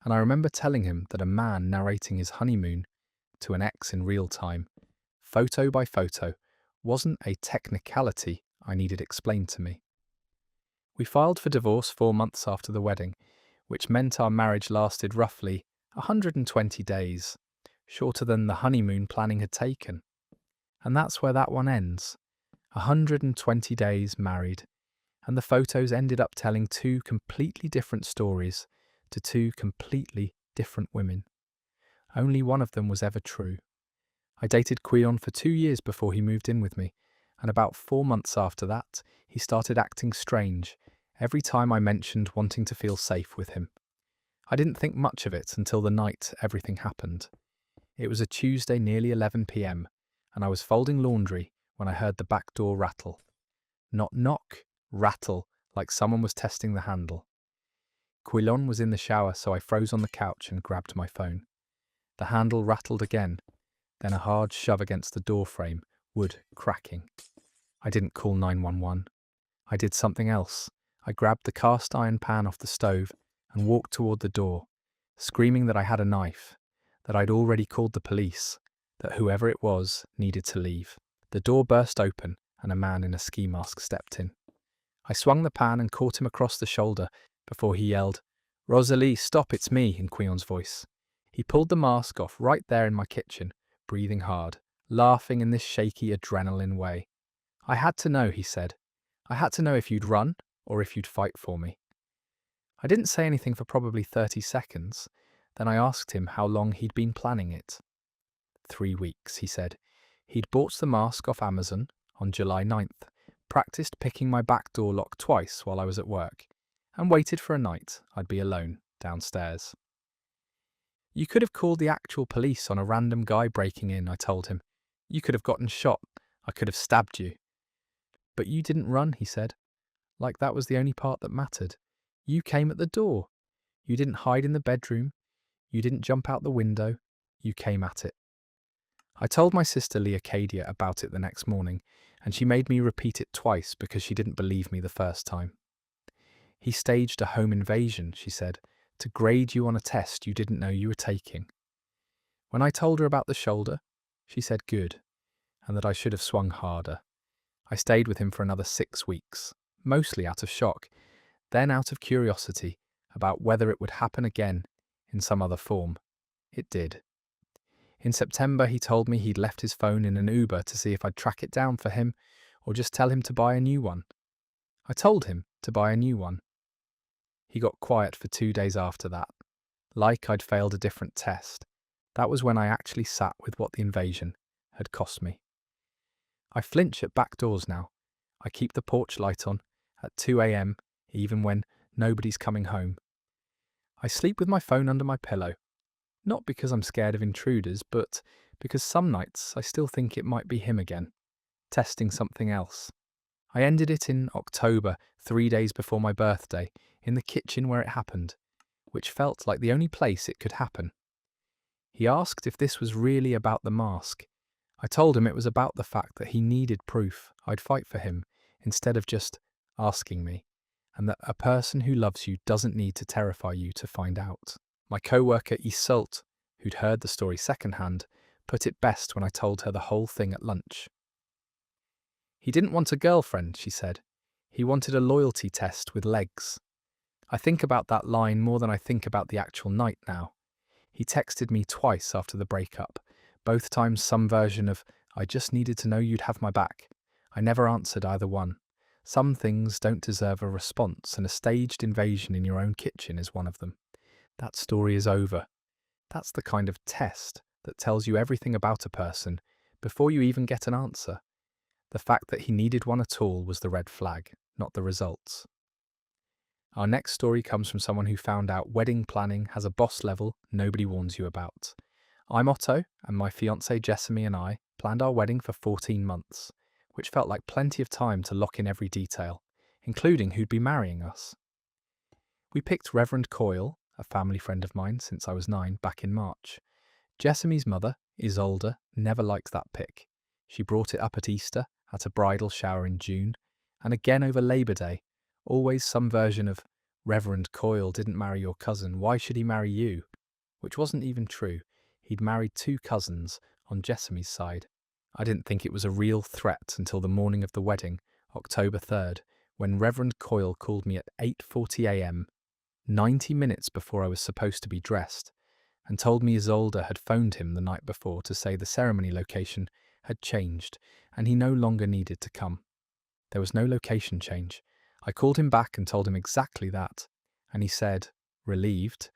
and I remember telling him that a man narrating his honeymoon to an ex in real time, photo by photo, wasn't a technicality I needed explained to me. We filed for divorce 4 months after the wedding, which meant our marriage lasted roughly 120 days, shorter than the honeymoon planning had taken. And that's where that one ends. 120 days married, and the photos ended up telling 2 completely different stories to 2 completely different women. Only one of them was ever true. I dated Quillon for 2 years before he moved in with me, and about 4 months after that, he started acting strange every time I mentioned wanting to feel safe with him. I didn't think much of it until the night everything happened. It was a Tuesday nearly 11 p.m, and I was folding laundry when I heard the back door rattle. Not knock, rattle, like someone was testing the handle. Quillon was in the shower, so I froze on the couch and grabbed my phone. The handle rattled again, then a hard shove against the door frame, wood cracking. I didn't call 911. I did something else. I grabbed the cast iron pan off the stove and walked toward the door, screaming that I had a knife, that I'd already called the police, that whoever it was needed to leave. The door burst open and a man in a ski mask stepped in. I swung the pan and caught him across the shoulder before he yelled, "Rosalie, stop, it's me," in Quillon's voice. He pulled the mask off right there in my kitchen, breathing hard, laughing in this shaky adrenaline way. "I had to know," he said. "I had to know if you'd run or if you'd fight for me." I didn't say anything for probably 30 seconds. Then I asked him how long he'd been planning it. 3 weeks, he said. He'd bought the mask off Amazon on July 9th, practiced picking my back door lock twice while I was at work, and waited for a night I'd be alone downstairs. You could have called the actual police on a random guy breaking in, I told him. You could have gotten shot. I could have stabbed you. But you didn't run, he said, like that was the only part that mattered. You came at the door. You didn't hide in the bedroom. You didn't jump out the window. You came at it. I told my sister Leocadia about it the next morning, and she made me repeat it twice because she didn't believe me the first time. He staged a home invasion, she said, to grade you on a test you didn't know you were taking. When I told her about the shoulder, she said good, and that I should have swung harder. I stayed with him for another 6 weeks, mostly out of shock, then out of curiosity about whether it would happen again in some other form. It did. In September, he told me he'd left his phone in an Uber to see if I'd track it down for him or just tell him to buy a new one. I told him to buy a new one. He got quiet for 2 days after that, like I'd failed a different test. That was when I actually sat with what the invasion had cost me. I flinch at back doors now. I keep the porch light on at 2 a.m, even when nobody's coming home. I sleep with my phone under my pillow, not because I'm scared of intruders, but because some nights I still think it might be him again, testing something else. I ended it in October, 3 days before my birthday, in the kitchen where it happened, which felt like the only place it could happen. He asked if this was really about the mask. I told him it was about the fact that he needed proof I'd fight for him, instead of just asking me, and that a person who loves you doesn't need to terrify you to find out. My co-worker Isolt, who'd heard the story secondhand, put it best when I told her the whole thing at lunch. He didn't want a girlfriend, she said. He wanted a loyalty test with legs. I think about that line more than I think about the actual night now. He texted me twice after the breakup, both times some version of, I just needed to know you'd have my back. I never answered either one. Some things don't deserve a response, and a staged invasion in your own kitchen is one of them. That story is over. That's the kind of test that tells you everything about a person before you even get an answer. The fact that he needed one at all was the red flag, not the results. Our next story comes from someone who found out wedding planning has a boss level nobody warns you about. I'm Otto, and my fiancée Jessamy and I planned our wedding for 14 months, which felt like plenty of time to lock in every detail, including who'd be marrying us. We picked Reverend Coyle, a family friend of mine since I was 9, back in March. Jessamy's mother, Isolde, never liked that pick. She brought it up at Easter, at a bridal shower in June, and again over Labour Day. Always some version of, Reverend Coyle didn't marry your cousin, why should he marry you? Which wasn't even true. He'd married 2 cousins on Jessamy's side. I didn't think it was a real threat until the morning of the wedding, October 3rd, when Reverend Coyle called me at 8:40 a.m, 90 minutes before I was supposed to be dressed, and told me Isolde had phoned him the night before to say the ceremony location had changed and he no longer needed to come. There was no location change. I called him back and told him exactly that, and he said, relieved,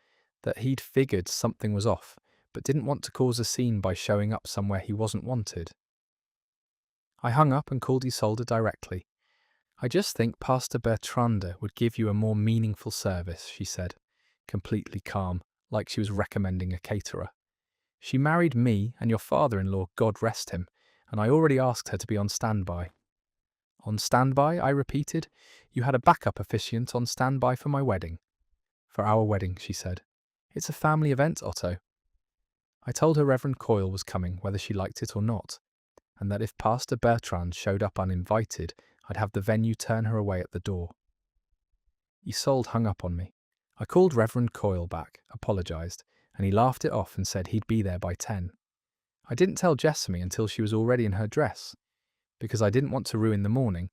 that he'd figured something was off, but didn't want to cause a scene by showing up somewhere he wasn't wanted. I hung up and called Isolde directly. I just think Pastor Bertrande would give you a more meaningful service, she said, completely calm, like she was recommending a caterer. She married me and your father-in-law, God rest him, and I already asked her to be on standby. On standby, I repeated. You had a backup officiant on standby for my wedding. For our wedding, she said. It's a family event, Otto. I told her Reverend Coyle was coming, whether she liked it or not, and that if Pastor Bertrand showed up uninvited, I'd have the venue turn her away at the door. Isolde hung up on me. I called Reverend Coyle back, apologised, and he laughed it off and said he'd be there by 10. I didn't tell Jessamy until she was already in her dress, because I didn't want to ruin the morning,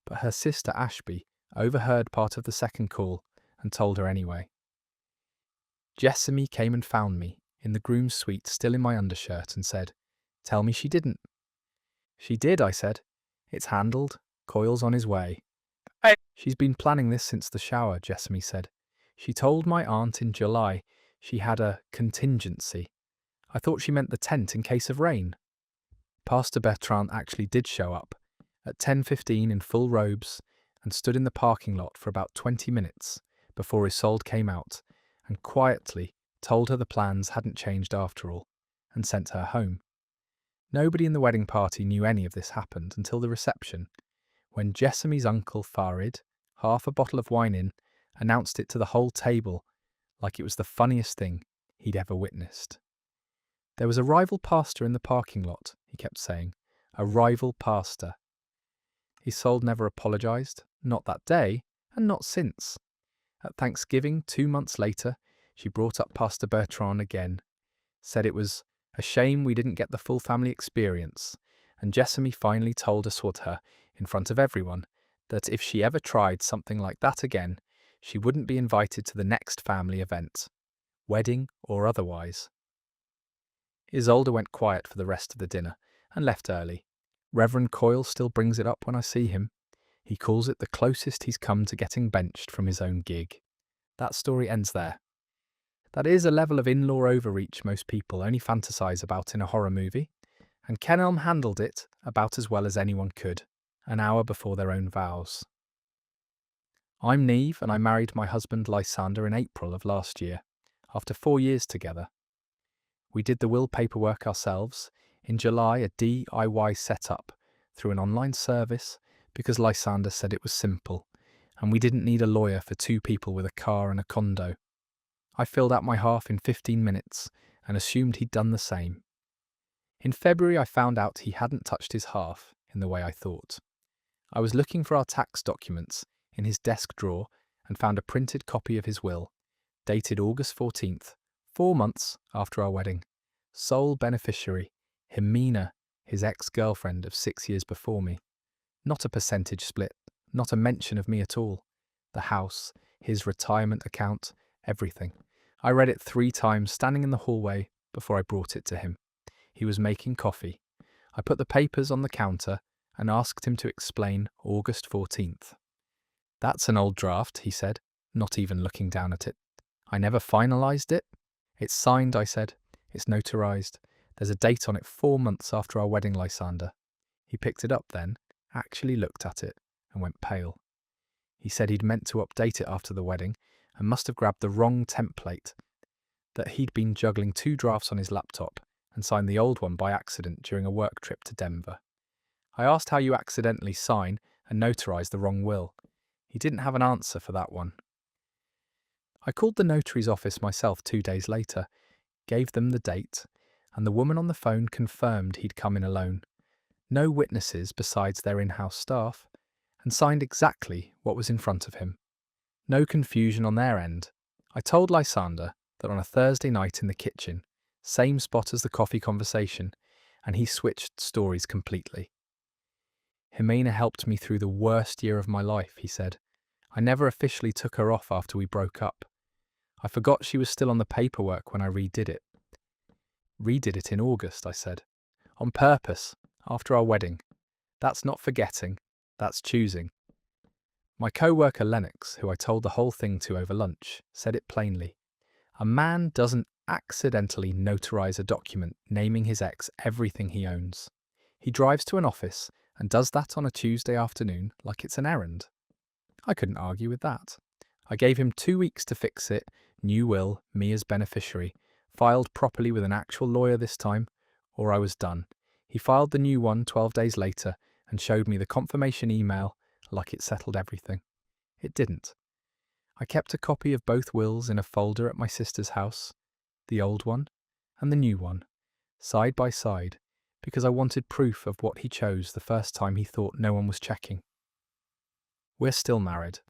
but her sister Ashby overheard part of the second call and told her anyway. Jessamy came and found me, in the groom's suite still in my undershirt, and said, Tell me she didn't. She did, I said. It's handled. Coyle's on his way. She's been planning this since the shower, Jessamy said. She told my aunt in July she had a contingency. I thought she meant the tent in case of rain. Pastor Bertrand actually did show up at 10:15 in full robes and stood in the parking lot for about 20 minutes before Isolde came out and quietly told her the plans hadn't changed after all and sent her home. Nobody in the wedding party knew any of this happened until the reception, when Jessamy's uncle Farid, half a bottle of wine in, announced it to the whole table like it was the funniest thing he'd ever witnessed. There was a rival pastor in the parking lot, he kept saying. A rival pastor. Isolde never apologised, not that day, and not since. At Thanksgiving, 2 months later, she brought up Pastor Bertrand again, said it was a shame we didn't get the full family experience, and Jessamy finally told her, in front of everyone, that if she ever tried something like that again, she wouldn't be invited to the next family event, wedding or otherwise. Isolde went quiet for the rest of the dinner and left early. Reverend Coyle still brings it up when I see him. He calls it the closest he's come to getting benched from his own gig. That story ends there. That is a level of in-law overreach most people only fantasize about in a horror movie, and Ken Elm handled it about as well as anyone could, an hour before their own vows. I'm Neve, and I married my husband Lysander in April of last year, after 4 years together. We did the will paperwork ourselves, in July a DIY setup through an online service because Lysander said it was simple, and we didn't need a lawyer for 2 people with a car and a condo. I filled out my half in 15 minutes and assumed he'd done the same. In February I found out he hadn't touched his half in the way I thought. I was looking for our tax documents in his desk drawer and found a printed copy of his will, dated August 14th, 4 months after our wedding. Sole beneficiary, Jimena, his ex-girlfriend of 6 years before me. Not a percentage split, not a mention of me at all. The house, his retirement account, everything. I read it 3 times standing in the hallway before I brought it to him. He was making coffee. I put the papers on the counter and asked him to explain August 14th. That's an old draft, he said, not even looking down at it. I never finalised it. It's signed, I said. It's notarized. There's a date on it 4 months after our wedding, Lysander. He picked it up then, actually looked at it, and went pale. He said he'd meant to update it after the wedding and must have grabbed the wrong template, that he'd been juggling 2 drafts on his laptop and signed the old one by accident during a work trip to Denver. I asked how you accidentally sign and notarize the wrong will. He didn't have an answer for that one. I called the notary's office myself 2 days later, gave them the date, and the woman on the phone confirmed he'd come in alone. No witnesses besides their in-house staff, and signed exactly what was in front of him. No confusion on their end. I told Lysander that on a Thursday night in the kitchen, same spot as the coffee conversation, and he switched stories completely. Jimena helped me through the worst year of my life, he said. I never officially took her off after we broke up. I forgot she was still on the paperwork when I redid it. Redid it in August, I said. On purpose, after our wedding. That's not forgetting, that's choosing. My co-worker Lennox, who I told the whole thing to over lunch, said it plainly. A man doesn't accidentally notarize a document naming his ex everything he owns. He drives to an office and does that on a Tuesday afternoon like it's an errand. I couldn't argue with that. I gave him 2 weeks to fix it, new will, me as beneficiary, filed properly with an actual lawyer this time, or I was done. He filed the new one 12 days later and showed me the confirmation email like it settled everything. It didn't. I kept a copy of both wills in a folder at my sister's house, the old one and the new one, side by side, because I wanted proof of what he chose the first time he thought no one was checking. We're still married.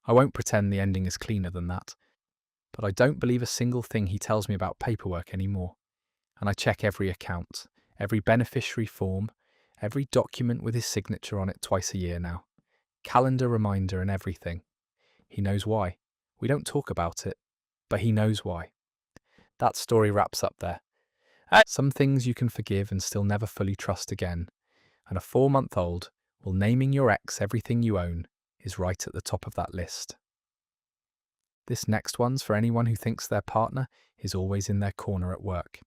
I won't pretend the ending is cleaner than that, but I don't believe a single thing he tells me about paperwork anymore, and I check every account, every beneficiary form, every document with his signature on it twice a year now. Calendar reminder and everything. He knows why. We don't talk about it, but he knows why. That story wraps up there. Some things you can forgive and still never fully trust again, and a 4-month-old, well, naming your ex everything you own is right at the top of that list. This next one's for anyone who thinks their partner is always in their corner at work.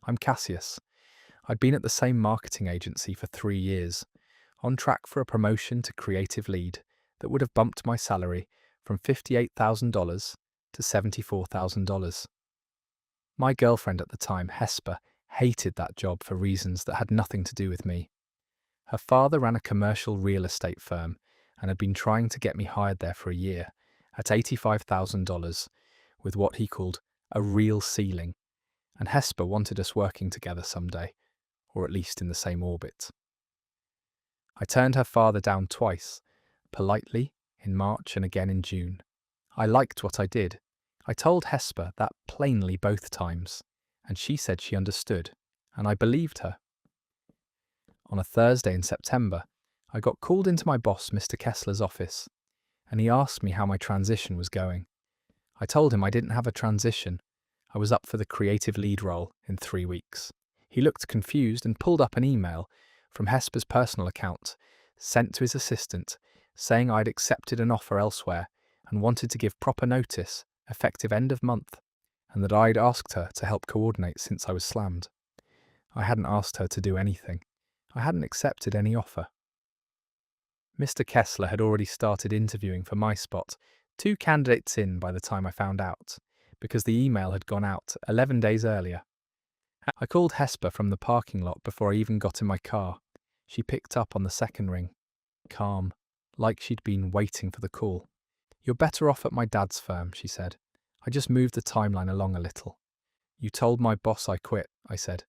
I'm Cassius. I'd been at the same marketing agency for 3 years, on track for a promotion to creative lead that would have bumped my salary from $58,000 to $74,000. My girlfriend at the time, Hesper, hated that job for reasons that had nothing to do with me. Her father ran a commercial real estate firm and had been trying to get me hired there for a year at $85,000 with what he called a real ceiling, and Hesper wanted us working together someday, or at least in the same orbit. I turned her father down twice, politely in March and again in June. I liked what I did. I told Hesper that plainly both times, and she said she understood, and I believed her. On a Thursday in September, I got called into my boss, Mr. Kessler's office, and he asked me how my transition was going. I told him I didn't have a transition. I was up for the creative lead role in 3 weeks. He looked confused and pulled up an email from Hesper's personal account, sent to his assistant, saying I'd accepted an offer elsewhere and wanted to give proper notice, effective end of month, and that I'd asked her to help coordinate since I was slammed. I hadn't asked her to do anything. I hadn't accepted any offer. Mr. Kessler had already started interviewing for my spot, 2 candidates in by the time I found out, because the email had gone out 11 days earlier. I called Hesper from the parking lot before I even got in my car. She picked up on the second ring, calm, like she'd been waiting for the call. "You're better off at my dad's firm," she said. "I just moved the timeline along a little." "You told my boss I quit," I said,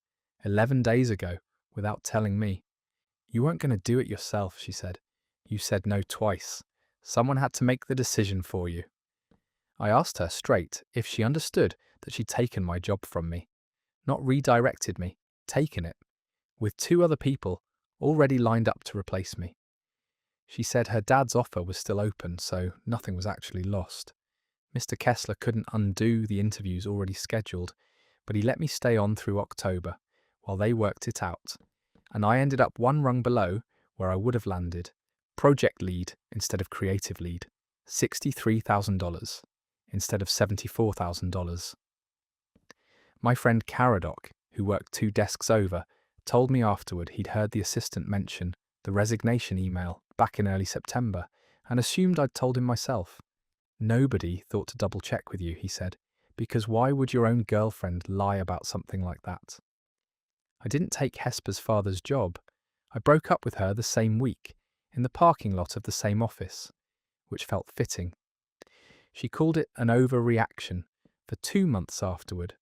11 days ago, without telling me. "You weren't going to do it yourself," she said. "You said no twice. Someone had to make the decision for you." I asked her straight if she understood that she'd taken my job from me. Not redirected me, taken it, with 2 other people already lined up to replace me. She said her dad's offer was still open, so nothing was actually lost. Mr. Kessler couldn't undo the interviews already scheduled, but he let me stay on through October while they worked it out, and I ended up 1 rung below where I would have landed, project lead instead of creative lead, $63,000 instead of $74,000. My friend Caradoc, who worked 2 desks over, told me afterward he'd heard the assistant mention the resignation email back in early September and assumed I'd told him myself. "Nobody thought to double check with you," he said, "because why would your own girlfriend lie about something like that?" I didn't take Hesper's father's job. I broke up with her the same week, in the parking lot of the same office, which felt fitting. She called it an overreaction for 2 months afterward.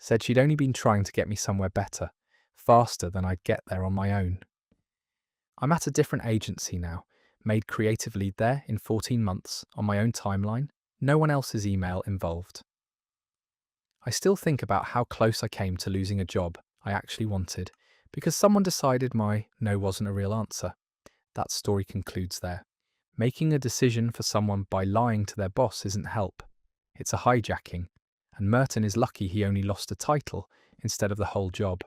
Said she'd only been trying to get me somewhere better, faster than I'd get there on my own. I'm at a different agency now, made creative lead there in 14 months on my own timeline, no one else's email involved. I still think about how close I came to losing a job I actually wanted, because someone decided my no wasn't a real answer. That story concludes there. Making a decision for someone by lying to their boss isn't help. It's a hijacking, and Merton is lucky he only lost a title instead of the whole job.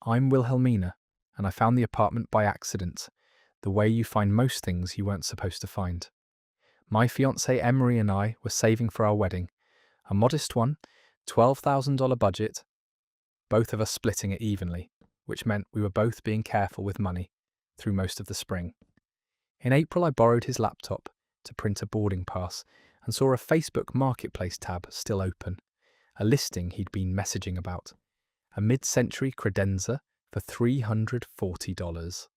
I'm Wilhelmina, and I found the apartment by accident, the way you find most things you weren't supposed to find. My fiancée Emery and I were saving for our wedding, a modest one, $12,000 budget, both of us splitting it evenly, which meant we were both being careful with money through most of the spring. In April, I borrowed his laptop to print a boarding pass and saw a Facebook Marketplace tab still open, a listing he'd been messaging about, a mid-century credenza for $340.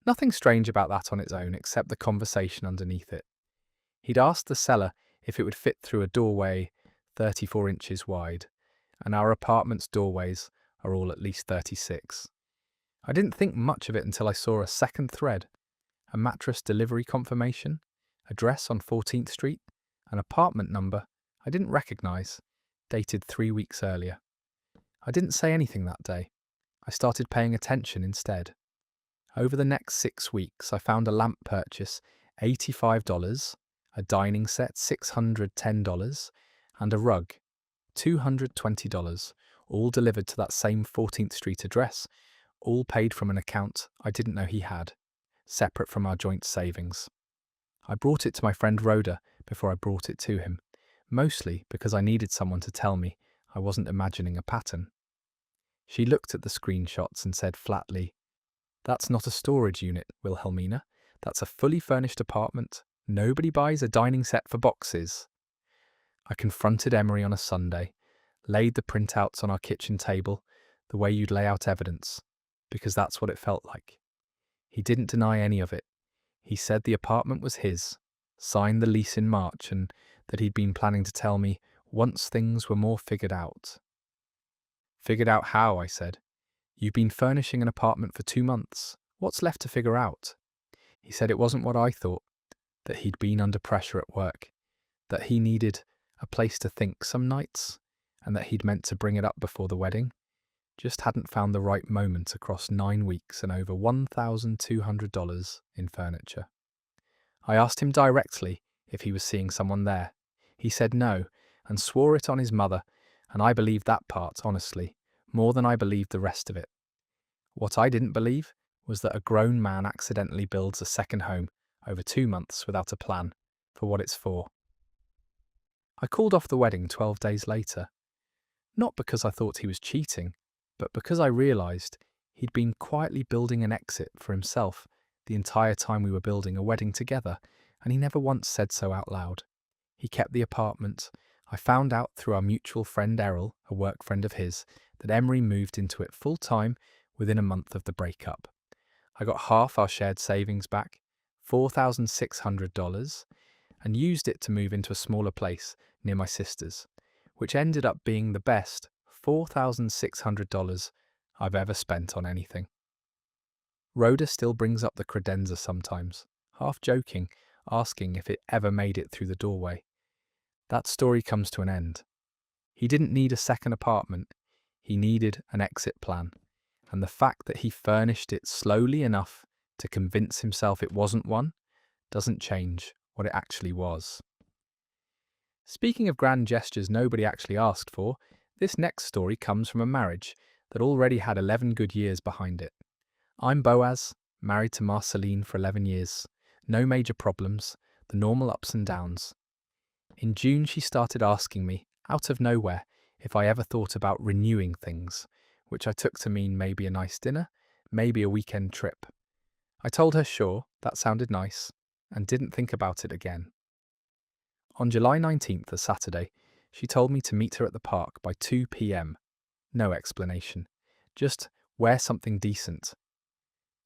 Nothing strange about that on its own except the conversation underneath it. He'd asked the seller if it would fit through a doorway 34 inches wide, and our apartment's doorways are all at least 36. I didn't think much of it until I saw a second thread, a mattress delivery confirmation, address on 14th Street, an apartment number I didn't recognise, dated 3 weeks earlier. I didn't say anything that day. I started paying attention instead. Over the next 6 weeks, I found a lamp purchase, $85, a dining set, $610, and a rug, $220, all delivered to that same 14th Street address, all paid from an account I didn't know he had, separate from our joint savings. I brought it to my friend Rhoda before I brought it to him, mostly because I needed someone to tell me I wasn't imagining a pattern. She looked at the screenshots and said flatly, "That's not a storage unit, Wilhelmina. That's a fully furnished apartment. Nobody buys a dining set for boxes." I confronted Emery on a Sunday, laid the printouts on our kitchen table, the way you'd lay out evidence, because that's what it felt like. He didn't deny any of it. He said the apartment was his, signed the lease in March, and that he'd been planning to tell me once things were more figured out. "Figured out how?" I said. "You've been furnishing an apartment for 2 months. What's left to figure out?" He said it wasn't what I thought, that he'd been under pressure at work, that he needed a place to think some nights, and that he'd meant to bring it up before the wedding, just hadn't found the right moment across 9 weeks and over $1,200 in furniture. I asked him directly if he was seeing someone there. He said no, and swore it on his mother, and I believed that part, honestly, more than I believed the rest of it. What I didn't believe was that a grown man accidentally builds a second home over 2 months without a plan for what it's for. I called off the wedding 12 days later, not because I thought he was cheating, but because I realised he'd been quietly building an exit for himself the entire time we were building a wedding together, and he never once said so out loud. He kept the apartment. I found out through our mutual friend Errol, a work friend of his, that Emery moved into it full-time within a month of the breakup. I got half our shared savings back, $4,600, and used it to move into a smaller place near my sister's, which ended up being the best $4,600 I've ever spent on anything. Rhoda still brings up the credenza sometimes, half joking, asking if it ever made it through the doorway. That story comes to an end. He didn't need a second apartment, he needed an exit plan, and the fact that he furnished it slowly enough to convince himself it wasn't one doesn't change what it actually was. Speaking of grand gestures nobody actually asked for, this next story comes from a marriage that already had 11 good years behind it. I'm Boaz, married to Marceline for 11 years. No major problems, the normal ups and downs. In June she started asking me, out of nowhere, if I ever thought about renewing things, which I took to mean maybe a nice dinner, maybe a weekend trip. I told her sure, that sounded nice, and didn't think about it again. On July 19th, a Saturday, she told me to meet her at the park by 2 p.m. No explanation. Just wear something decent.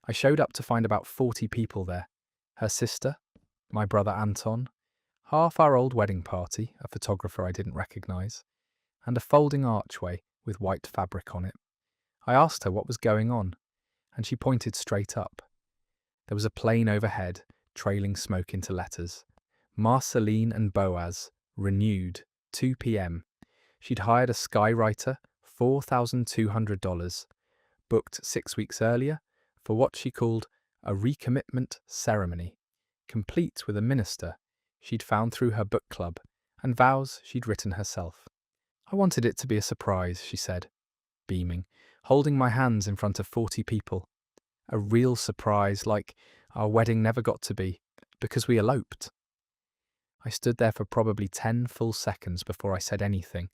I showed up to find about 40 people there. Her sister, my brother Anton, half our old wedding party, a photographer I didn't recognise, and a folding archway with white fabric on it. I asked her what was going on, and she pointed straight up. There was a plane overhead, trailing smoke into letters. Marceline and Boaz, renewed, 2 p.m. She'd hired a skywriter, $4,200, booked 6 weeks earlier, for what she called a recommitment ceremony, complete with a minister she'd found through her book club and vows she'd written herself. I wanted it to be a surprise, she said, beaming, holding my hands in front of 40 people. A real surprise, like our wedding never got to be, because we eloped. I stood there for probably 10 full seconds before I said anything,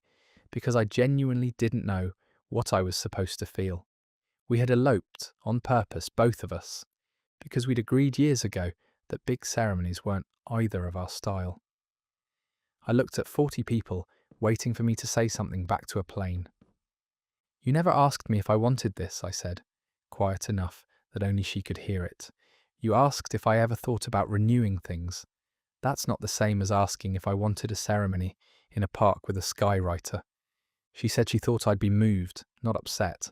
because I genuinely didn't know what I was supposed to feel. We had eloped, on purpose, both of us, because we'd agreed years ago that big ceremonies weren't either of our style. I looked at 40 people, waiting for me to say something back to a plane. "You never asked me if I wanted this," I said, quiet enough that only she could hear it. "You asked if I ever thought about renewing things. That's not the same as asking if I wanted a ceremony in a park with a skywriter." She said she thought I'd be moved, not upset,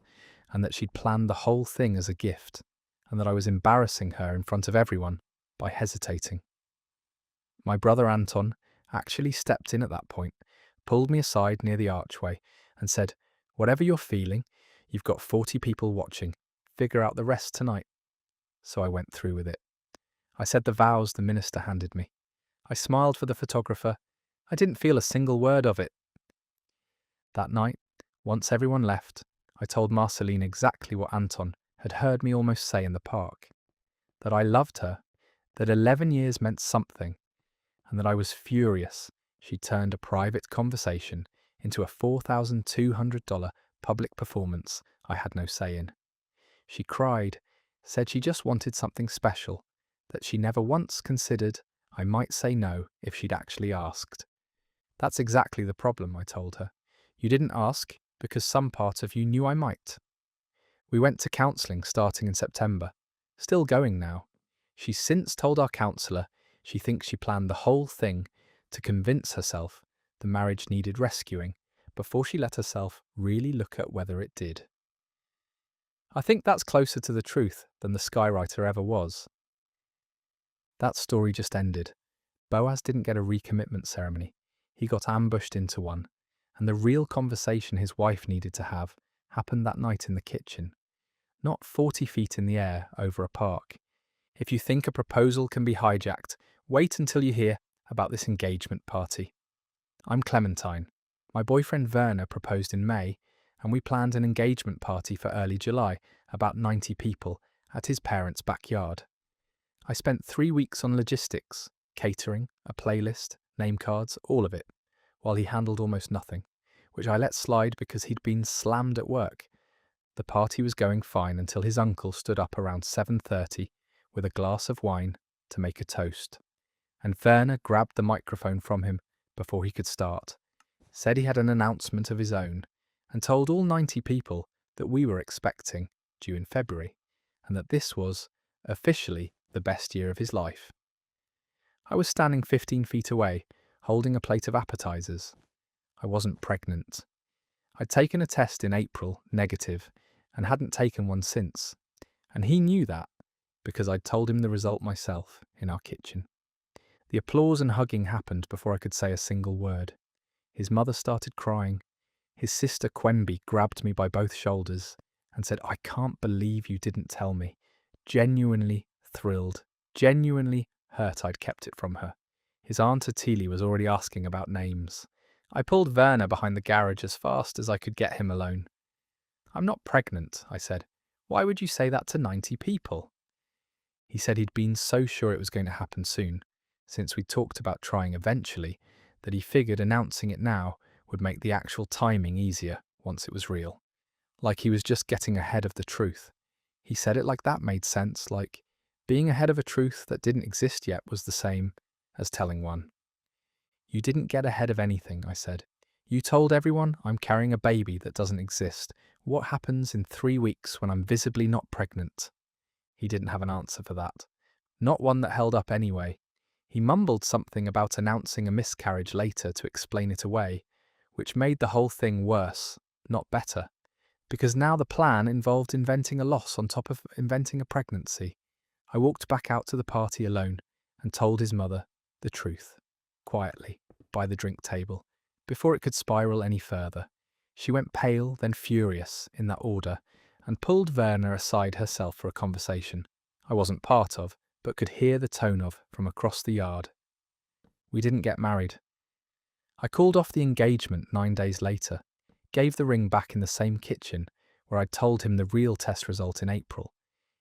and that she'd planned the whole thing as a gift, and that I was embarrassing her in front of everyone by hesitating. My brother Anton actually stepped in at that point, pulled me aside near the archway, and said, "Whatever you're feeling, you've got 40 people watching. Figure out the rest tonight." So I went through with it. I said the vows the minister handed me. I smiled for the photographer. I didn't feel a single word of it. That night, once everyone left, I told Marceline exactly what Anton had heard me almost say in the park. That I loved her, that 11 years meant something, and that I was furious she'd turned a private conversation into a $4,200 public performance I had no say in. She cried, said she just wanted something special, that she never once considered I might say no if she'd actually asked. That's exactly the problem, I told her. You didn't ask because some part of you knew I might. We went to counselling starting in September, still going now. She's since told our counsellor she thinks she planned the whole thing to convince herself the marriage needed rescuing before she let herself really look at whether it did. I think that's closer to the truth than the skywriter ever was. That story just ended. Boaz didn't get a recommitment ceremony. He got ambushed into one, and the real conversation his wife needed to have happened that night in the kitchen, not 40 feet in the air over a park. If you think a proposal can be hijacked, wait until you hear about this engagement party. I'm Clementine. My boyfriend Werner proposed in May, and we planned an engagement party for early July, about 90 people, at his parents' backyard. I spent 3 weeks on logistics, catering, a playlist, name cards, all of it, while he handled almost nothing, which I let slide because he'd been slammed at work. The party was going fine until his uncle stood up around 7:30 with a glass of wine to make a toast, and Werner grabbed the microphone from him before he could start, said he had an announcement of his own, and told all 90 people that we were expecting, due in February, and that this was, officially, the best year of his life. I was standing 15 feet away, holding a plate of appetizers. I wasn't pregnant. I'd taken a test in April, negative, and hadn't taken one since, and he knew that because I'd told him the result myself in our kitchen. The applause and hugging happened before I could say a single word. His mother started crying. His sister Quenby grabbed me by both shoulders and said, "I can't believe you didn't tell me." Genuinely thrilled, genuinely hurt I'd kept it from her. His aunt Atili was already asking about names. I pulled Werner behind the garage as fast as I could get him alone. "I'm not pregnant," I said. "Why would you say that to 90 people?" He said he'd been so sure it was going to happen soon, since we'd talked about trying eventually, that he figured announcing it now would make the actual timing easier once it was real. Like he was just getting ahead of the truth. He said it like that made sense, like being ahead of a truth that didn't exist yet was the same as telling one. "You didn't get ahead of anything," I said. "You told everyone I'm carrying a baby that doesn't exist. What happens in 3 weeks when I'm visibly not pregnant?" He didn't have an answer for that. Not one that held up anyway. He mumbled something about announcing a miscarriage later to explain it away, which made the whole thing worse, not better, because now the plan involved inventing a loss on top of inventing a pregnancy. I walked back out to the party alone and told his mother the truth, quietly, by the drink table, before it could spiral any further. She went pale, then furious, in that order, and pulled Werner aside herself for a conversation I wasn't part of, but could hear the tone of from across the yard. We didn't get married. I called off the engagement 9 days later, gave the ring back in the same kitchen where I'd told him the real test result in April.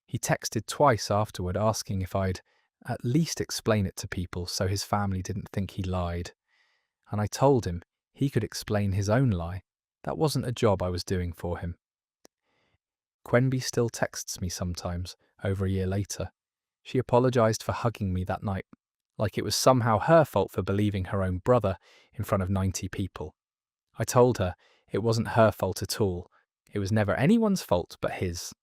He texted twice afterward asking if I'd at least explain it to people so his family didn't think he lied. And I told him he could explain his own lie. That wasn't a job I was doing for him. Quenby still texts me sometimes, over a year later. She apologised for hugging me that night, like it was somehow her fault for believing her own brother in front of 90 people. I told her it wasn't her fault at all. It was never anyone's fault but his.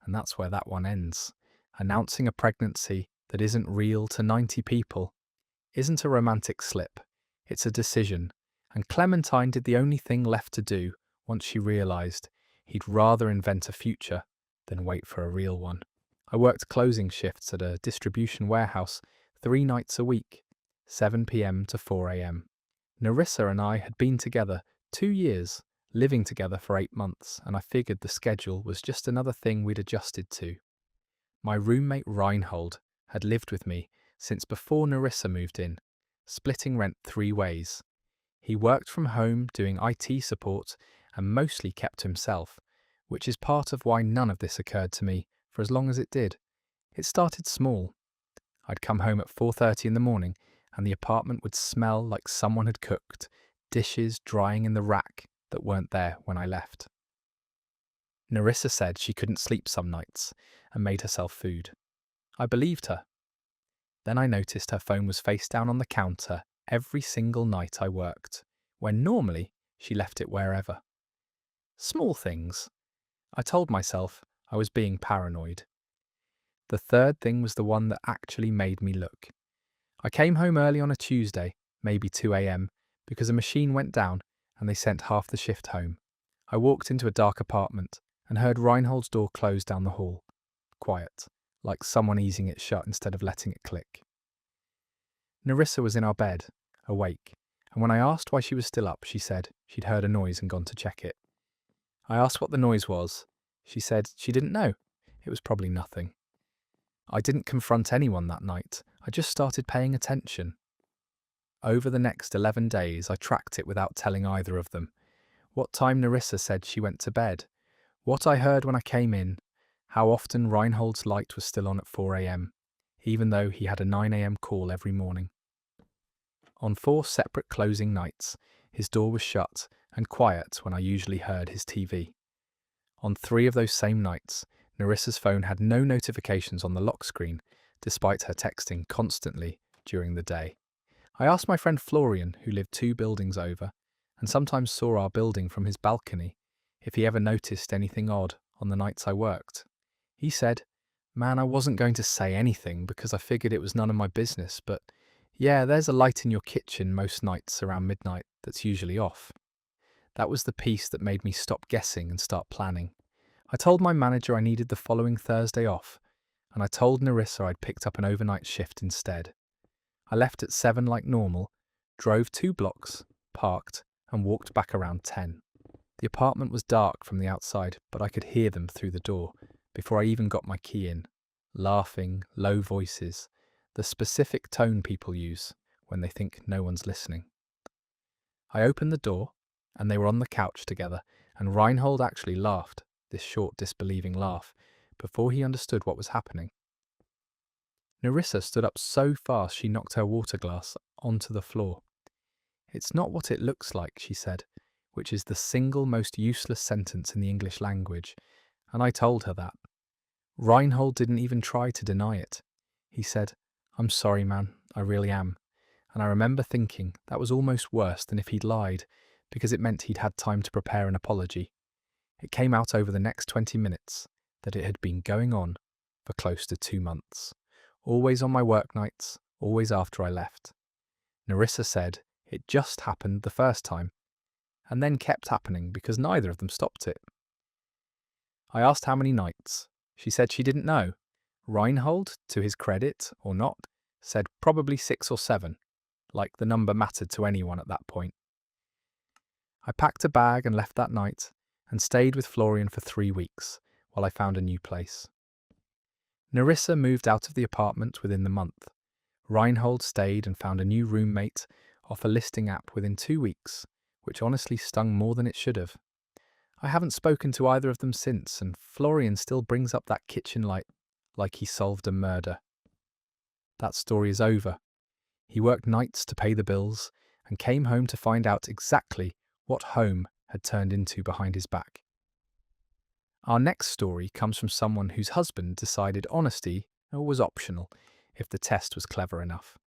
And that's where that one ends. Announcing a pregnancy that isn't real to 90 people isn't a romantic slip. It's a decision. And Clementine did the only thing left to do once she realised he'd rather invent a future than wait for a real one. I worked closing shifts at a distribution warehouse 3 nights a week, 7 p.m. to 4 a.m. Narissa and I had been together 2 years, living together for 8 months, and I figured the schedule was just another thing we'd adjusted to. My roommate Reinhold had lived with me since before Narissa moved in, splitting rent 3 ways. He worked from home doing IT support and mostly kept to himself, which is part of why none of this occurred to me for as long as it did. It started small. I'd come home at 4:30 in the morning and the apartment would smell like someone had cooked, dishes drying in the rack that weren't there when I left. Narissa said she couldn't sleep some nights and made herself food. I believed her. Then I noticed her phone was face down on the counter every single night I worked, when normally she left it wherever. Small things. I told myself I was being paranoid. The third thing was the one that actually made me look. I came home early on a Tuesday, maybe 2 a.m, because a machine went down and they sent half the shift home. I walked into a dark apartment and heard Reinhold's door close down the hall. Quiet, like someone easing it shut instead of letting it click. Narissa was in our bed, awake, and when I asked why she was still up, she said she'd heard a noise and gone to check it. I asked what the noise was. She said she didn't know. It was probably nothing. I didn't confront anyone that night. I just started paying attention. Over the next 11 days, I tracked it without telling either of them. What time Narissa said she went to bed, what I heard when I came in, how often Reinhold's light was still on at 4 a.m, even though he had a 9 a.m. call every morning. On 4 separate closing nights, his door was shut and quiet when I usually heard his TV. On 3 of those same nights, Narissa's phone had no notifications on the lock screen, despite her texting constantly during the day. I asked my friend Florian, who lived 2 buildings over, and sometimes saw our building from his balcony, if he ever noticed anything odd on the nights I worked. He said, "Man, I wasn't going to say anything because I figured it was none of my business, but yeah, there's a light in your kitchen most nights around midnight that's usually off." That was the piece that made me stop guessing and start planning. I told my manager I needed the following Thursday off, and I told Narissa I'd picked up an overnight shift instead. I left at 7 like normal, drove 2 blocks, parked, and walked back around 10. The apartment was dark from the outside, but I could hear them through the door before I even got my key in. Laughing, low voices, the specific tone people use when they think no one's listening. I opened the door, and they were on the couch together, and Reinhold actually laughed, this short disbelieving laugh, before he understood what was happening. Narissa stood up so fast she knocked her water glass onto the floor. "It's not what it looks like," she said, which is the single most useless sentence in the English language, and I told her that. Reinhold didn't even try to deny it. He said, "I'm sorry, man, I really am." And I remember thinking that was almost worse than if he'd lied, because it meant he'd had time to prepare an apology. It came out over the next 20 minutes that it had been going on for close to 2 months. Always on my work nights, always after I left. Narissa said it just happened the first time, and then kept happening because neither of them stopped it. I asked how many nights. She said she didn't know. Reinhold, to his credit or not, said probably 6 or 7, like the number mattered to anyone at that point. I packed a bag and left that night, and stayed with Florian for 3 weeks, while I found a new place. Narissa moved out of the apartment within the month. Reinhold stayed and found a new roommate off a listing app within 2 weeks, which honestly stung more than it should have. I haven't spoken to either of them since, and Florian still brings up that kitchen light like he solved a murder. That story is over. He worked nights to pay the bills, and came home to find out exactly what home had turned into behind his back. Our next story comes from someone whose husband decided honesty was optional if the test was clever enough.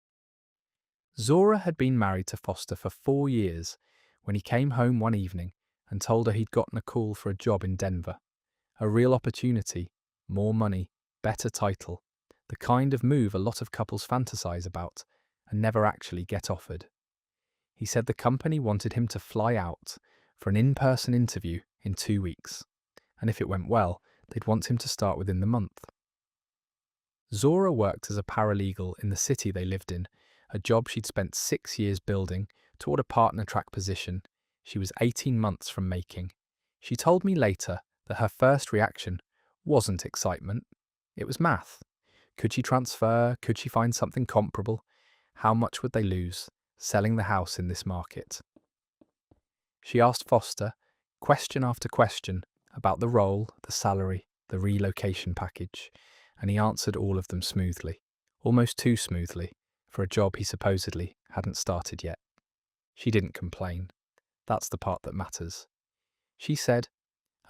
Zora had been married to Foster for 4 years when he came home one evening and told her he'd gotten a call for a job in Denver. A real opportunity, more money, better title, the kind of move a lot of couples fantasize about and never actually get offered. He said the company wanted him to fly out for an in-person interview in 2 weeks, and if it went well, they'd want him to start within the month. Zora worked as a paralegal in the city they lived in, a job she'd spent 6 years building toward a partner track position she was 18 months from making. She told me later that her first reaction wasn't excitement, it was math. Could she transfer? Could she find something comparable? How much would they lose selling the house in this market? She asked Foster question after question about the role, the salary, the relocation package, and he answered all of them smoothly. almost too smoothly, for a job he supposedly hadn't started yet. She didn't complain. That's the part that matters. She said,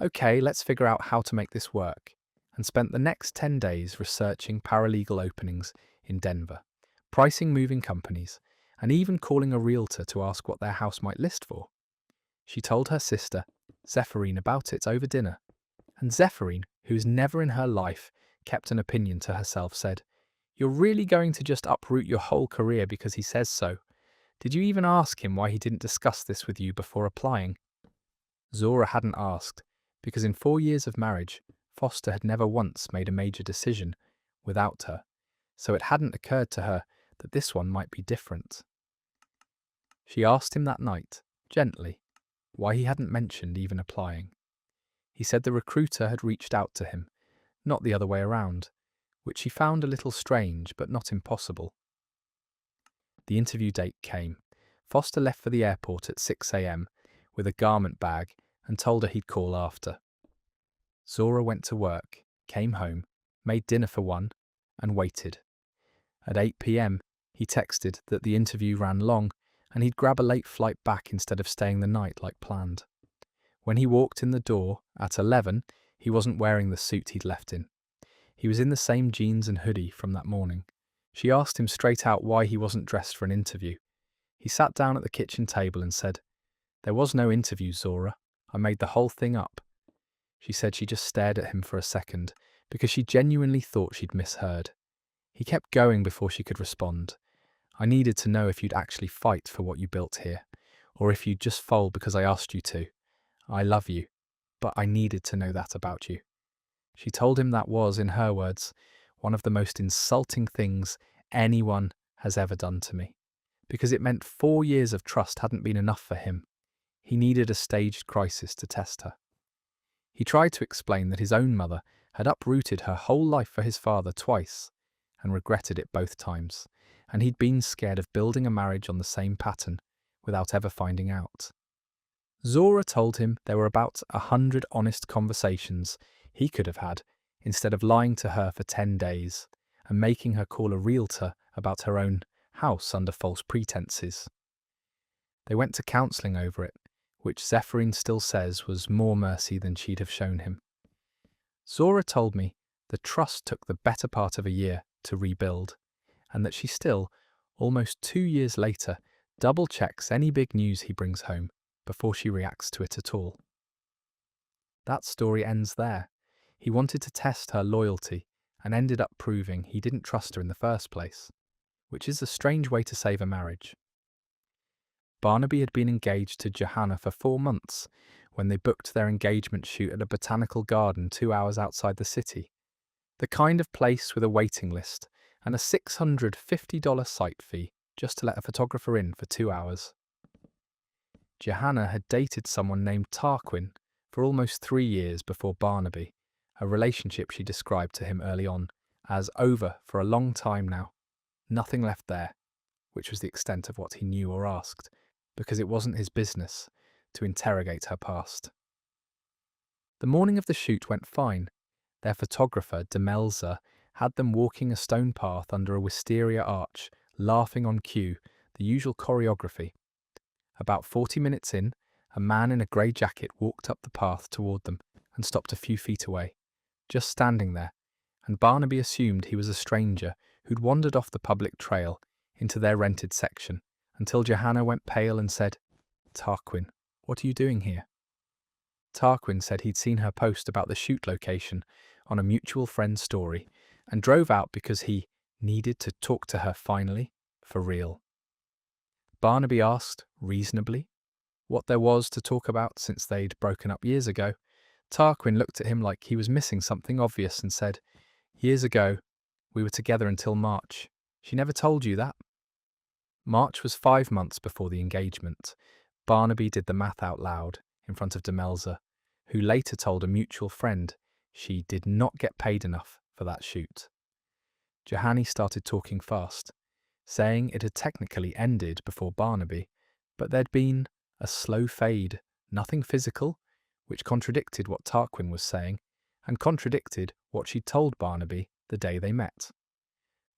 "Okay, let's figure out how to make this work," and spent the next 10 days researching paralegal openings in Denver, pricing moving companies, and even calling a realtor to ask what their house might list for. She told her sister, Zephyrine, about it over dinner, and Zephyrine, who's never in her life kept an opinion to herself, said, "You're really going to just uproot your whole career because he says so? Did you even ask him why he didn't discuss this with you before applying?" Zora hadn't asked, because in 4 years of marriage, Foster had never once made a major decision without her, so it hadn't occurred to her that this one might be different. She asked him that night, gently, why he hadn't mentioned even applying. He said the recruiter had reached out to him, not the other way around, which she found a little strange but not impossible. The interview date came. Foster left for the airport at 6 a.m. with a garment bag and told her he'd call after. Zora went to work, came home, made dinner for one, and waited. At 8 p.m, he texted that the interview ran long and he'd grab a late flight back instead of staying the night like planned. When he walked in the door at 11, he wasn't wearing the suit he'd left in. He was in the same jeans and hoodie from that morning. She asked him straight out why he wasn't dressed for an interview. He sat down at the kitchen table and said, "There was no interview, Zora. I made the whole thing up." She said she just stared at him for a second because she genuinely thought she'd misheard. He kept going before she could respond. "I needed to know if you'd actually fight for what you built here, or if you'd just fold because I asked you to. I love you, but I needed to know that about you." She told him that was, in her words, one of the most insulting things anyone has ever done to me, because it meant 4 years of trust hadn't been enough for him. He needed a staged crisis to test her. He tried to explain that his own mother had uprooted her whole life for his father twice, and regretted it both times, and he'd been scared of building a marriage on the same pattern without ever finding out. Zora told him there were about 100 honest conversations he could have had instead of lying to her for 10 days and making her call a realtor about her own house under false pretenses. They went to counselling over it, which Zephyrine still says was more mercy than she'd have shown him. Zora told me the trust took the better part of a year to rebuild, and that she still, almost 2 years later, double-checks any big news he brings home before she reacts to it at all. That story ends there. He wanted to test her loyalty and ended up proving he didn't trust her in the first place, which is a strange way to save a marriage. Barnaby had been engaged to Johanna for 4 months when they booked their engagement shoot at a botanical garden 2 hours outside the city, the kind of place with a waiting list and a $650 site fee just to let a photographer in for 2 hours. Johanna had dated someone named Tarquin for almost 3 years before Barnaby, a relationship she described to him early on as over for a long time now. Nothing left there, which was the extent of what he knew or asked, because it wasn't his business to interrogate her past. The morning of the shoot went fine. Their photographer, Demelza, had them walking a stone path under a wisteria arch, laughing on cue, the usual choreography. About 40 minutes in, a man in a grey jacket walked up the path toward them and stopped a few feet away, just standing there, and Barnaby assumed he was a stranger who'd wandered off the public trail into their rented section, until Johanna went pale and said, "Tarquin, what are you doing here?" Tarquin said he'd seen her post about the shoot location on a mutual friend's story and drove out because he needed to talk to her finally, for real. Barnaby asked, reasonably, what there was to talk about since they'd broken up years ago. Tarquin looked at him like he was missing something obvious and said, "Years ago, we were together until March. She never told you that?" March was 5 months before the engagement. Barnaby did the math out loud in front of Demelza, who later told a mutual friend she did not get paid enough for that shoot. Johanny started talking fast, saying it had technically ended before Barnaby, but there'd been a slow fade, nothing physical, which contradicted what Tarquin was saying and contradicted what she'd told Barnaby the day they met.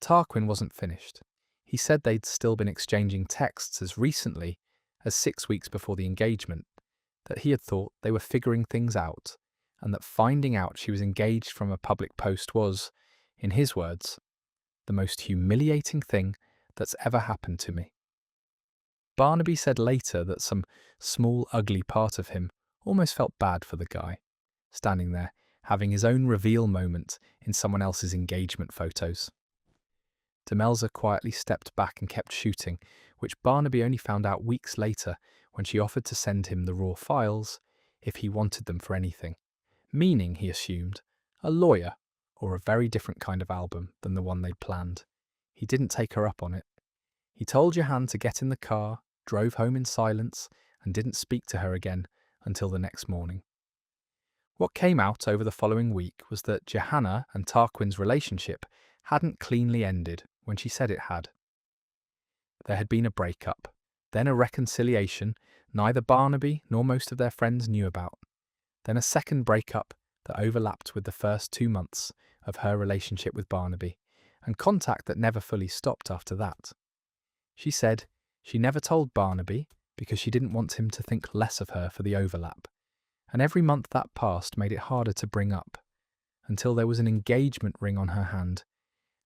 Tarquin wasn't finished. He said they'd still been exchanging texts as recently as 6 weeks before the engagement, that he had thought they were figuring things out, and that finding out she was engaged from a public post was, in his words, the most humiliating thing that's ever happened to me. Barnaby said later that some small, ugly part of him almost felt bad for the guy, standing there, having his own reveal moment in someone else's engagement photos. Demelza quietly stepped back and kept shooting, which Barnaby only found out weeks later when she offered to send him the raw files if he wanted them for anything, meaning, he assumed, a lawyer or a very different kind of album than the one they'd planned. He didn't take her up on it. He told Johann to get in the car, drove home in silence, and didn't speak to her again until the next morning. What came out over the following week was that Johanna and Tarquin's relationship hadn't cleanly ended when she said it had. There had been a breakup, then a reconciliation neither Barnaby nor most of their friends knew about, then a second breakup that overlapped with the first 2 months of her relationship with Barnaby, and contact that never fully stopped after that. She said she never told Barnaby because she didn't want him to think less of her for the overlap, and every month that passed made it harder to bring up, until there was an engagement ring on her hand,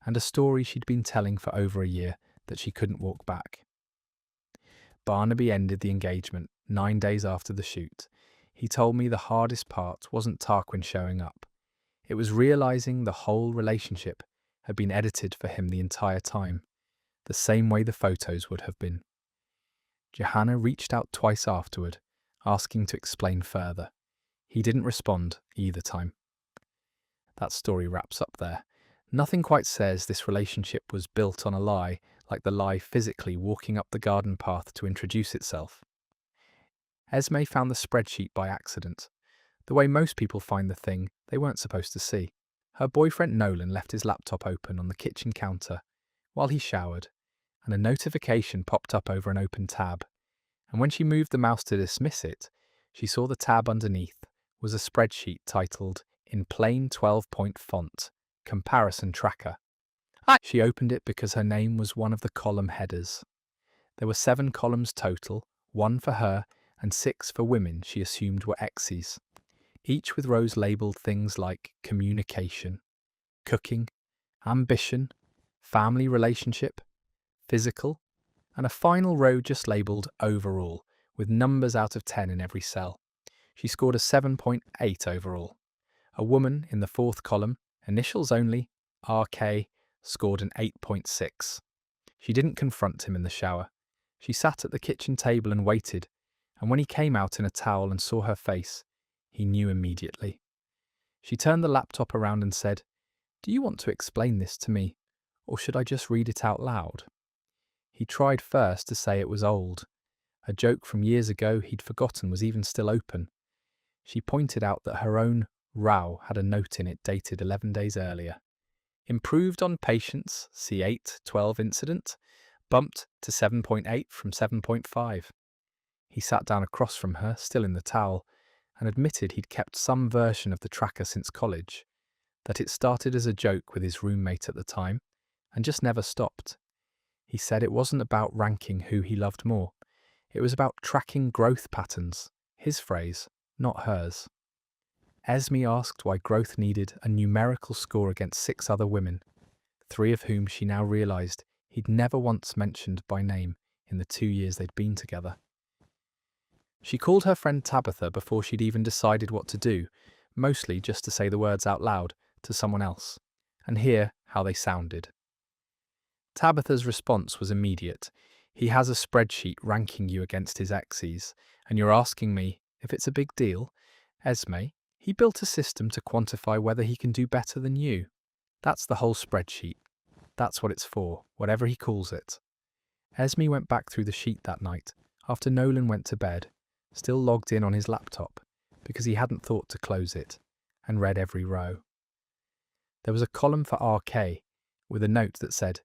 and a story she'd been telling for over a year that she couldn't walk back. Barnaby ended the engagement 9 days after the shoot. He told me the hardest part wasn't Tarquin showing up. It was realising the whole relationship had been edited for him the entire time, the same way the photos would have been. Johanna reached out twice afterward, asking to explain further. He didn't respond either time. That story wraps up there. Nothing quite says this relationship was built on a lie, like the lie physically walking up the garden path to introduce itself. Esme found the spreadsheet by accident, the way most people find the thing they weren't supposed to see. Her boyfriend Nolan left his laptop open on the kitchen counter while he showered, and a notification popped up over an open tab, and when she moved the mouse to dismiss it, she saw the tab underneath was a spreadsheet titled, in plain 12-point font, Comparison Tracker. She opened it because her name was one of the column headers. There were 7 columns total, 1 for her and 6 for women she assumed were exes, each with rows labelled things like communication, cooking, ambition, family relationship, physical, and a final row just labelled overall, with numbers out of 10 in every cell. She scored a 7.8 overall. A woman in the 4th column, initials only, RK, scored an 8.6. She didn't confront him in the shower. She sat at the kitchen table and waited, and when he came out in a towel and saw her face, he knew immediately. She turned the laptop around and said, "Do you want to explain this to me, or should I just read it out loud?" He tried first to say it was old. A joke from years ago he'd forgotten was even still open. She pointed out that her own row had a note in it dated 11 days earlier. Improved on patience, C8-12 incident, bumped to 7.8 from 7.5. He sat down across from her, still in the towel, and admitted he'd kept some version of the tracker since college, that it started as a joke with his roommate at the time, and just never stopped. He said it wasn't about ranking who he loved more. It was about tracking growth patterns, his phrase, not hers. Esme asked why growth needed a numerical score against 6 other women, 3 of whom she now realised he'd never once mentioned by name in the 2 years they'd been together. She called her friend Tabitha before she'd even decided what to do, mostly just to say the words out loud to someone else, and hear how they sounded. Tabitha's response was immediate. "He has a spreadsheet ranking you against his exes, and you're asking me if it's a big deal? Esme, he built a system to quantify whether he can do better than you. That's the whole spreadsheet. That's what it's for, whatever he calls it." Esme went back through the sheet that night, after Nolan went to bed, still logged in on his laptop, because he hadn't thought to close it, and read every row. There was a column for RK, with a note that said,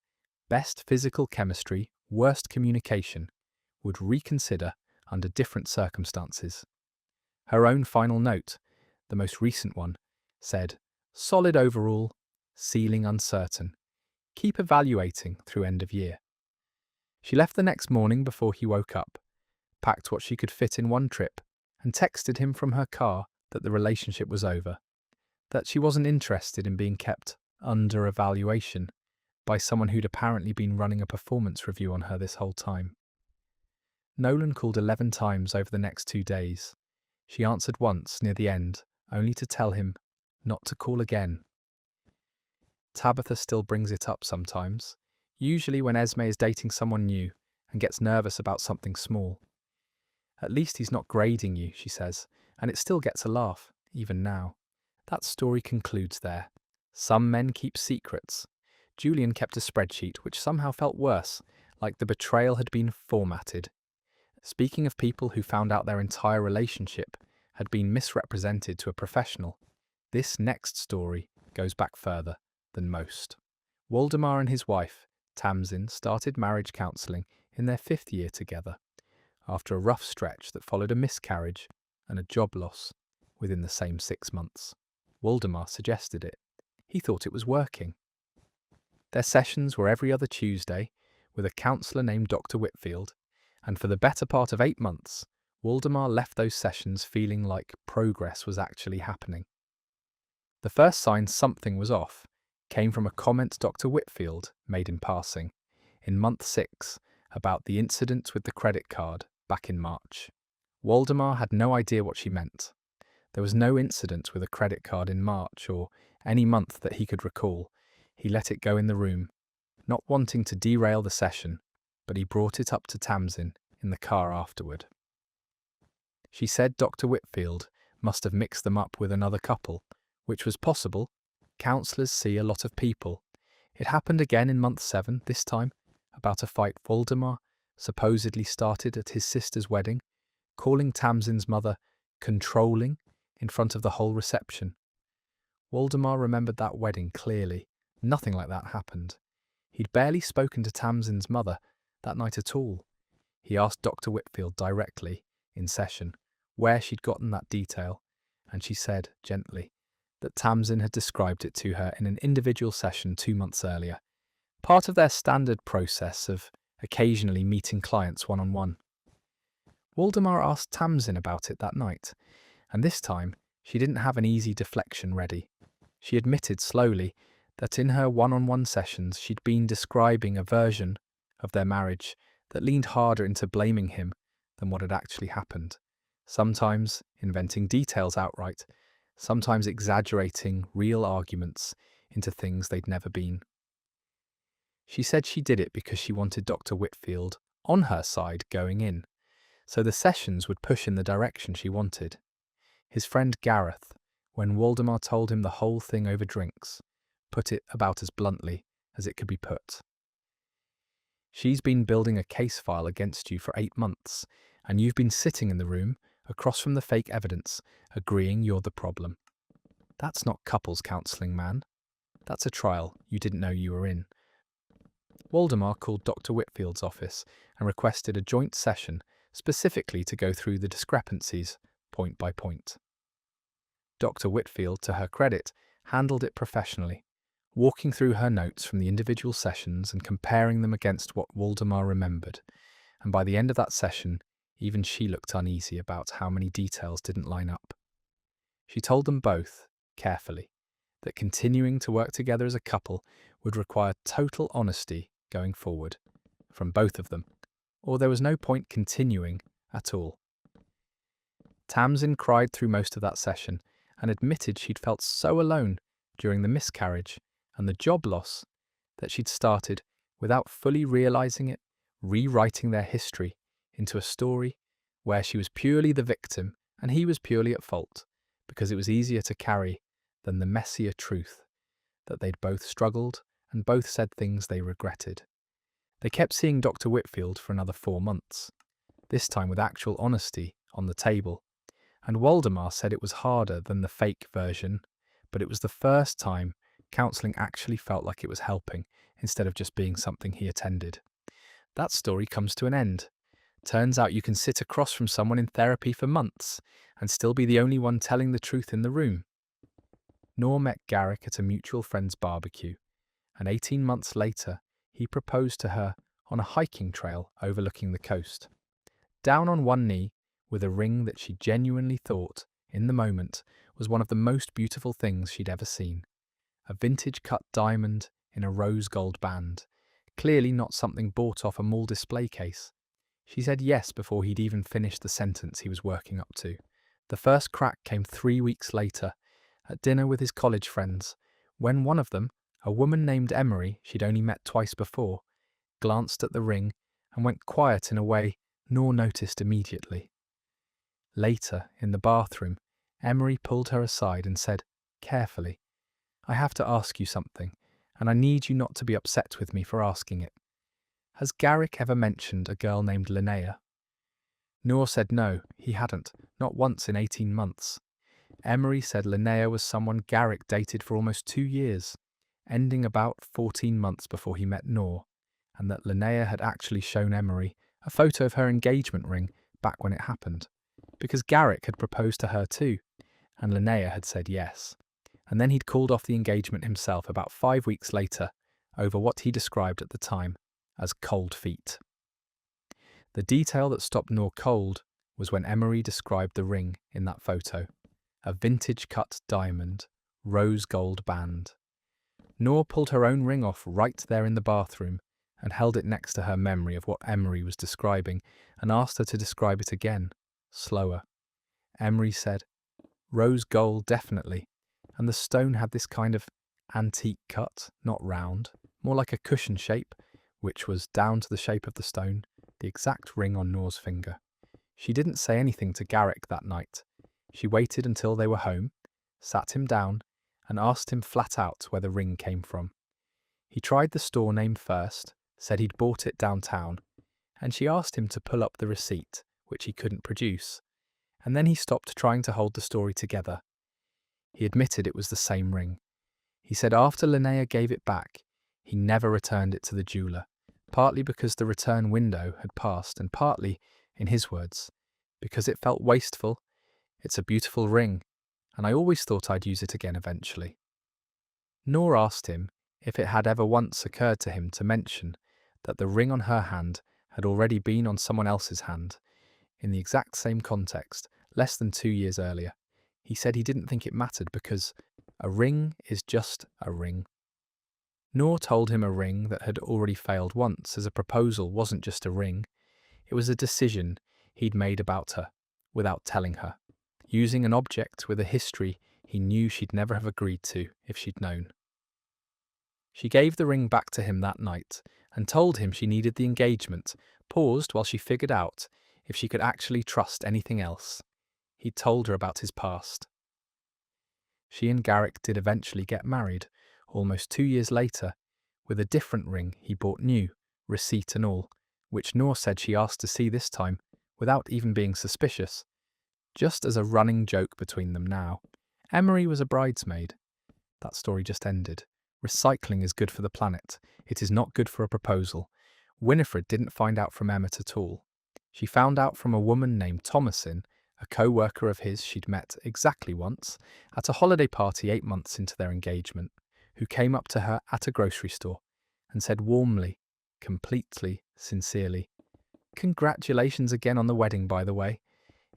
"Best physical chemistry, worst communication, would reconsider under different circumstances." Her own final note, the most recent one, said, "Solid overall, ceiling uncertain. Keep evaluating through end of year. She left the next morning before he woke up, packed what she could fit in one trip, and texted him from her car that the relationship was over, that she wasn't interested in being kept under evaluation by someone who'd apparently been running a performance review on her this whole time. Nolan called 11 times over the next 2 days. She answered once near the end, only to tell him not to call again. Tabitha still brings it up sometimes, usually when Esme is dating someone new and gets nervous about something small. At least he's not grading you, she says, and it still gets a laugh, even now. That story concludes there. Some men keep secrets. Julian kept a spreadsheet which somehow felt worse, like the betrayal had been formatted. Speaking of people who found out their entire relationship had been misrepresented to a professional, this next story goes back further than most. Waldemar and his wife, Tamsin, started marriage counselling in their 5th year together, after a rough stretch that followed a miscarriage and a job loss within the same 6 months. Waldemar suggested it. He thought it was working. Their sessions were every other Tuesday, with a counsellor named Dr. Whitfield, and for the better part of 8 months, Waldemar left those sessions feeling like progress was actually happening. The first sign something was off came from a comment Dr. Whitfield made in passing, in month 6, about the incident with the credit card back in March. Waldemar had no idea what she meant. There was no incident with a credit card in March or any month that he could recall. He let it go in the room, not wanting to derail the session, but he brought it up to Tamsin in the car afterward. She said Dr. Whitfield must have mixed them up with another couple, which was possible. Counsellors see a lot of people. It happened again in month 7, this time, about a fight Waldemar supposedly started at his sister's wedding, calling Tamsin's mother controlling in front of the whole reception. Waldemar remembered that wedding clearly. Nothing like that happened. He'd barely spoken to Tamsin's mother that night at all. He asked Dr. Whitfield directly, in session, where she'd gotten that detail, and she said, gently, that Tamsin had described it to her in an individual session 2 months earlier, part of their standard process of occasionally meeting clients one-on-one. Waldemar asked Tamsin about it that night, and this time she didn't have an easy deflection ready. She admitted slowly that in her one-on-one sessions she'd been describing a version of their marriage that leaned harder into blaming him than what had actually happened, sometimes inventing details outright, sometimes exaggerating real arguments into things they'd never been. She said she did it because she wanted Dr. Whitfield on her side going in, so the sessions would push in the direction she wanted. His friend Gareth, when Waldemar told him the whole thing over drinks, put it about as bluntly as it could be put. She's been building a case file against you for 8 months, and you've been sitting in the room, across from the fake evidence, agreeing you're the problem. That's not couples counselling, man. That's a trial you didn't know you were in. Waldemar called Dr. Whitfield's office and requested a joint session specifically to go through the discrepancies, point by point. Dr. Whitfield, to her credit, handled it professionally, walking through her notes from the individual sessions and comparing them against what Waldemar remembered, and by the end of that session, even she looked uneasy about how many details didn't line up. She told them both, carefully, that continuing to work together as a couple would require total honesty going forward, from both of them, or there was no point continuing at all. Tamsin cried through most of that session and admitted she'd felt so alone during the miscarriage and the job loss that she'd started, without fully realising it, rewriting their history into a story where she was purely the victim and he was purely at fault, because it was easier to carry than the messier truth that they'd both struggled and both said things they regretted. They kept seeing Dr. Whitfield for another 4 months, this time with actual honesty on the table, and Waldemar said it was harder than the fake version, but it was the first time counselling actually felt like it was helping instead of just being something he attended. That story comes to an end. Turns out you can sit across from someone in therapy for months and still be the only one telling the truth in the room. Nor met Garrick at a mutual friend's barbecue, and 18 months later, he proposed to her on a hiking trail overlooking the coast. Down on one knee, with a ring that she genuinely thought, in the moment, was one of the most beautiful things she'd ever seen. A vintage cut diamond in a rose gold band, clearly not something bought off a mall display case. She said yes before he'd even finished the sentence he was working up to. The first crack came 3 weeks later, at dinner with his college friends, when one of them, a woman named Emery she'd only met twice before, glanced at the ring and went quiet in a way Noor noticed immediately. Later, in the bathroom, Emery pulled her aside and said, carefully, "I have to ask you something, and I need you not to be upset with me for asking it. Has Garrick ever mentioned a girl named Linnea?" Noor said no, he hadn't, not once in 18 months. Emery said Linnea was someone Garrick dated for almost 2 years, ending about 14 months before he met Noor, and that Linnea had actually shown Emery a photo of her engagement ring back when it happened, because Garrick had proposed to her too, and Linnea had said yes. And then he'd called off the engagement himself about 5 weeks later over what he described at the time as cold feet. The detail that stopped Noor cold was when Emery described the ring in that photo, a vintage cut diamond, rose gold band. Noor pulled her own ring off right there in the bathroom and held it next to her memory of what Emery was describing and asked her to describe it again, slower. Emery said, "Rose gold, definitely, and the stone had this kind of antique cut, not round, more like a cushion shape, which was down to the shape of the stone, the exact ring on Noor's finger." She didn't say anything to Garrick that night. She waited until they were home, sat him down, and asked him flat out where the ring came from. He tried the store name first, said he'd bought it downtown, and she asked him to pull up the receipt, which he couldn't produce, and then he stopped trying to hold the story together. He admitted it was the same ring. He said after Linnea gave it back, he never returned it to the jeweller, partly because the return window had passed and partly, in his words, because it felt wasteful. "It's a beautiful ring, and I always thought I'd use it again eventually." Noor asked him if it had ever once occurred to him to mention that the ring on her hand had already been on someone else's hand, in the exact same context, less than 2 years earlier. He said he didn't think it mattered because a ring is just a ring. Noor told him a ring that had already failed once as a proposal wasn't just a ring, it was a decision he'd made about her, without telling her, using an object with a history he knew she'd never have agreed to if she'd known. She gave the ring back to him that night and told him she needed the engagement, paused while she figured out if she could actually trust anything else. He'd told her about his past. She and Garrick did eventually get married, almost 2 years later, with a different ring he bought new, receipt and all, which Noor said she asked to see this time, without even being suspicious, just as a running joke between them now. Emery was a bridesmaid. That story just ended. Recycling is good for the planet. It is not good for a proposal. Winifred didn't find out from Emmett at all. She found out from a woman named Thomasin, a co-worker of his she'd met exactly once, at a holiday party 8 months into their engagement, who came up to her at a grocery store and said warmly, completely sincerely, "Congratulations again on the wedding, by the way.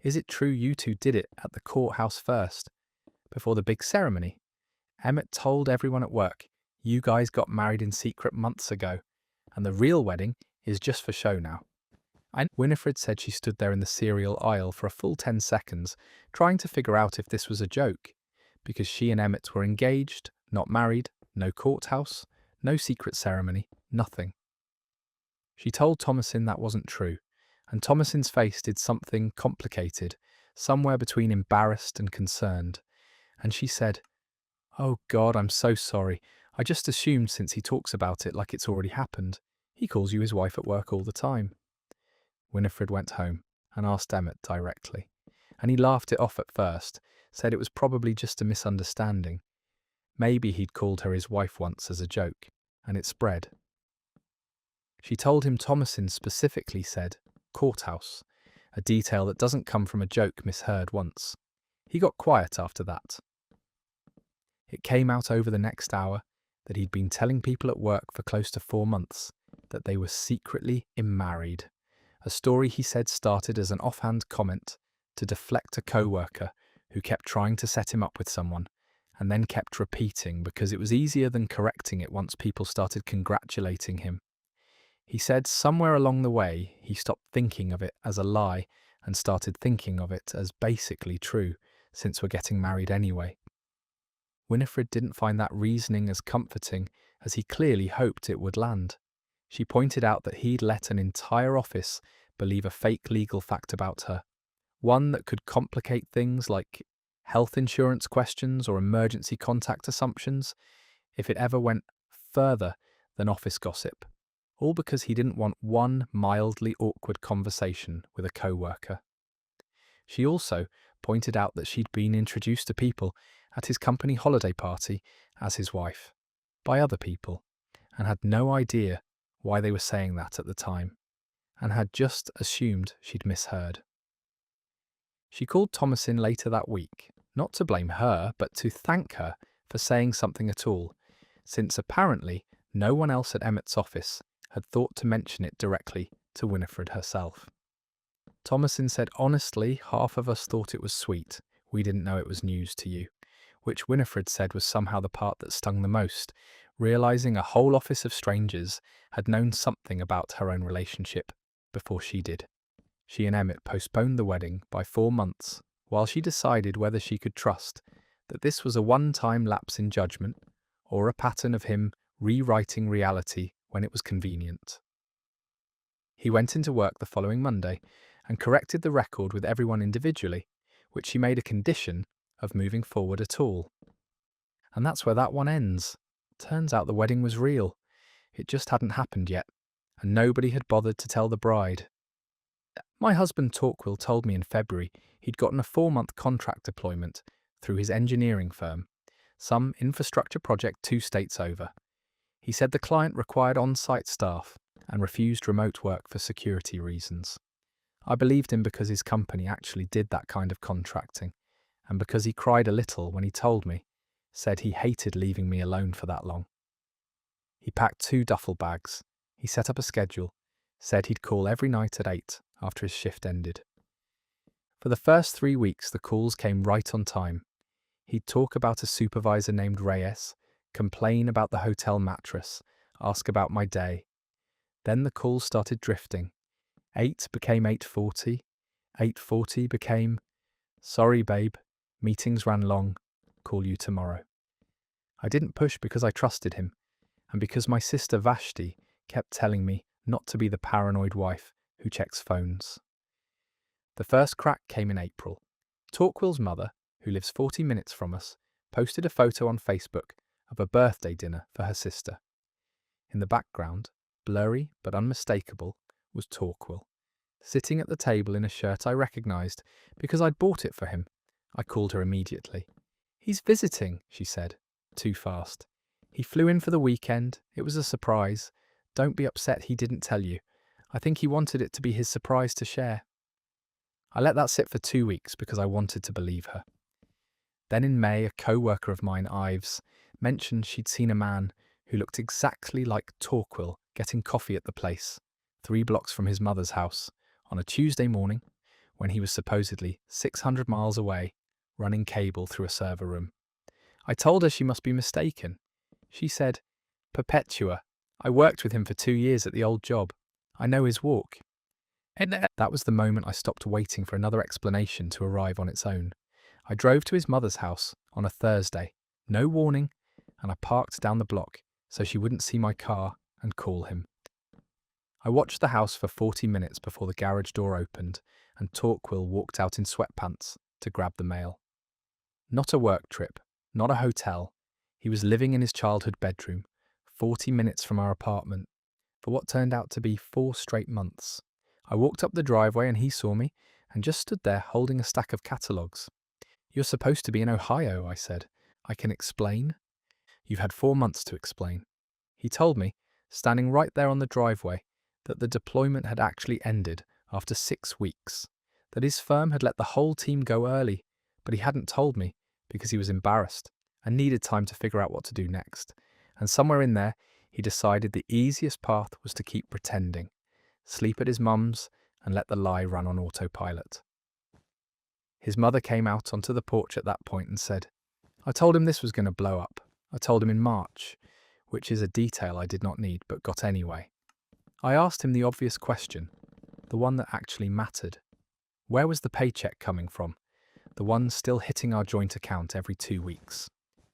Is it true you two did it at the courthouse first, before the big ceremony? Emmett told everyone at work, you guys got married in secret months ago, and the real wedding is just for show now." And Winifred said she stood there in the cereal aisle for a full 10 seconds, trying to figure out if this was a joke, because she and Emmett were engaged, not married, no courthouse, no secret ceremony, nothing. She told Thomasin that wasn't true, and Thomasin's face did something complicated, somewhere between embarrassed and concerned, and she said, "Oh God, I'm so sorry. I just assumed since he talks about it like it's already happened. He calls you his wife at work all the time." Winifred went home and asked Emmett directly, and he laughed it off at first, said it was probably just a misunderstanding. Maybe he'd called her his wife once as a joke, and it spread. She told him Thomasin specifically said courthouse, a detail that doesn't come from a joke misheard once. He got quiet after that. It came out over the next hour, that he'd been telling people at work for close to 4 months that they were secretly married. A story he said started as an offhand comment to deflect a co-worker who kept trying to set him up with someone, and then kept repeating because it was easier than correcting it once people started congratulating him. He said somewhere along the way he stopped thinking of it as a lie and started thinking of it as basically true, since we're getting married anyway. Winifred didn't find that reasoning as comforting as he clearly hoped it would land. She pointed out that he'd let an entire office believe a fake legal fact about her, one that could complicate things like health insurance questions or emergency contact assumptions if it ever went further than office gossip, all because he didn't want one mildly awkward conversation with a co-worker. She also pointed out that she'd been introduced to people at his company holiday party as his wife by other people, and had no idea why they were saying that at the time, and had just assumed she'd misheard. She called Thomas in later that week, not to blame her, but to thank her for saying something at all, since apparently no one else at Emmett's office had thought to mention it directly to Winifred herself. Thomasin said, honestly, half of us thought it was sweet. We didn't know it was news to you, which Winifred said was somehow the part that stung the most, realising a whole office of strangers had known something about her own relationship before she did. She and Emmett postponed the wedding by 4 months while she decided whether she could trust that this was a one-time lapse in judgment or a pattern of him rewriting reality when it was convenient. He went into work the following Monday and corrected the record with everyone individually, which she made a condition of moving forward at all. And that's where that one ends. Turns out the wedding was real. It just hadn't happened yet, and nobody had bothered to tell the bride. My husband Torquil told me in February he'd gotten a 4-month contract deployment through his engineering firm, some infrastructure project 2 states over. He said the client required on-site staff and refused remote work for security reasons. I believed him because his company actually did that kind of contracting, and because he cried a little when he told me, said he hated leaving me alone for that long. He packed 2 duffel bags. He set up a schedule, said he'd call every night at 8 after his shift ended. For the first 3 weeks, the calls came right on time. He'd talk about a supervisor named Reyes, complain about the hotel mattress, ask about my day. Then the calls started drifting. 8 became 8:40. 8:40 became, sorry babe, meetings ran long, call you tomorrow. I didn't push because I trusted him, and because my sister Vashti kept telling me not to be the paranoid wife who checks phones. The first crack came in April. Torquil's mother, who lives 40 minutes from us, posted a photo on Facebook of a birthday dinner for her sister. In the background, blurry but unmistakable, was Torquil, sitting at the table in a shirt I recognised because I'd bought it for him. I called her immediately. He's visiting, she said, too fast. He flew in for the weekend. It was a surprise. Don't be upset he didn't tell you. I think he wanted it to be his surprise to share. I let that sit for 2 weeks because I wanted to believe her. Then in May, a co-worker of mine, Ives, mentioned she'd seen a man who looked exactly like Torquil getting coffee at the place, 3 blocks from his mother's house, on a Tuesday morning when he was supposedly 600 miles away, running cable through a server room. I told her she must be mistaken. She said, Perpetua, I worked with him for 2 years at the old job. I know his walk. And that was the moment I stopped waiting for another explanation to arrive on its own. I drove to his mother's house on a Thursday, no warning, and I parked down the block so she wouldn't see my car and call him. I watched the house for 40 minutes before the garage door opened and Torquil walked out in sweatpants to grab the mail. Not a work trip, not a hotel. He was living in his childhood bedroom, 40 minutes from our apartment, for what turned out to be 4 straight months. I walked up the driveway and he saw me and just stood there holding a stack of catalogues. You're supposed to be in Ohio, I said. I can explain. You've had 4 months to explain. He told me, standing right there on the driveway, that the deployment had actually ended after 6 weeks, that his firm had let the whole team go early, but he hadn't told me because he was embarrassed and needed time to figure out what to do next, And somewhere in there, he decided the easiest path was to keep pretending, sleep at his mum's, and let the lie run on autopilot. His mother came out onto the porch at that point and said, "I told him this was going to blow up. I told him in March," which is a detail I did not need but got anyway. I asked him the obvious question, the one that actually mattered. Where was the paycheck coming from? The one still hitting our joint account every 2 weeks.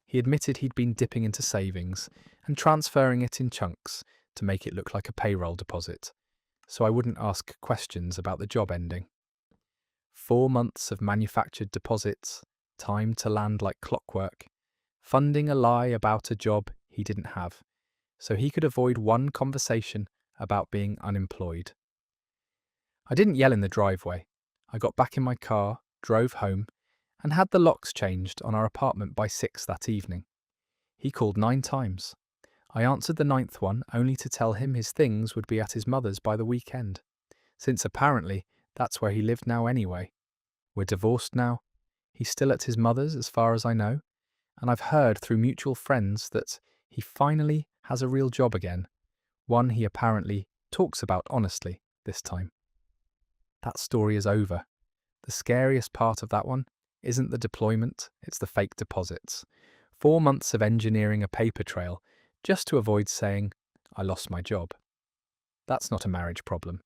He admitted he'd been dipping into savings and transferring it in chunks to make it look like a payroll deposit, so I wouldn't ask questions about the job ending. 4 months of manufactured deposits, time to land like clockwork, funding a lie about a job he didn't have, so he could avoid one conversation about being unemployed. I didn't yell in the driveway. I got back in my car, drove home, and had the locks changed on our apartment by 6 that evening. He called 9 times. I answered the 9th one only to tell him his things would be at his mother's by the weekend, since apparently that's where he lived now anyway. We're divorced now. He's still at his mother's as far as I know, and I've heard through mutual friends that he finally has a real job again, one he apparently talks about honestly this time. That story is over. The scariest part of that one isn't the deployment, it's the fake deposits. 4 months of engineering a paper trail just to avoid saying, "I lost my job." That's not a marriage problem.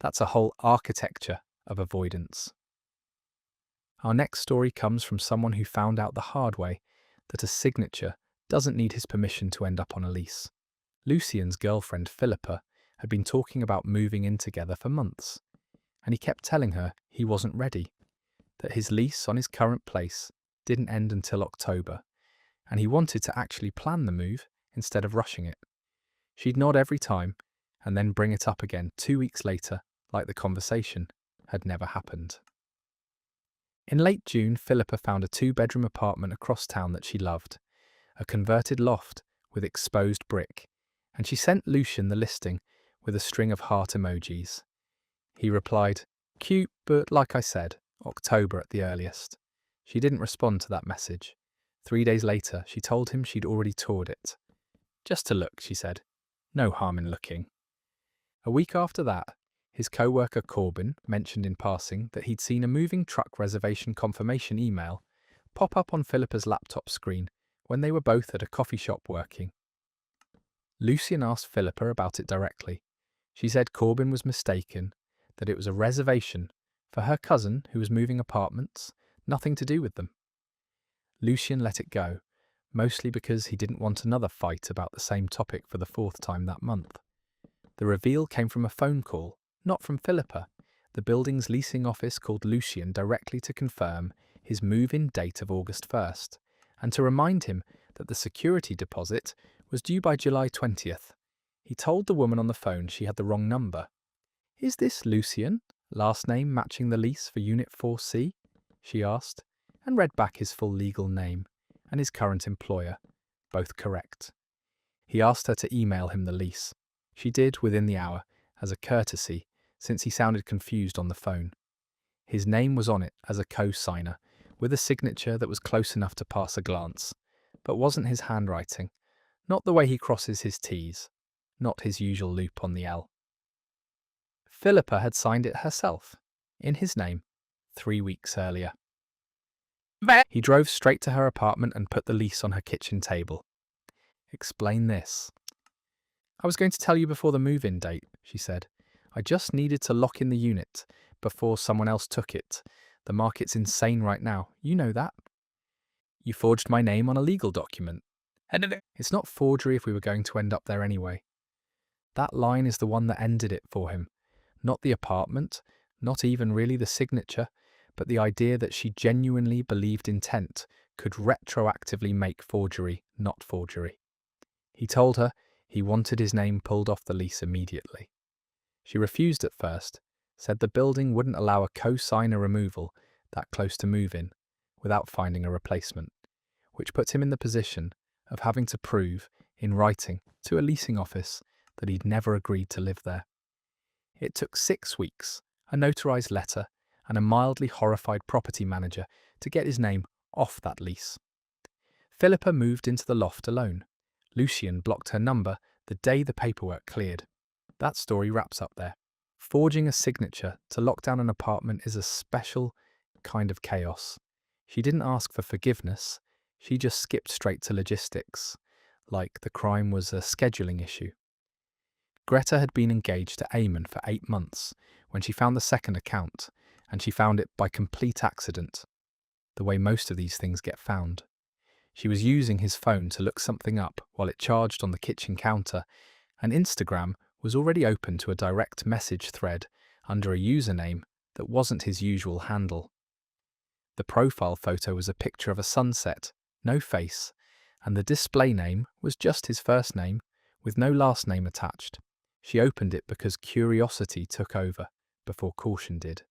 That's a whole architecture of avoidance. Our next story comes from someone who found out the hard way that a signature doesn't need his permission to end up on a lease. Lucian's girlfriend Philippa had been talking about moving in together for months, and he kept telling her he wasn't ready, that his lease on his current place didn't end until October, and he wanted to actually plan the move instead of rushing it. She'd nod every time, and then bring it up again 2 weeks later, like the conversation had never happened. In late June, Philippa found a 2-bedroom apartment across town that she loved, a converted loft with exposed brick, and she sent Lucian the listing with a string of heart emojis. He replied, "Cute, but like I said, October at the earliest." She didn't respond to that message. 3 days later, she told him she'd already toured it. "Just to look," she said. "No harm in looking." A week after that, his co-worker Corbin mentioned in passing that he'd seen a moving truck reservation confirmation email pop up on Philippa's laptop screen when they were both at a coffee shop working. Lucian asked Philippa about it directly. She said Corbin was mistaken, that it was a reservation for her cousin who was moving apartments, nothing to do with them. Lucian let it go, mostly because he didn't want another fight about the same topic for the 4th time that month. The reveal came from a phone call, not from Philippa. The building's leasing office called Lucian directly to confirm his move-in date of August 1st, and to remind him that the security deposit was due by July 20th. He told the woman on the phone she had the wrong number. "Is this Lucian, last name matching the lease for Unit 4C?" she asked, and read back his full legal name and his current employer, both correct. He asked her to email him the lease. She did within the hour, as a courtesy, since he sounded confused on the phone. His name was on it as a co-signer, with a signature that was close enough to pass a glance, but wasn't his handwriting, not the way he crosses his T's, not his usual loop on the L. Philippa had signed it herself, in his name, 3 weeks earlier. He drove straight to her apartment and put the lease on her kitchen table. "Explain this." "I was going to tell you before the move-in date," she said. "I just needed to lock in the unit before someone else took it. The market's insane right now. You know that." "You forged my name on a legal document." "It's not forgery if we were going to end up there anyway." That line is the one that ended it for him. Not the apartment, not even really the signature, but the idea that she genuinely believed intent could retroactively make forgery not forgery. He told her he wanted his name pulled off the lease immediately. She refused at first, said the building wouldn't allow a co-signer removal that close to move-in without finding a replacement, which puts him in the position of having to prove, in writing, to a leasing office that he'd never agreed to live there. It took 6 weeks, a notarized letter, and a mildly horrified property manager to get his name off that lease. Philippa moved into the loft alone. Lucian blocked her number the day the paperwork cleared. That story wraps up there. Forging a signature to lock down an apartment is a special kind of chaos. She didn't ask for forgiveness, she just skipped straight to logistics, like the crime was a scheduling issue. Greta had been engaged to Eamon for 8 months when she found the second account, and she found it by complete accident, the way most of these things get found. She was using his phone to look something up while it charged on the kitchen counter, and Instagram was already open to a direct message thread under a username that wasn't his usual handle. The profile photo was a picture of a sunset, no face, and the display name was just his first name, with no last name attached. She opened it because curiosity took over, before caution did.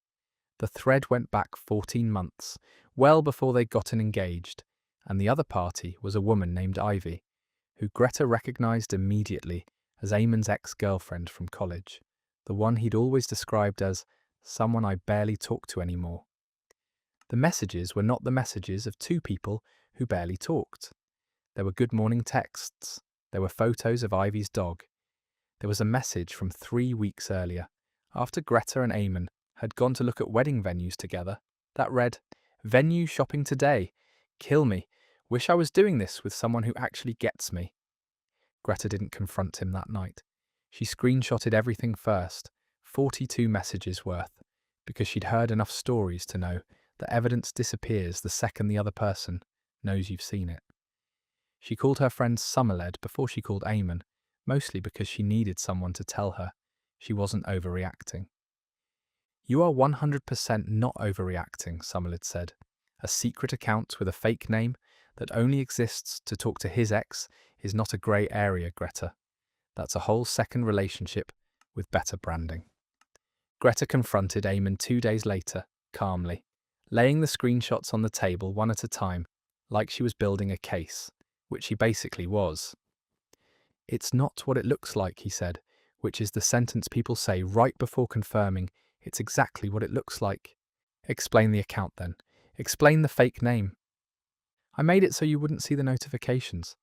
The thread went back 14 months, well before they'd gotten engaged, and the other party was a woman named Ivy, who Greta recognised immediately as Eamon's ex-girlfriend from college, the one he'd always described as someone I barely talk to anymore. The messages were not the messages of two people who barely talked. There were good morning texts, there were photos of Ivy's dog. There was a message from 3 weeks earlier, after Greta and Eamon had gone to look at wedding venues together, that read, "Venue shopping today. Kill me. Wish I was doing this with someone who actually gets me." Greta didn't confront him that night. She screenshotted everything first, 42 messages worth, because she'd heard enough stories to know that evidence disappears the second the other person knows you've seen it. She called her friend Summerled before she called Eamon, mostly because she needed someone to tell her she wasn't overreacting. "You are 100% not overreacting," Summerled said. "A secret account with a fake name that only exists to talk to his ex is not a grey area, Greta. That's a whole second relationship with better branding." Greta confronted Eamon 2 days later, calmly, laying the screenshots on the table one at a time, like she was building a case, which she basically was. "It's not what it looks like," he said, which is the sentence people say right before confirming it's exactly what it looks like. "Explain the account then. Explain the fake name." "I made it so you wouldn't see the notifications.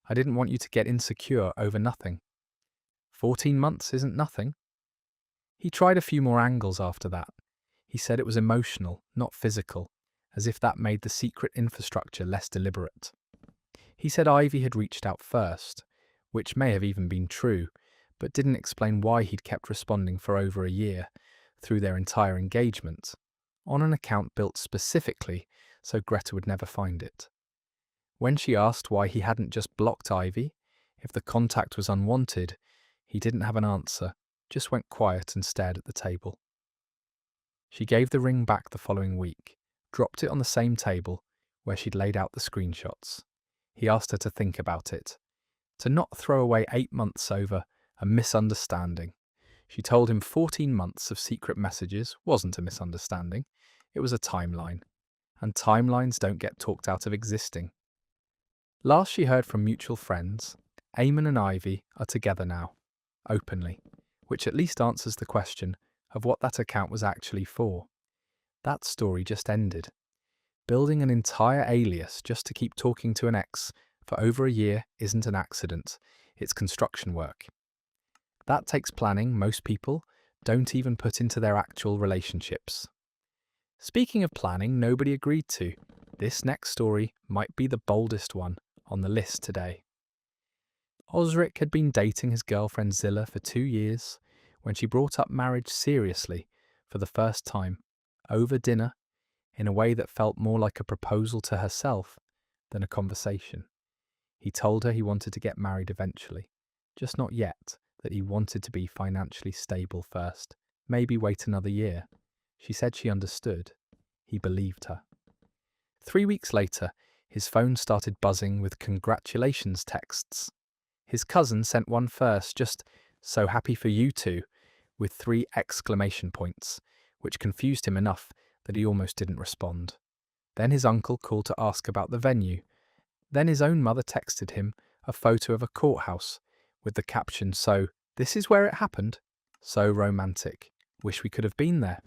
I didn't want you to get insecure over nothing." 14 months isn't nothing. He tried a few more angles after that. He said it was emotional, not physical, as if that made the secret infrastructure less deliberate. He said Ivy had reached out first, which may have even been true, but didn't explain why he'd kept responding for over a year, through their entire engagement, on an account built specifically so Greta would never find it. When she asked why he hadn't just blocked Ivy, if the contact was unwanted, he didn't have an answer, just went quiet and stared at the table. She gave the ring back the following week, dropped it on the same table where she'd laid out the screenshots. He asked her to think about it, to not throw away 8 months over a misunderstanding. She told him 14 months of secret messages wasn't a misunderstanding, it was a timeline, and timelines don't get talked out of existing. Last she heard from mutual friends, Eamon and Ivy are together now, openly, which at least answers the question of what that account was actually for. That story just ended. Building an entire alias just to keep talking to an ex for over a year isn't an accident, it's construction work. That takes planning most people don't even put into their actual relationships. Speaking of planning nobody agreed to, this next story might be the boldest one on the list today. Osric had been dating his girlfriend Zilla for 2 years when she brought up marriage seriously for the first time, over dinner, in a way that felt more like a proposal to herself than a conversation. He told her he wanted to get married eventually, just not yet, that he wanted to be financially stable first, maybe wait another year. She said she understood. He believed her. 3 weeks later, his phone started buzzing with congratulations texts. His cousin sent one first, just "so happy for you two," with 3 exclamation points, which confused him enough that he almost didn't respond. Then his uncle called to ask about the venue. Then his own mother texted him a photo of a courthouse with the caption, "So, this is where it happened? So romantic. Wish we could have been there."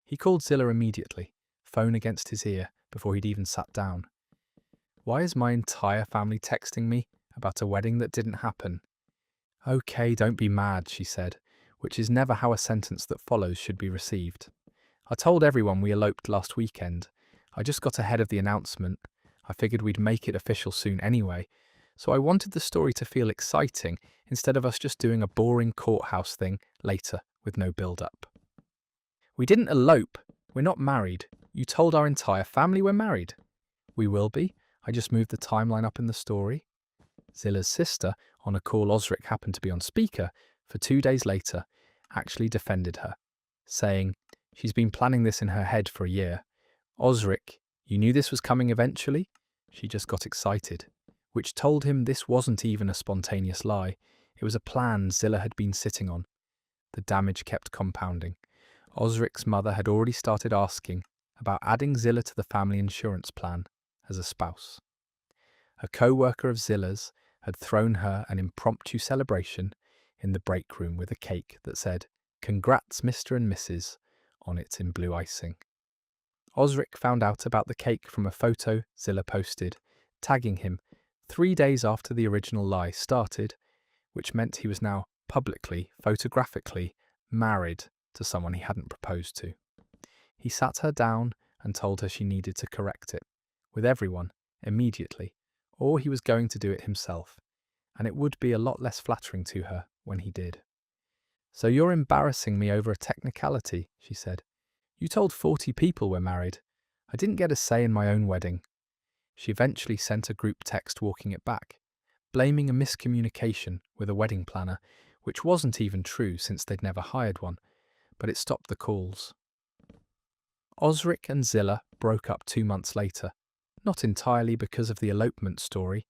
He called Zilla immediately, phone against his ear, before he'd even sat down. "Why is my entire family texting me about a wedding that didn't happen. Okay, don't be mad, she said, which is never how a sentence that follows should be received. I told everyone we eloped last weekend. I just got ahead of the announcement. I figured we'd make it official soon anyway, so I wanted the story to feel exciting instead of us just doing a boring courthouse thing later with no build-up. We didn't elope. We're not married. You told our entire family we're married. We will be. I just moved the timeline up in the story. Zilla's sister, on a call Osric happened to be on speaker for 2 days later, actually defended her, saying, she's been planning this in her head for a year. Osric, you knew this was coming eventually? She just got excited, which told him this wasn't even a spontaneous lie. It was a plan Zilla had been sitting on. The damage kept compounding. Osric's mother had already started asking about adding Zilla to the family insurance plan as a spouse. A co-worker of Zilla's had thrown her an impromptu celebration in the break room with a cake that said, "Congrats, Mr. and Mrs." on it in blue icing. Osric found out about the cake from a photo Zilla posted, tagging him 3 days after the original lie started, which meant he was now publicly, photographically, married to someone he hadn't proposed to. He sat her down and told her she needed to correct it, with everyone, immediately, or he was going to do it himself, and it would be a lot less flattering to her when he did. "So you're embarrassing me over a technicality," she said. "You told 40 people we're married. I didn't get a say in my own wedding." She eventually sent a group text walking it back, blaming a miscommunication with a wedding planner, which wasn't even true since they'd never hired one, but it stopped the calls. Osric and Zilla broke up 2 months later, not entirely because of the elopement story,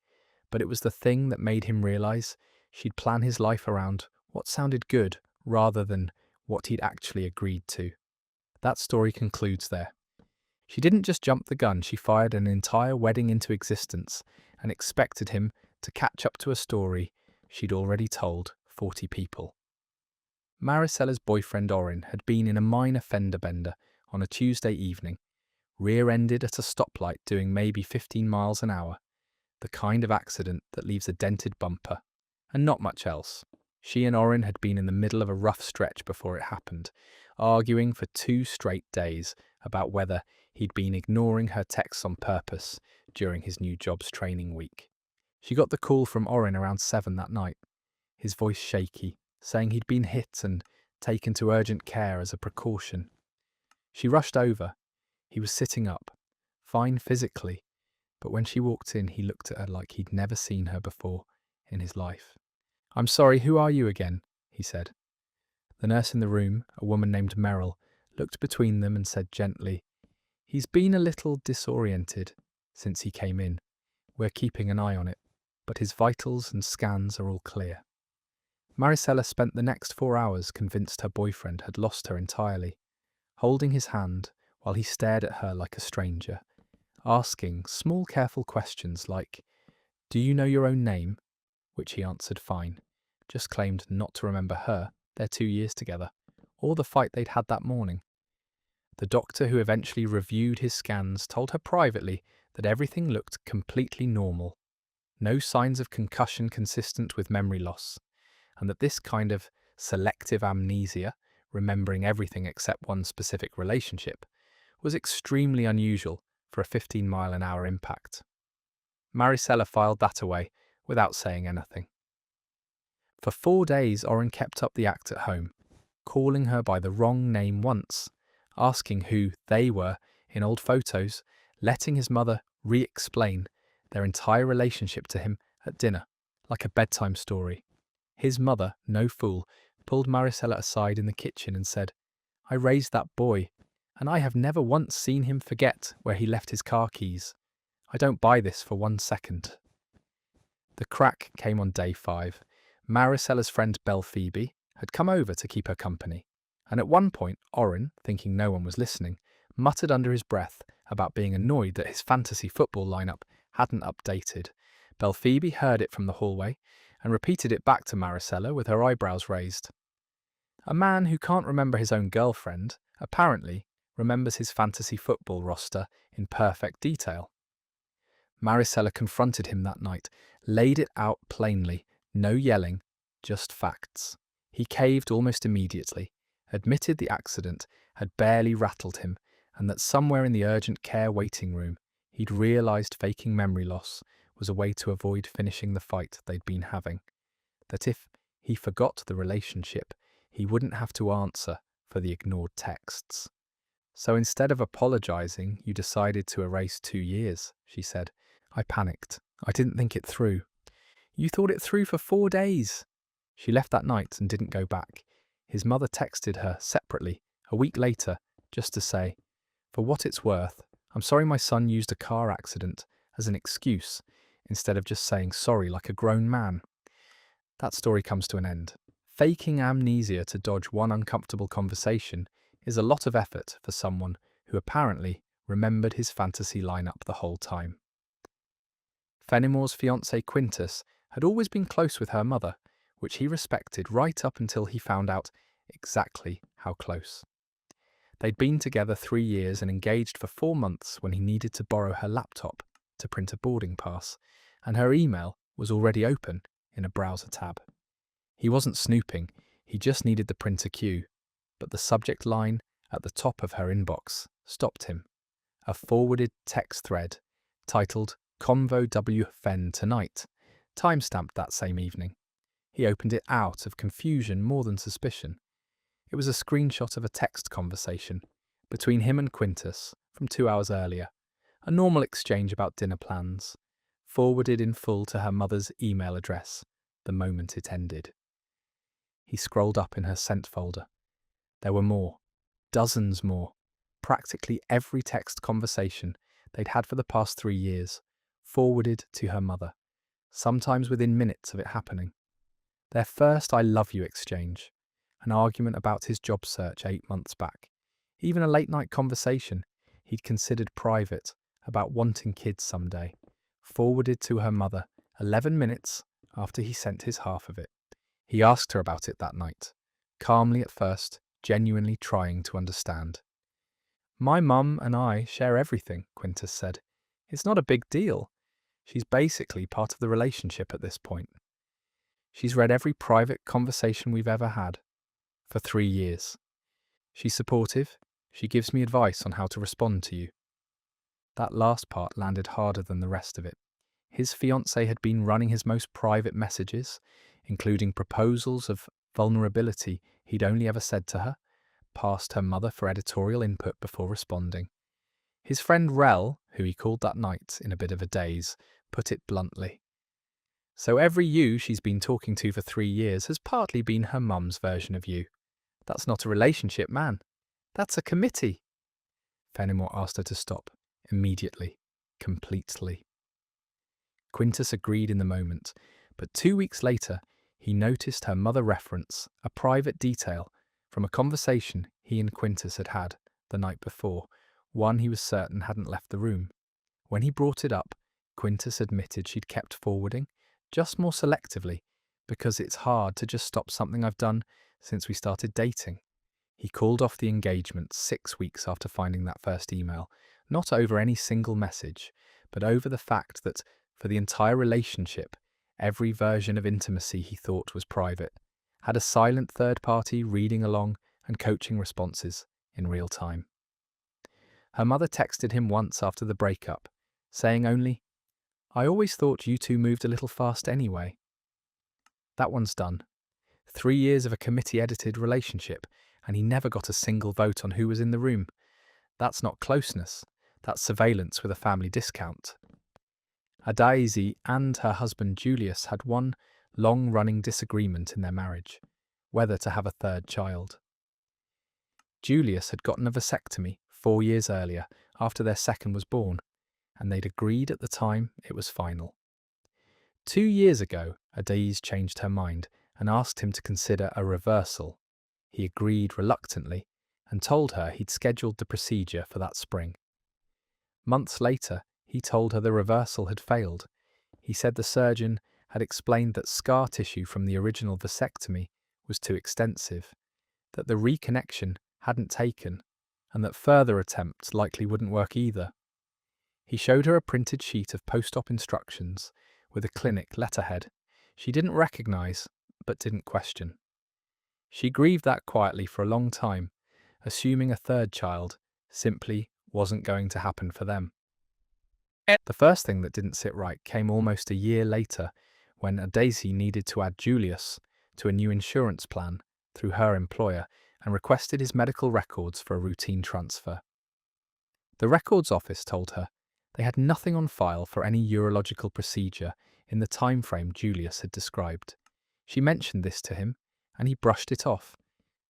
but it was the thing that made him realise she'd plan his life around what sounded good rather than what he'd actually agreed to. That story concludes there. She didn't just jump the gun, she fired an entire wedding into existence and expected him to catch up to a story she'd already told 40 people. Maricella's boyfriend Orin had been in a minor fender bender on a Tuesday evening, rear-ended at a stoplight doing maybe 15 miles an hour, the kind of accident that leaves a dented bumper, and not much else. She and Orin had been in the middle of a rough stretch before it happened, arguing for 2 straight days about whether he'd been ignoring her texts on purpose during his new job's training week. She got the call from Orin around 7 that night, his voice shaky, saying he'd been hit and taken to urgent care as a precaution. She rushed over. He was sitting up, fine physically, but when she walked in, he looked at her like he'd never seen her before in his life. "I'm sorry, who are you again?" he said. The nurse in the room, a woman named Merrill, looked between them and said gently, "He's been a little disoriented since he came in. We're keeping an eye on it, but his vitals and scans are all clear." Maricela spent the next 4 hours convinced her boyfriend had lost her entirely, holding his hand while he stared at her like a stranger, asking small careful questions like, "Do you know your own name?" which he answered fine, just claimed not to remember her, their 2 years together, or the fight they'd had that morning. The doctor who eventually reviewed his scans told her privately that everything looked completely normal, no signs of concussion consistent with memory loss, and that this kind of selective amnesia, remembering everything except one specific relationship, was extremely unusual for a 15-mile-an-hour impact. Maricela filed that away without saying anything. For 4 days, Oren kept up the act at home, calling her by the wrong name once, asking who they were in old photos, letting his mother re-explain their entire relationship to him at dinner, like a bedtime story. His mother, no fool, pulled Maricela aside in the kitchen and said, "I raised that boy, and I have never once seen him forget where he left his car keys. I don't buy this for 1 second." The crack came on day 5. Maricela's friend Belle Phoebe had come over to keep her company, and at one point Oren, thinking no one was listening, muttered under his breath about being annoyed that his fantasy football lineup hadn't updated. Belle Phoebe heard it from the hallway and repeated it back to Maricela with her eyebrows raised. A man who can't remember his own girlfriend apparently remembers his fantasy football roster in perfect detail. Maricela confronted him that night, laid it out plainly, no yelling, just facts. He caved almost immediately, admitted the accident had barely rattled him, and that somewhere in the urgent care waiting room, he'd realised faking memory loss was a way to avoid finishing the fight they'd been having. That if he forgot the relationship, he wouldn't have to answer for the ignored texts. So instead of apologising, you decided to erase 2 years, she said. I panicked. I didn't think it through. You thought it through for 4 days. She left that night and didn't go back. His mother texted her separately a week later just to say, for what it's worth, I'm sorry my son used a car accident as an excuse instead of just saying sorry like a grown man. That story comes to an end. Faking amnesia to dodge one uncomfortable conversation is a lot of effort for someone who apparently remembered his fantasy lineup the whole time. Fenimore's fiancé Quintus had always been close with her mother, which he respected right up until he found out exactly how close. They'd been together 3 years and engaged for 4 months when he needed to borrow her laptop to print a boarding pass, and her email was already open in a browser tab. He wasn't snooping, he just needed the printer queue, but the subject line at the top of her inbox stopped him. A forwarded text thread titled Convo W Fen Tonight, timestamped that same evening. He opened it out of confusion more than suspicion. It was a screenshot of a text conversation between him and Quintus from 2 hours earlier, a normal exchange about dinner plans, forwarded in full to her mother's email address the moment it ended. He scrolled up in her sent folder. There were more, dozens more, practically every text conversation they'd had for the past 3 years, forwarded to her mother, sometimes within minutes of it happening. Their first I love you exchange, an argument about his job search 8 months back, even a late-night conversation he'd considered private about wanting kids someday, forwarded to her mother 11 minutes after he sent his half of it. He asked her about it that night, calmly at first, genuinely trying to understand. My mum and I share everything, Quintus said. It's not a big deal. She's basically part of the relationship at this point. She's read every private conversation we've ever had. For 3 years. She's supportive. She gives me advice on how to respond to you. That last part landed harder than the rest of it. His fiancée had been running his most private messages, including proposals of vulnerability he'd only ever said to her, past her mother for editorial input before responding. His friend Rel, who he called that night in a bit of a daze, put it bluntly. So every you she's been talking to for 3 years has partly been her mum's version of you. That's not a relationship, man. That's a committee. Fenimore asked her to stop, immediately, completely. Quintus agreed in the moment, but 2 weeks later, he noticed her mother reference a private detail from a conversation he and Quintus had had the night before, one he was certain hadn't left the room. When he brought it up, Quintus admitted she'd kept forwarding, just more selectively, because it's hard to just stop something I've done since we started dating. He called off the engagement 6 weeks after finding that first email, not over any single message, but over the fact that, for the entire relationship, every version of intimacy he thought was private had a silent third party reading along and coaching responses in real time. Her mother texted him once after the breakup, saying only, I always thought you two moved a little fast anyway. That one's done. 3 years of a committee-edited relationship, and he never got a single vote on who was in the room. That's not closeness. That's surveillance with a family discount. Adaisi and her husband Julius had one long-running disagreement in their marriage, whether to have a third child. Julius had gotten a vasectomy 4 years earlier after their second was born, and they'd agreed at the time it was final. 2 years ago, Adaise changed her mind and asked him to consider a reversal. He agreed reluctantly and told her he'd scheduled the procedure for that spring. Months later, he told her the reversal had failed. He said the surgeon had explained that scar tissue from the original vasectomy was too extensive, that the reconnection hadn't taken, and that further attempts likely wouldn't work either. He showed her a printed sheet of post-op instructions with a clinic letterhead she didn't recognize but didn't question. She grieved that quietly for a long time, assuming a third child simply wasn't going to happen for them. The first thing that didn't sit right came almost a year later when Daisy needed to add Julius to a new insurance plan through her employer and requested his medical records for a routine transfer. The records office told her they had nothing on file for any urological procedure in the time frame Julius had described. She mentioned this to him, and he brushed it off,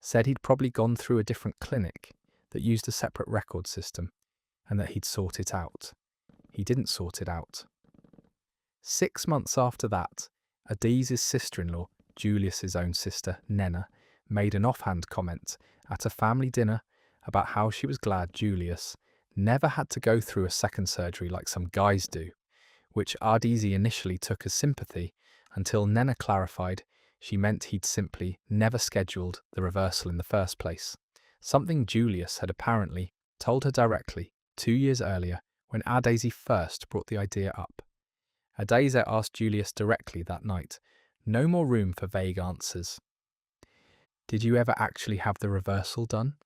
said he'd probably gone through a different clinic that used a separate record system, and that he'd sort it out. He didn't sort it out. 6 months after that, Adiz's sister-in-law, Julius's own sister, Nena, made an offhand comment at a family dinner about how she was glad Julius never had to go through a second surgery like some guys do, which Adizi initially took as sympathy until Nena clarified she meant he'd simply never scheduled the reversal in the first place, something Julius had apparently told her directly 2 years earlier when Adizi first brought the idea up. Adizi asked Julius directly that night, no more room for vague answers. "Did you ever actually have the reversal done?"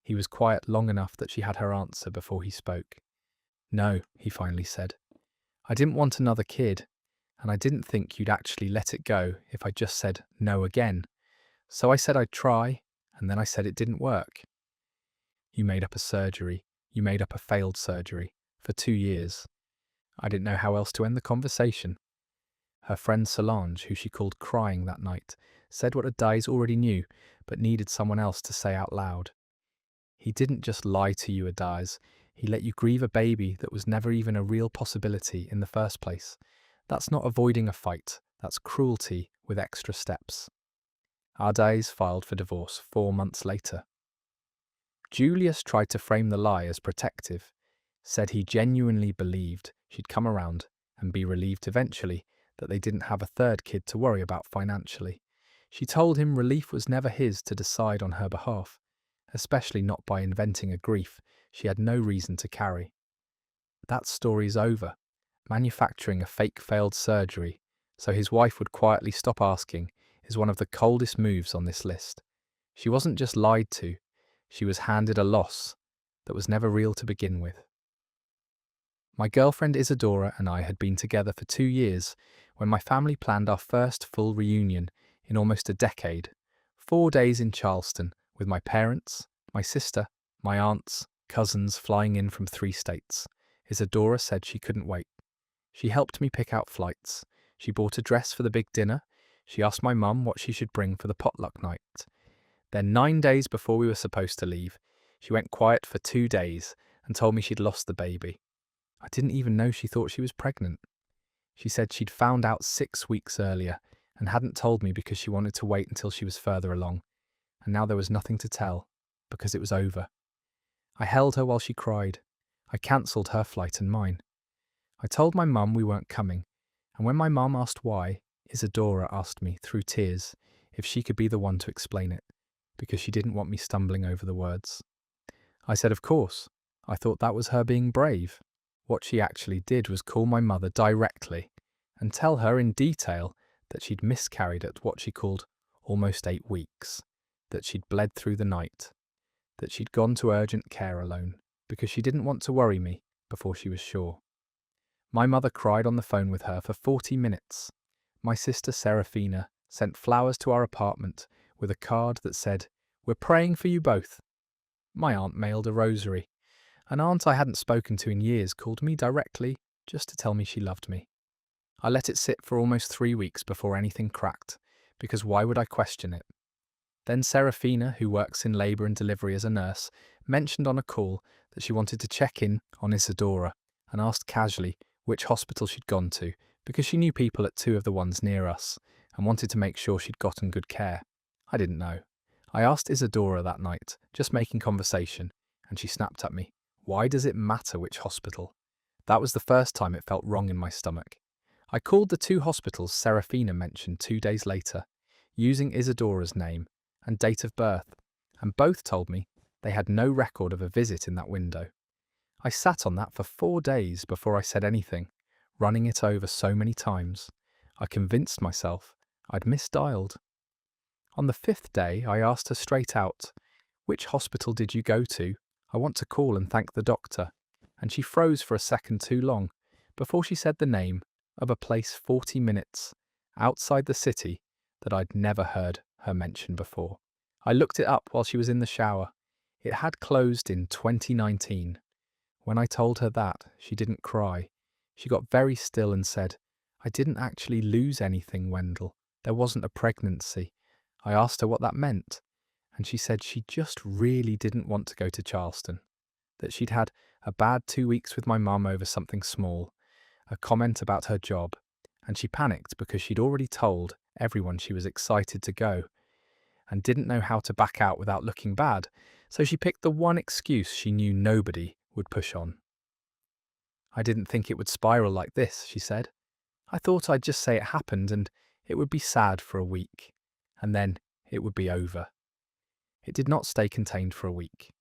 He was quiet long enough that she had her answer before he spoke. "No," he finally said. "I didn't want another kid, and I didn't think you'd actually let it go if I just said no again. So I said I'd try, and then I said it didn't work." "You made up a surgery. You made up a failed surgery. For 2 years. I didn't know how else to end the conversation." Her friend Solange, who she called crying that night, said what Adiz already knew, but needed someone else to say out loud. "He didn't just lie to you, Adiz. He let you grieve a baby that was never even a real possibility in the first place. That's not avoiding a fight. That's cruelty with extra steps." Adiz filed for divorce 4 months later. Julius tried to frame the lie as protective, said he genuinely believed she'd come around and be relieved eventually that they didn't have a third kid to worry about financially. She told him relief was never his to decide on her behalf, especially not by inventing a grief she had no reason to carry. That story's over, manufacturing a fake failed surgery so his wife would quietly stop asking is one of the coldest moves on this list. She wasn't just lied to, she was handed a loss that was never real to begin with. My girlfriend Isadora and I had been together for 2 years when my family planned our first full reunion in almost a decade. 4 days in Charleston with my parents, my sister, my aunts, cousins flying in from 3 states. Isadora said she couldn't wait. She helped me pick out flights. She bought a dress for the big dinner. She asked my mum what she should bring for the potluck night. Then 9 days before we were supposed to leave, she went quiet for 2 days and told me she'd lost the baby. I didn't even know she thought she was pregnant. She said she'd found out 6 weeks earlier and hadn't told me because she wanted to wait until she was further along. And now there was nothing to tell, because it was over. I held her while she cried. I cancelled her flight and mine. I told my mum we weren't coming, and when my mum asked why, Isadora asked me, through tears, if she could be the one to explain it, because she didn't want me stumbling over the words. I said of course. I thought that was her being brave. What she actually did was call my mother directly and tell her in detail that she'd miscarried at what she called almost 8 weeks, that she'd bled through the night, that she'd gone to urgent care alone because she didn't want to worry me before she was sure. My mother cried on the phone with her for 40 minutes. My sister Serafina sent flowers to our apartment with a card that said, "We're praying for you both." My aunt mailed a rosary. An aunt I hadn't spoken to in years called me directly just to tell me she loved me. I let it sit for almost 3 weeks before anything cracked, because why would I question it? Then Serafina, who works in labour and delivery as a nurse, mentioned on a call that she wanted to check in on Isadora and asked casually which hospital she'd gone to, because she knew people at 2 of the ones near us and wanted to make sure she'd gotten good care. I didn't know. I asked Isadora that night, just making conversation, and she snapped at me. Why does it matter which hospital? That was the first time it felt wrong in my stomach. I called the 2 hospitals Serafina mentioned 2 days later, using Isadora's name and date of birth, and both told me they had no record of a visit in that window. I sat on that for 4 days before I said anything, running it over so many times. I convinced myself I'd misdialed. On the 5th day, I asked her straight out, "Which hospital did you go to? I want to call and thank the doctor." And she froze for a second too long before she said the name of a place 40 minutes outside the city that I'd never heard her mention before. I looked it up while she was in the shower. It had closed in 2019. When I told her that, she didn't cry. She got very still and said, "I didn't actually lose anything, Wendell. There wasn't a pregnancy." I asked her what that meant, and she said she just really didn't want to go to Charleston, that she'd had a bad 2 weeks with my mum over something small, a comment about her job, and she panicked because she'd already told everyone she was excited to go and didn't know how to back out without looking bad, so she picked the one excuse she knew nobody would push on. "I didn't think it would spiral like this," she said. "I thought I'd just say it happened and it would be sad for a week, and then it would be over." It did not stay contained for a week.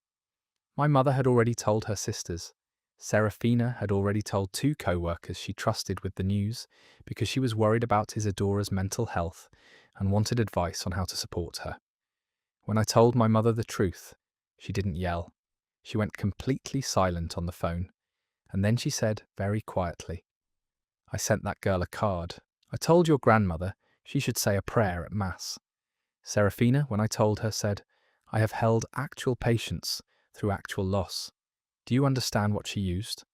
My mother had already told her sisters. Serafina had already told 2 co-workers she trusted with the news because she was worried about Isadora's mental health and wanted advice on how to support her. When I told my mother the truth, she didn't yell. She went completely silent on the phone, and then she said very quietly, "I sent that girl a card. I told your grandmother she should say a prayer at Mass." Serafina, when I told her, said, "I have held actual patience through actual loss. Do you understand what she used?"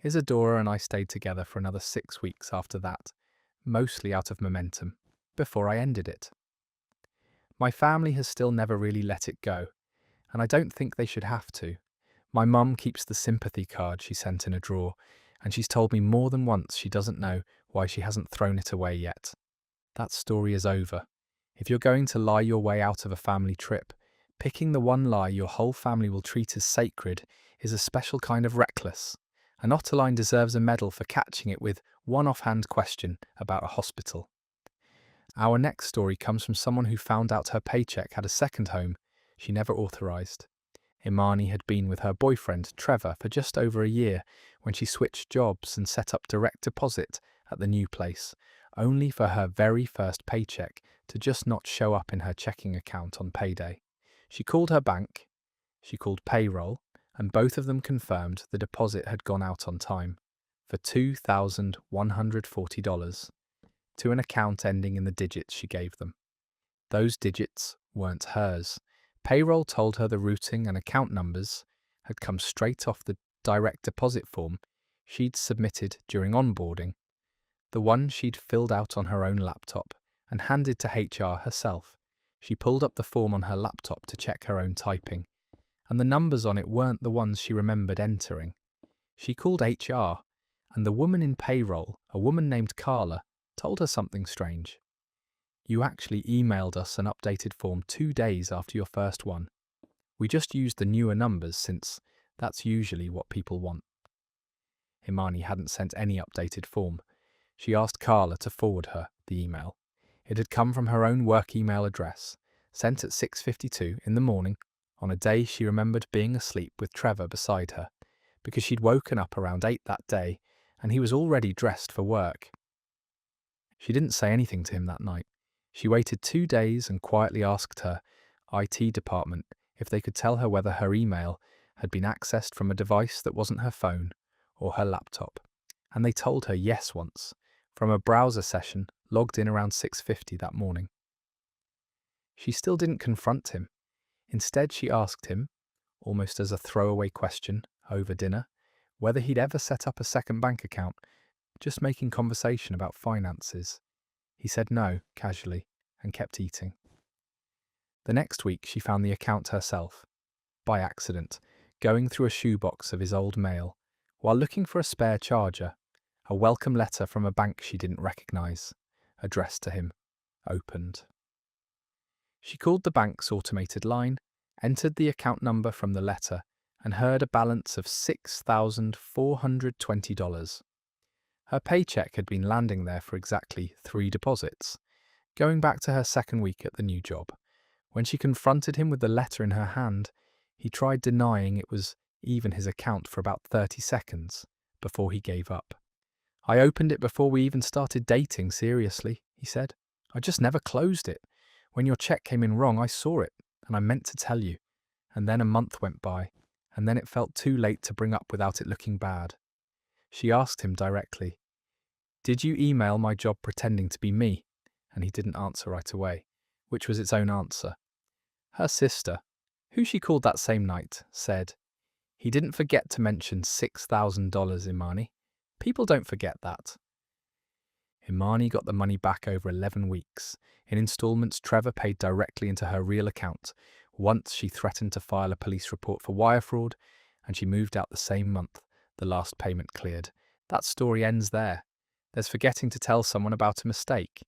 Isadora and I stayed together for another 6 weeks after that, mostly out of momentum, before I ended it. My family has still never really let it go, and I don't think they should have to. My mum keeps the sympathy card she sent in a drawer, and she's told me more than once she doesn't know why she hasn't thrown it away yet. That story is over. If you're going to lie your way out of a family trip, picking the one lie your whole family will treat as sacred is a special kind of reckless. And Otterline deserves a medal for catching it with one offhand question about a hospital. Our next story comes from someone who found out her paycheck had a second home she never authorised. Imani had been with her boyfriend, Trevor, for just over a year when she switched jobs and set up direct deposit at the new place, only for her very first paycheck to just not show up in her checking account on payday. She called her bank, she called payroll, and both of them confirmed the deposit had gone out on time for $2,140 to an account ending in the digits she gave them. Those digits weren't hers. Payroll told her the routing and account numbers had come straight off the direct deposit form she'd submitted during onboarding, the one she'd filled out on her own laptop and handed to HR herself. She pulled up the form on her laptop to check her own typing, and the numbers on it weren't the ones she remembered entering. She called HR, and the woman in payroll, a woman named Carla, told her something strange. "You actually emailed us an updated form 2 days after your first one. We just used the newer numbers since that's usually what people want." Imani hadn't sent any updated form. She asked Carla to forward her the email. It had come from her own work email address, sent at 6:52 in the morning on a day she remembered being asleep with Trevor beside her, because she'd woken up around 8 that day and he was already dressed for work. She didn't say anything to him that night. She waited 2 days and quietly asked her IT department if they could tell her whether her email had been accessed from a device that wasn't her phone or her laptop. And they told her yes once, from a browser session logged in around 6:50 that morning. She still didn't confront him. Instead, she asked him, almost as a throwaway question over dinner, whether he'd ever set up a second bank account, just making conversation about finances. He said no, casually, and kept eating. The next week, she found the account herself, by accident, going through a shoebox of his old mail, while looking for a spare charger. A welcome letter from a bank she didn't recognise, addressed to him, opened. She called the bank's automated line, entered the account number from the letter, and heard a balance of $6,420. Her paycheck had been landing there for exactly 3 deposits, going back to her second week at the new job. When she confronted him with the letter in her hand, he tried denying it was even his account for about 30 seconds before he gave up. "I opened it before we even started dating seriously," he said. "I just never closed it. When your check came in wrong, I saw it, and I meant to tell you. And then a month went by, and then it felt too late to bring up without it looking bad." She asked him directly, "Did you email my job pretending to be me?" And he didn't answer right away, which was its own answer. Her sister, who she called that same night, said, "He didn't forget to mention $6,000, Imani. People don't forget that." Imani got the money back over 11 weeks. In installments Trevor paid directly into her real account. Once she threatened to file a police report for wire fraud, and she moved out the same month the last payment cleared. That story ends there. There's forgetting to tell someone about a mistake.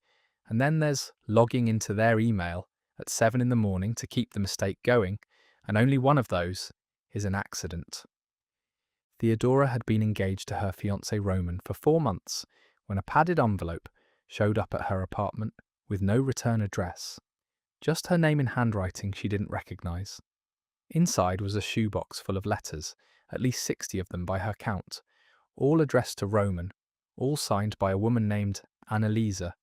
And then there's logging into their email at 7 in the morning to keep the mistake going, and only one of those is an accident. Theodora had been engaged to her fiancé Roman for 4 months when a padded envelope showed up at her apartment with no return address. Just her name in handwriting she didn't recognise. Inside was a shoebox full of letters, at least 60 of them by her count, all addressed to Roman, all signed by a woman named Annalisa,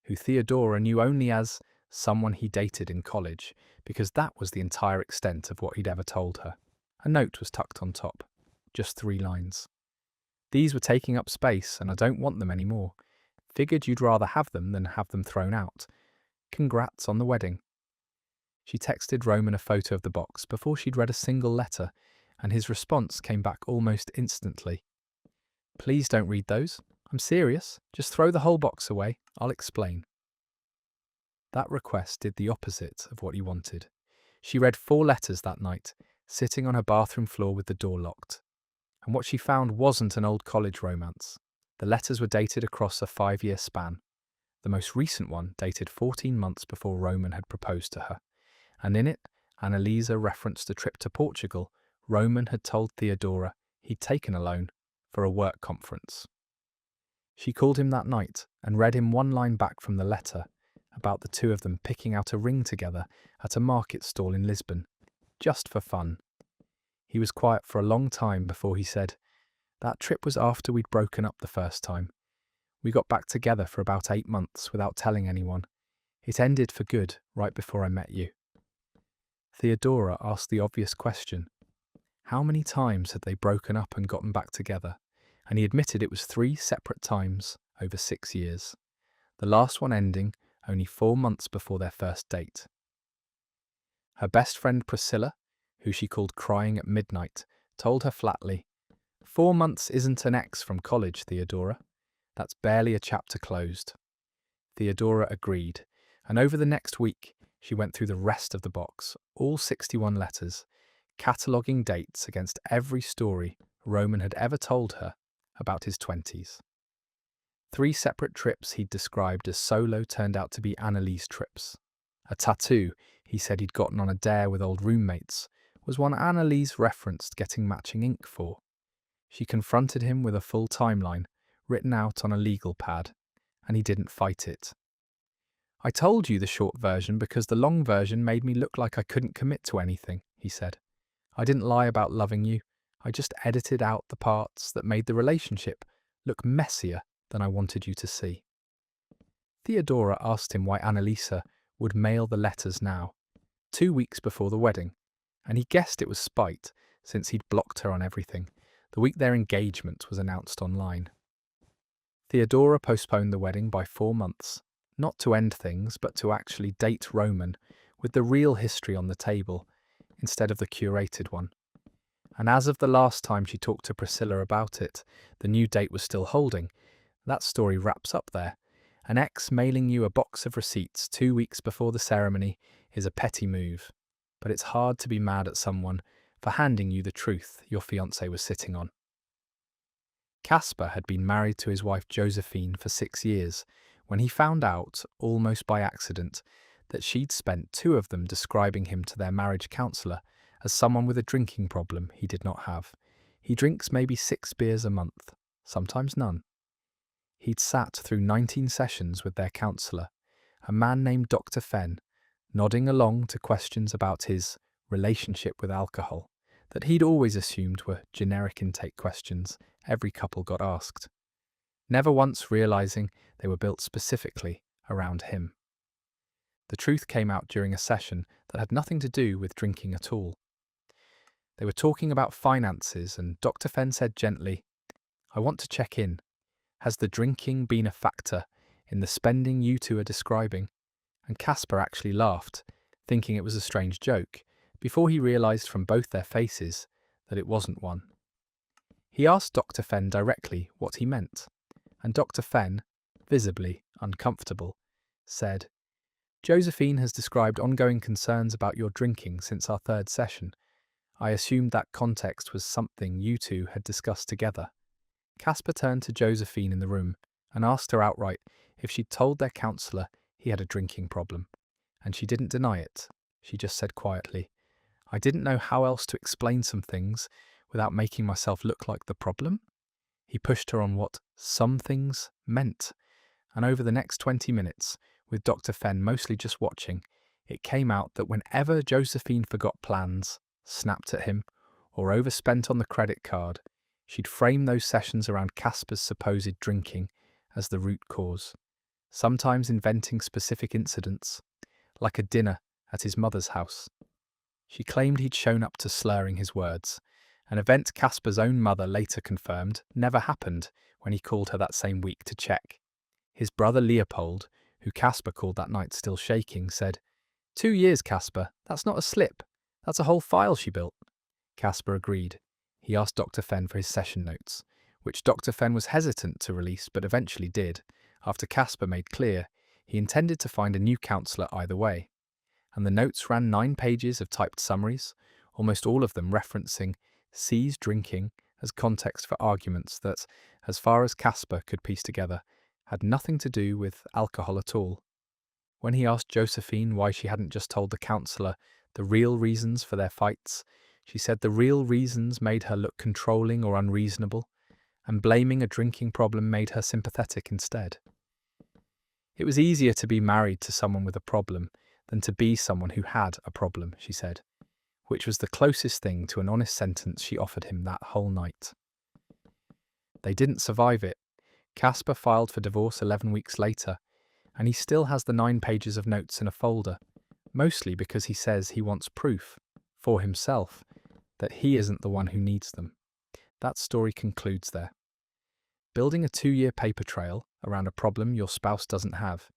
who Theodora knew only as someone he dated in college, because that was the entire extent of what he'd ever told her. A note was tucked on top, just 3 lines. "These were taking up space, and I don't want them anymore. Figured you'd rather have them than have them thrown out. Congrats on the wedding." She texted Roman a photo of the box before she'd read a single letter, and his response came back almost instantly. "Please don't read those. I'm serious. Just throw the whole box away. I'll explain." That request did the opposite of what he wanted. She read 4 letters that night, sitting on her bathroom floor with the door locked. And what she found wasn't an old college romance. The letters were dated across a 5-year span. The most recent one dated 14 months before Roman had proposed to her. And in it, Annalisa referenced a trip to Portugal Roman had told Theodora he'd taken alone for a work conference. She called him that night and read him one line back from the letter about the two of them picking out a ring together at a market stall in Lisbon, just for fun. He was quiet for a long time before he said, "That trip was after we'd broken up the first time. We got back together for about 8 months without telling anyone. It ended for good right before I met you." Theodora asked the obvious question. How many times had they broken up and gotten back together? And he admitted it was 3 separate times over 6 years. The last one ending only 4 months before their first date. Her best friend Priscilla, who she called crying at midnight, told her flatly, "4 months isn't an ex from college, Theodora. That's barely a chapter closed." Theodora agreed, and over the next week, she went through the rest of the box, all 61 letters, cataloguing dates against every story Roman had ever told her about his 20s. 3 separate trips he'd described as solo turned out to be Annalise trips. A tattoo he said he'd gotten on a dare with old roommates was one Annalise referenced getting matching ink for. She confronted him with a full timeline, written out on a legal pad, and he didn't fight it. "I told you the short version because the long version made me look like I couldn't commit to anything," he said. "I didn't lie about loving you. I just edited out the parts that made the relationship look messier than I wanted you to see." Theodora asked him why Annalisa would mail the letters now, 2 weeks before the wedding, and he guessed it was spite since he'd blocked her on everything the week their engagement was announced online. Theodora postponed the wedding by 4 months, not to end things, but to actually date Roman with the real history on the table instead of the curated one. And as of the last time she talked to Priscilla about it, the new date was still holding. That story wraps up there. An ex mailing you a box of receipts 2 weeks before the ceremony is a petty move, but it's hard to be mad at someone for handing you the truth your fiancé was sitting on. Casper had been married to his wife Josephine for 6 years when he found out, almost by accident, that she'd spent 2 of them describing him to their marriage counsellor as someone with a drinking problem he did not have. He drinks maybe 6 beers a month, sometimes none. He'd sat through 19 sessions with their counsellor, a man named Dr. Fenn, nodding along to questions about his relationship with alcohol, that he'd always assumed were generic intake questions every couple got asked, never once realizing they were built specifically around him. The truth came out during a session that had nothing to do with drinking at all. They were talking about finances, and Dr. Fenn said gently, "I want to check in. Has the drinking been a factor in the spending you two are describing?" And Casper actually laughed, thinking it was a strange joke, before he realised from both their faces that it wasn't one. He asked Dr. Fenn directly what he meant, and Dr. Fenn, visibly uncomfortable, said, "Josephine has described ongoing concerns about your drinking since our third session. I assumed that context was something you two had discussed together." Casper turned to Josephine in the room and asked her outright if she'd told their counsellor he had a drinking problem, and she didn't deny it. She just said quietly, "I didn't know how else to explain some things without making myself look like the problem." He pushed her on what some things meant, and over the next 20 minutes, with Dr. Fenn mostly just watching, it came out that whenever Josephine forgot plans, snapped at him, or overspent on the credit card, she'd frame those sessions around Casper's supposed drinking as the root cause, sometimes inventing specific incidents, like a dinner at his mother's house. She claimed he'd shown up to slurring his words, an event Casper's own mother later confirmed never happened when he called her that same week to check. His brother Leopold, who Casper called that night still shaking, said, 2 years, Casper, that's not a slip. That's a whole file she built." Casper agreed. He asked Dr. Fenn for his session notes, which Dr. Fenn was hesitant to release but eventually did, after Casper made clear he intended to find a new counsellor either way. And the notes ran 9 pages of typed summaries, almost all of them referencing C's drinking as context for arguments that, as far as Casper could piece together, had nothing to do with alcohol at all. When he asked Josephine why she hadn't just told the counsellor the real reasons for their fights, she said the real reasons made her look controlling or unreasonable, and blaming a drinking problem made her sympathetic instead. It was easier to be married to someone with a problem than to be someone who had a problem, she said, which was the closest thing to an honest sentence she offered him that whole night. They didn't survive it. Casper filed for divorce 11 weeks later, and he still has the 9 pages of notes in a folder, mostly because he says he wants proof, for himself, that he isn't the one who needs them. That story concludes there. Building a 2-year paper trail around a problem your spouse doesn't have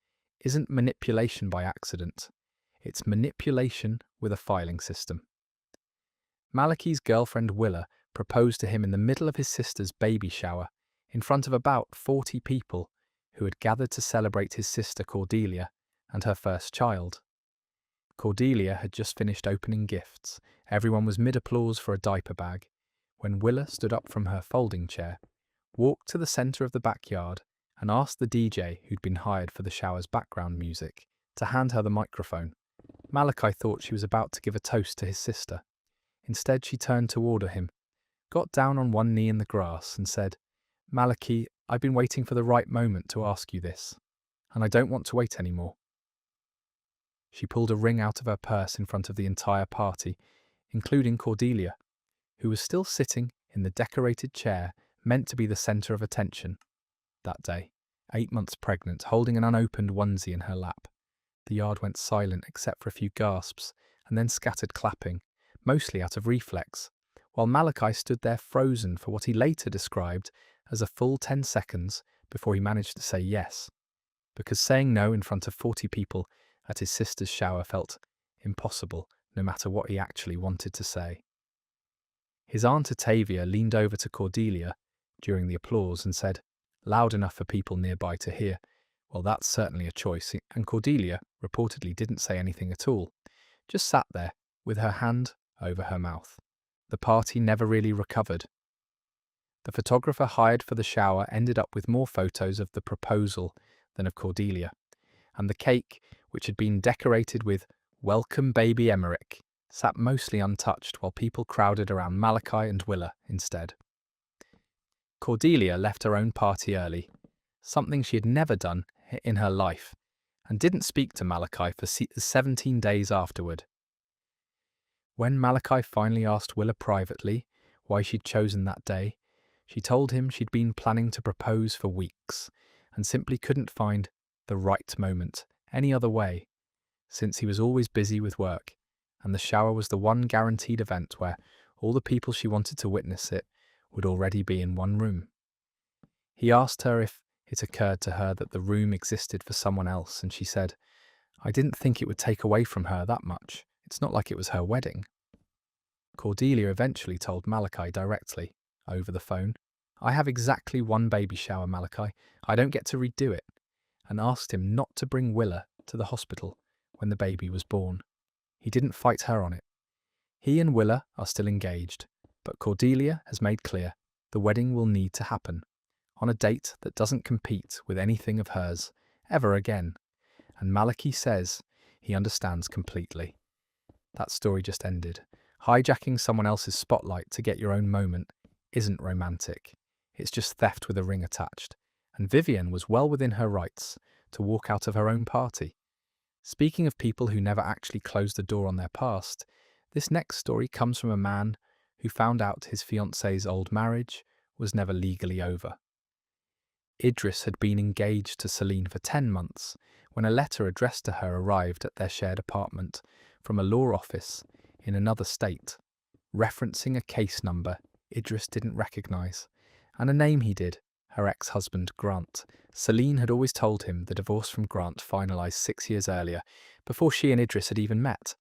isn't manipulation by accident. It's manipulation with a filing system. Malachi's girlfriend Willa proposed to him in the middle of his sister's baby shower in front of about 40 people who had gathered to celebrate his sister Cordelia and her first child. Cordelia had just finished opening gifts. Everyone was mid-applause for a diaper bag, when Willa stood up from her folding chair, walked to the centre of the backyard, and asked the DJ who'd been hired for the shower's background music to hand her the microphone. Malachi thought she was about to give a toast to his sister. Instead, she turned toward him, got down on one knee in the grass, and said, "Malachi, I've been waiting for the right moment to ask you this, and I don't want to wait anymore." She pulled a ring out of her purse in front of the entire party, including Cordelia, who was still sitting in the decorated chair meant to be the centre of attention that day, 8 months pregnant, holding an unopened onesie in her lap. The yard went silent except for a few gasps, and then scattered clapping, mostly out of reflex, while Malachi stood there frozen for what he later described as a full 10 seconds before he managed to say yes, because saying no in front of 40 people at his sister's shower felt impossible, no matter what he actually wanted to say. His aunt Atavia leaned over to Cordelia during the applause and said, loud enough for people nearby to hear, "Well, that's certainly a choice," and Cordelia reportedly didn't say anything at all, just sat there with her hand over her mouth. The party never really recovered. The photographer hired for the shower ended up with more photos of the proposal than of Cordelia, and the cake, which had been decorated with "Welcome Baby Emmerich," sat mostly untouched while people crowded around Malachi and Willa instead. Cordelia left her own party early, something she had never done in her life, and didn't speak to Malachi for 17 days afterward. When Malachi finally asked Willa privately why she'd chosen that day, she told him she'd been planning to propose for weeks and simply couldn't find the right moment any other way, since he was always busy with work, and the shower was the one guaranteed event where all the people she wanted to witness it would already be in one room. He asked her if it occurred to her that the room existed for someone else, and she said, "I didn't think it would take away from her that much. It's not like it was her wedding." Cordelia eventually told Malachi directly, over the phone, "I have exactly one baby shower, Malachi. I don't get to redo it," and asked him not to bring Willa to the hospital when the baby was born. He didn't fight her on it. He and Willa are still engaged, but Cordelia has made clear the wedding will need to happen on a date that doesn't compete with anything of hers ever again, and Malachi says he understands completely. That story just ended. Hijacking someone else's spotlight to get your own moment isn't romantic. It's just theft with a ring attached. And Vivian was well within her rights to walk out of her own party. Speaking of people who never actually closed the door on their past, this next story comes from a man who found out his fiancée's old marriage was never legally over. Idris had been engaged to Celine for 10 months when a letter addressed to her arrived at their shared apartment from a law office in another state, referencing a case number Idris didn't recognise, and a name he did, her ex-husband Grant. Celine had always told him the divorce from Grant finalised 6 years earlier, before she and Idris had even met,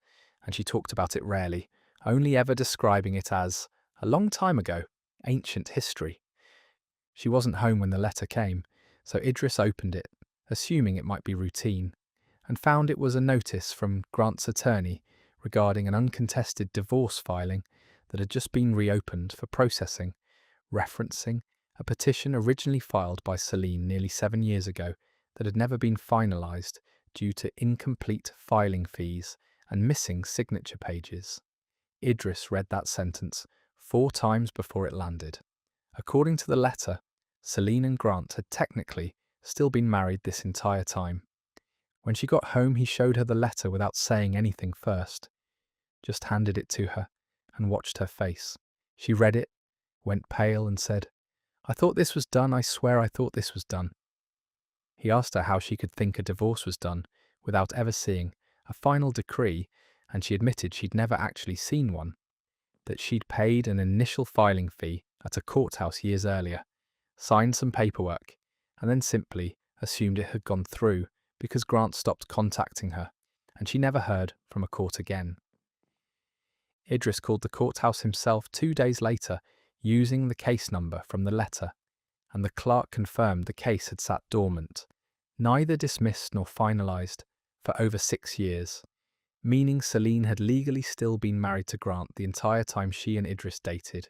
and she talked about it rarely, only ever describing it as a long time ago, ancient history. She wasn't home when the letter came, so Idris opened it, assuming it might be routine, and found it was a notice from Grant's attorney regarding an uncontested divorce filing that had just been reopened for processing, referencing a petition originally filed by Celine nearly 7 years ago that had never been finalised due to incomplete filing fees and missing signature pages. Idris read that sentence 4 times before it landed. According to the letter, Celine and Grant had technically still been married this entire time. When she got home, he showed her the letter without saying anything first, just handed it to her and watched her face. She read it, went pale and said, "I thought this was done, I swear I thought this was done." He asked her how she could think a divorce was done without ever seeing a final decree, and she admitted she'd never actually seen one, that she'd paid an initial filing fee at a courthouse years earlier, signed some paperwork, and then simply assumed it had gone through because Grant stopped contacting her, and she never heard from a court again. Idris called the courthouse himself 2 days later, using the case number from the letter, and the clerk confirmed the case had sat dormant, neither dismissed nor finalised, for over 6 years, meaning Celine had legally still been married to Grant the entire time she and Idris dated,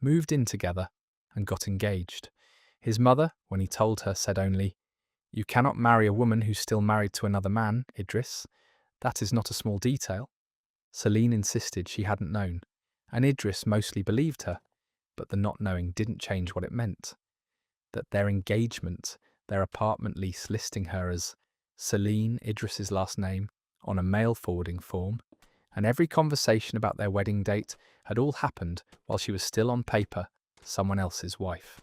moved in together, and got engaged. His mother, when he told her, said only, "You cannot marry a woman who's still married to another man, Idris. That is not a small detail." Celine insisted she hadn't known, and Idris mostly believed her, but the not knowing didn't change what it meant. That their engagement, their apartment lease listing her as Celine, Idris's last name, on a mail forwarding form, and every conversation about their wedding date had all happened while she was still on paper someone else's wife.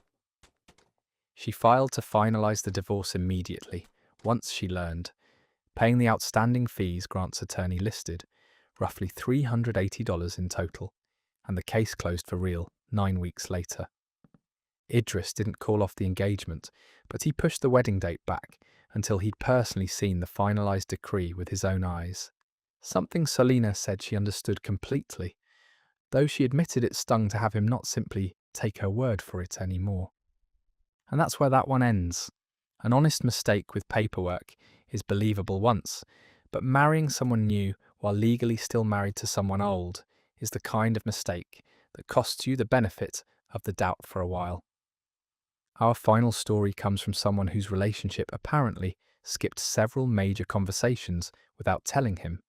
She filed to finalise the divorce immediately, once she learned, paying the outstanding fees Grant's attorney listed, roughly $380 in total, and the case closed for real 9 weeks later. Idris didn't call off the engagement, but he pushed the wedding date back until he'd personally seen the finalised decree with his own eyes. Something Selena said she understood completely, though she admitted it stung to have him not simply take her word for it anymore. And that's where that one ends. An honest mistake with paperwork is believable once, but marrying someone new while legally still married to someone old is the kind of mistake that costs you the benefit of the doubt for a while. Our final story comes from someone whose relationship apparently skipped several major conversations without telling him.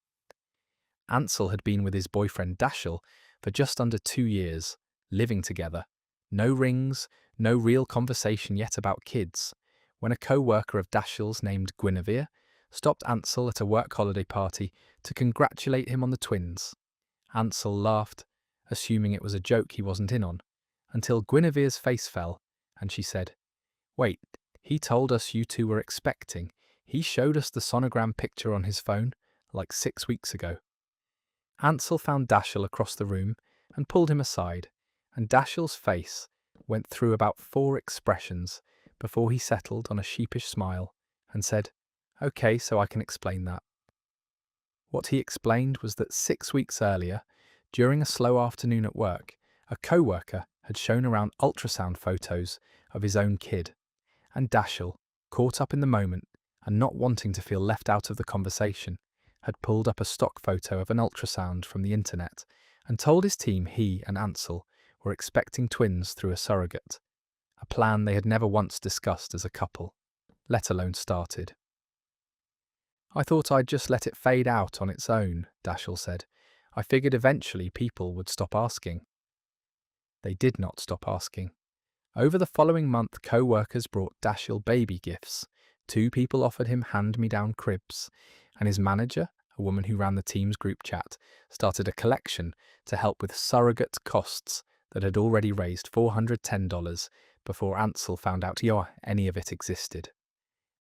Ansel had been with his boyfriend Dashiell for just under 2 years, living together. No rings, no real conversation yet about kids, when a co-worker of Dashiell's named Guinevere stopped Ansel at a work holiday party to congratulate him on the twins. Ansel laughed, assuming it was a joke he wasn't in on, until Guinevere's face fell, and she said, "Wait, he told us you two were expecting. He showed us the sonogram picture on his phone, like 6 weeks ago." Ansel found Dashiell across the room and pulled him aside, and Dashiell's face went through about 4 expressions before he settled on a sheepish smile and said, "Okay, so I can explain that." What he explained was that 6 weeks earlier, during a slow afternoon at work, a co-worker had shown around ultrasound photos of his own kid, and Dashiell, caught up in the moment and not wanting to feel left out of the conversation, had pulled up a stock photo of an ultrasound from the internet and told his team he and Ansel were expecting twins through a surrogate, a plan they had never once discussed as a couple, let alone started. "I thought I'd just let it fade out on its own," Dashiell said. "I figured eventually people would stop asking." They did not stop asking. Over the following month, co-workers brought Dashiell baby gifts. 2 people offered him hand-me-down cribs, and his manager, a woman who ran the team's group chat, started a collection to help with surrogate costs that had already raised $410 before Ansel found out any of it existed.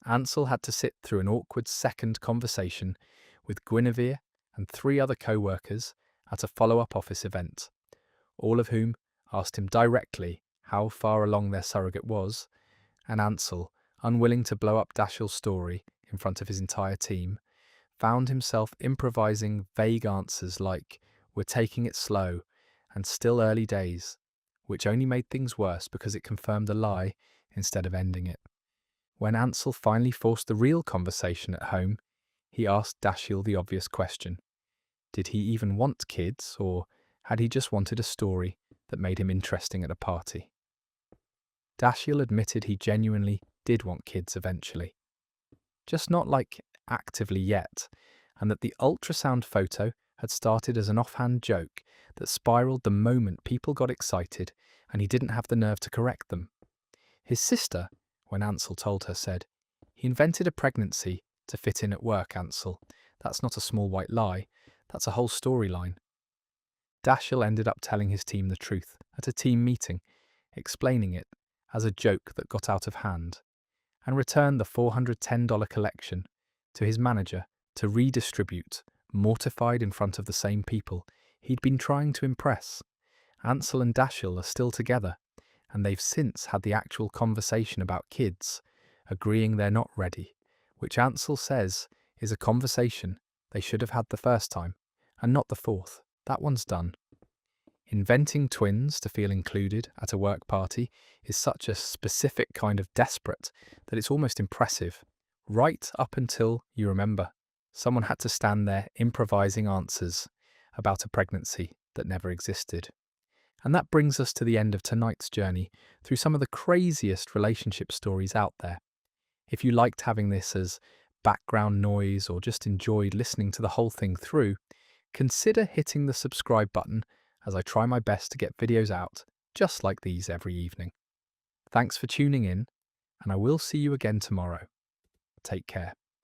Ansel had to sit through an awkward second conversation with Guinevere and 3 other co-workers at a follow-up office event, all of whom asked him directly how far along their surrogate was, and Ansel, unwilling to blow up Dashiell's story in front of his entire team, found himself improvising vague answers like, "We're taking it slow," and "still early days," which only made things worse because it confirmed a lie instead of ending it. When Ansel finally forced the real conversation at home, he asked Dashiell the obvious question. Did he even want kids, or had he just wanted a story that made him interesting at a party? Dashiell admitted he genuinely did want kids eventually, just not like actively yet, and that the ultrasound photo had started as an offhand joke that spiraled the moment people got excited and he didn't have the nerve to correct them. His sister, when Ansel told her, said, "He invented a pregnancy to fit in at work, Ansel. That's not a small white lie, that's a whole storyline." Dashiell ended up telling his team the truth at a team meeting, explaining it as a joke that got out of hand, and returned the $410 collection to his manager to redistribute, mortified in front of the same people he'd been trying to impress. Ansel and Dashiell are still together, and they've since had the actual conversation about kids, agreeing they're not ready, which Ansel says is a conversation they should have had the first time, and not the fourth. That one's done. Inventing twins to feel included at a work party is such a specific kind of desperate that it's almost impressive. Right up until, you remember, someone had to stand there improvising answers about a pregnancy that never existed. And that brings us to the end of tonight's journey through some of the craziest relationship stories out there. If you liked having this as background noise or just enjoyed listening to the whole thing through, consider hitting the subscribe button as I try my best to get videos out just like these every evening. Thanks for tuning in, and I will see you again tomorrow. Take care.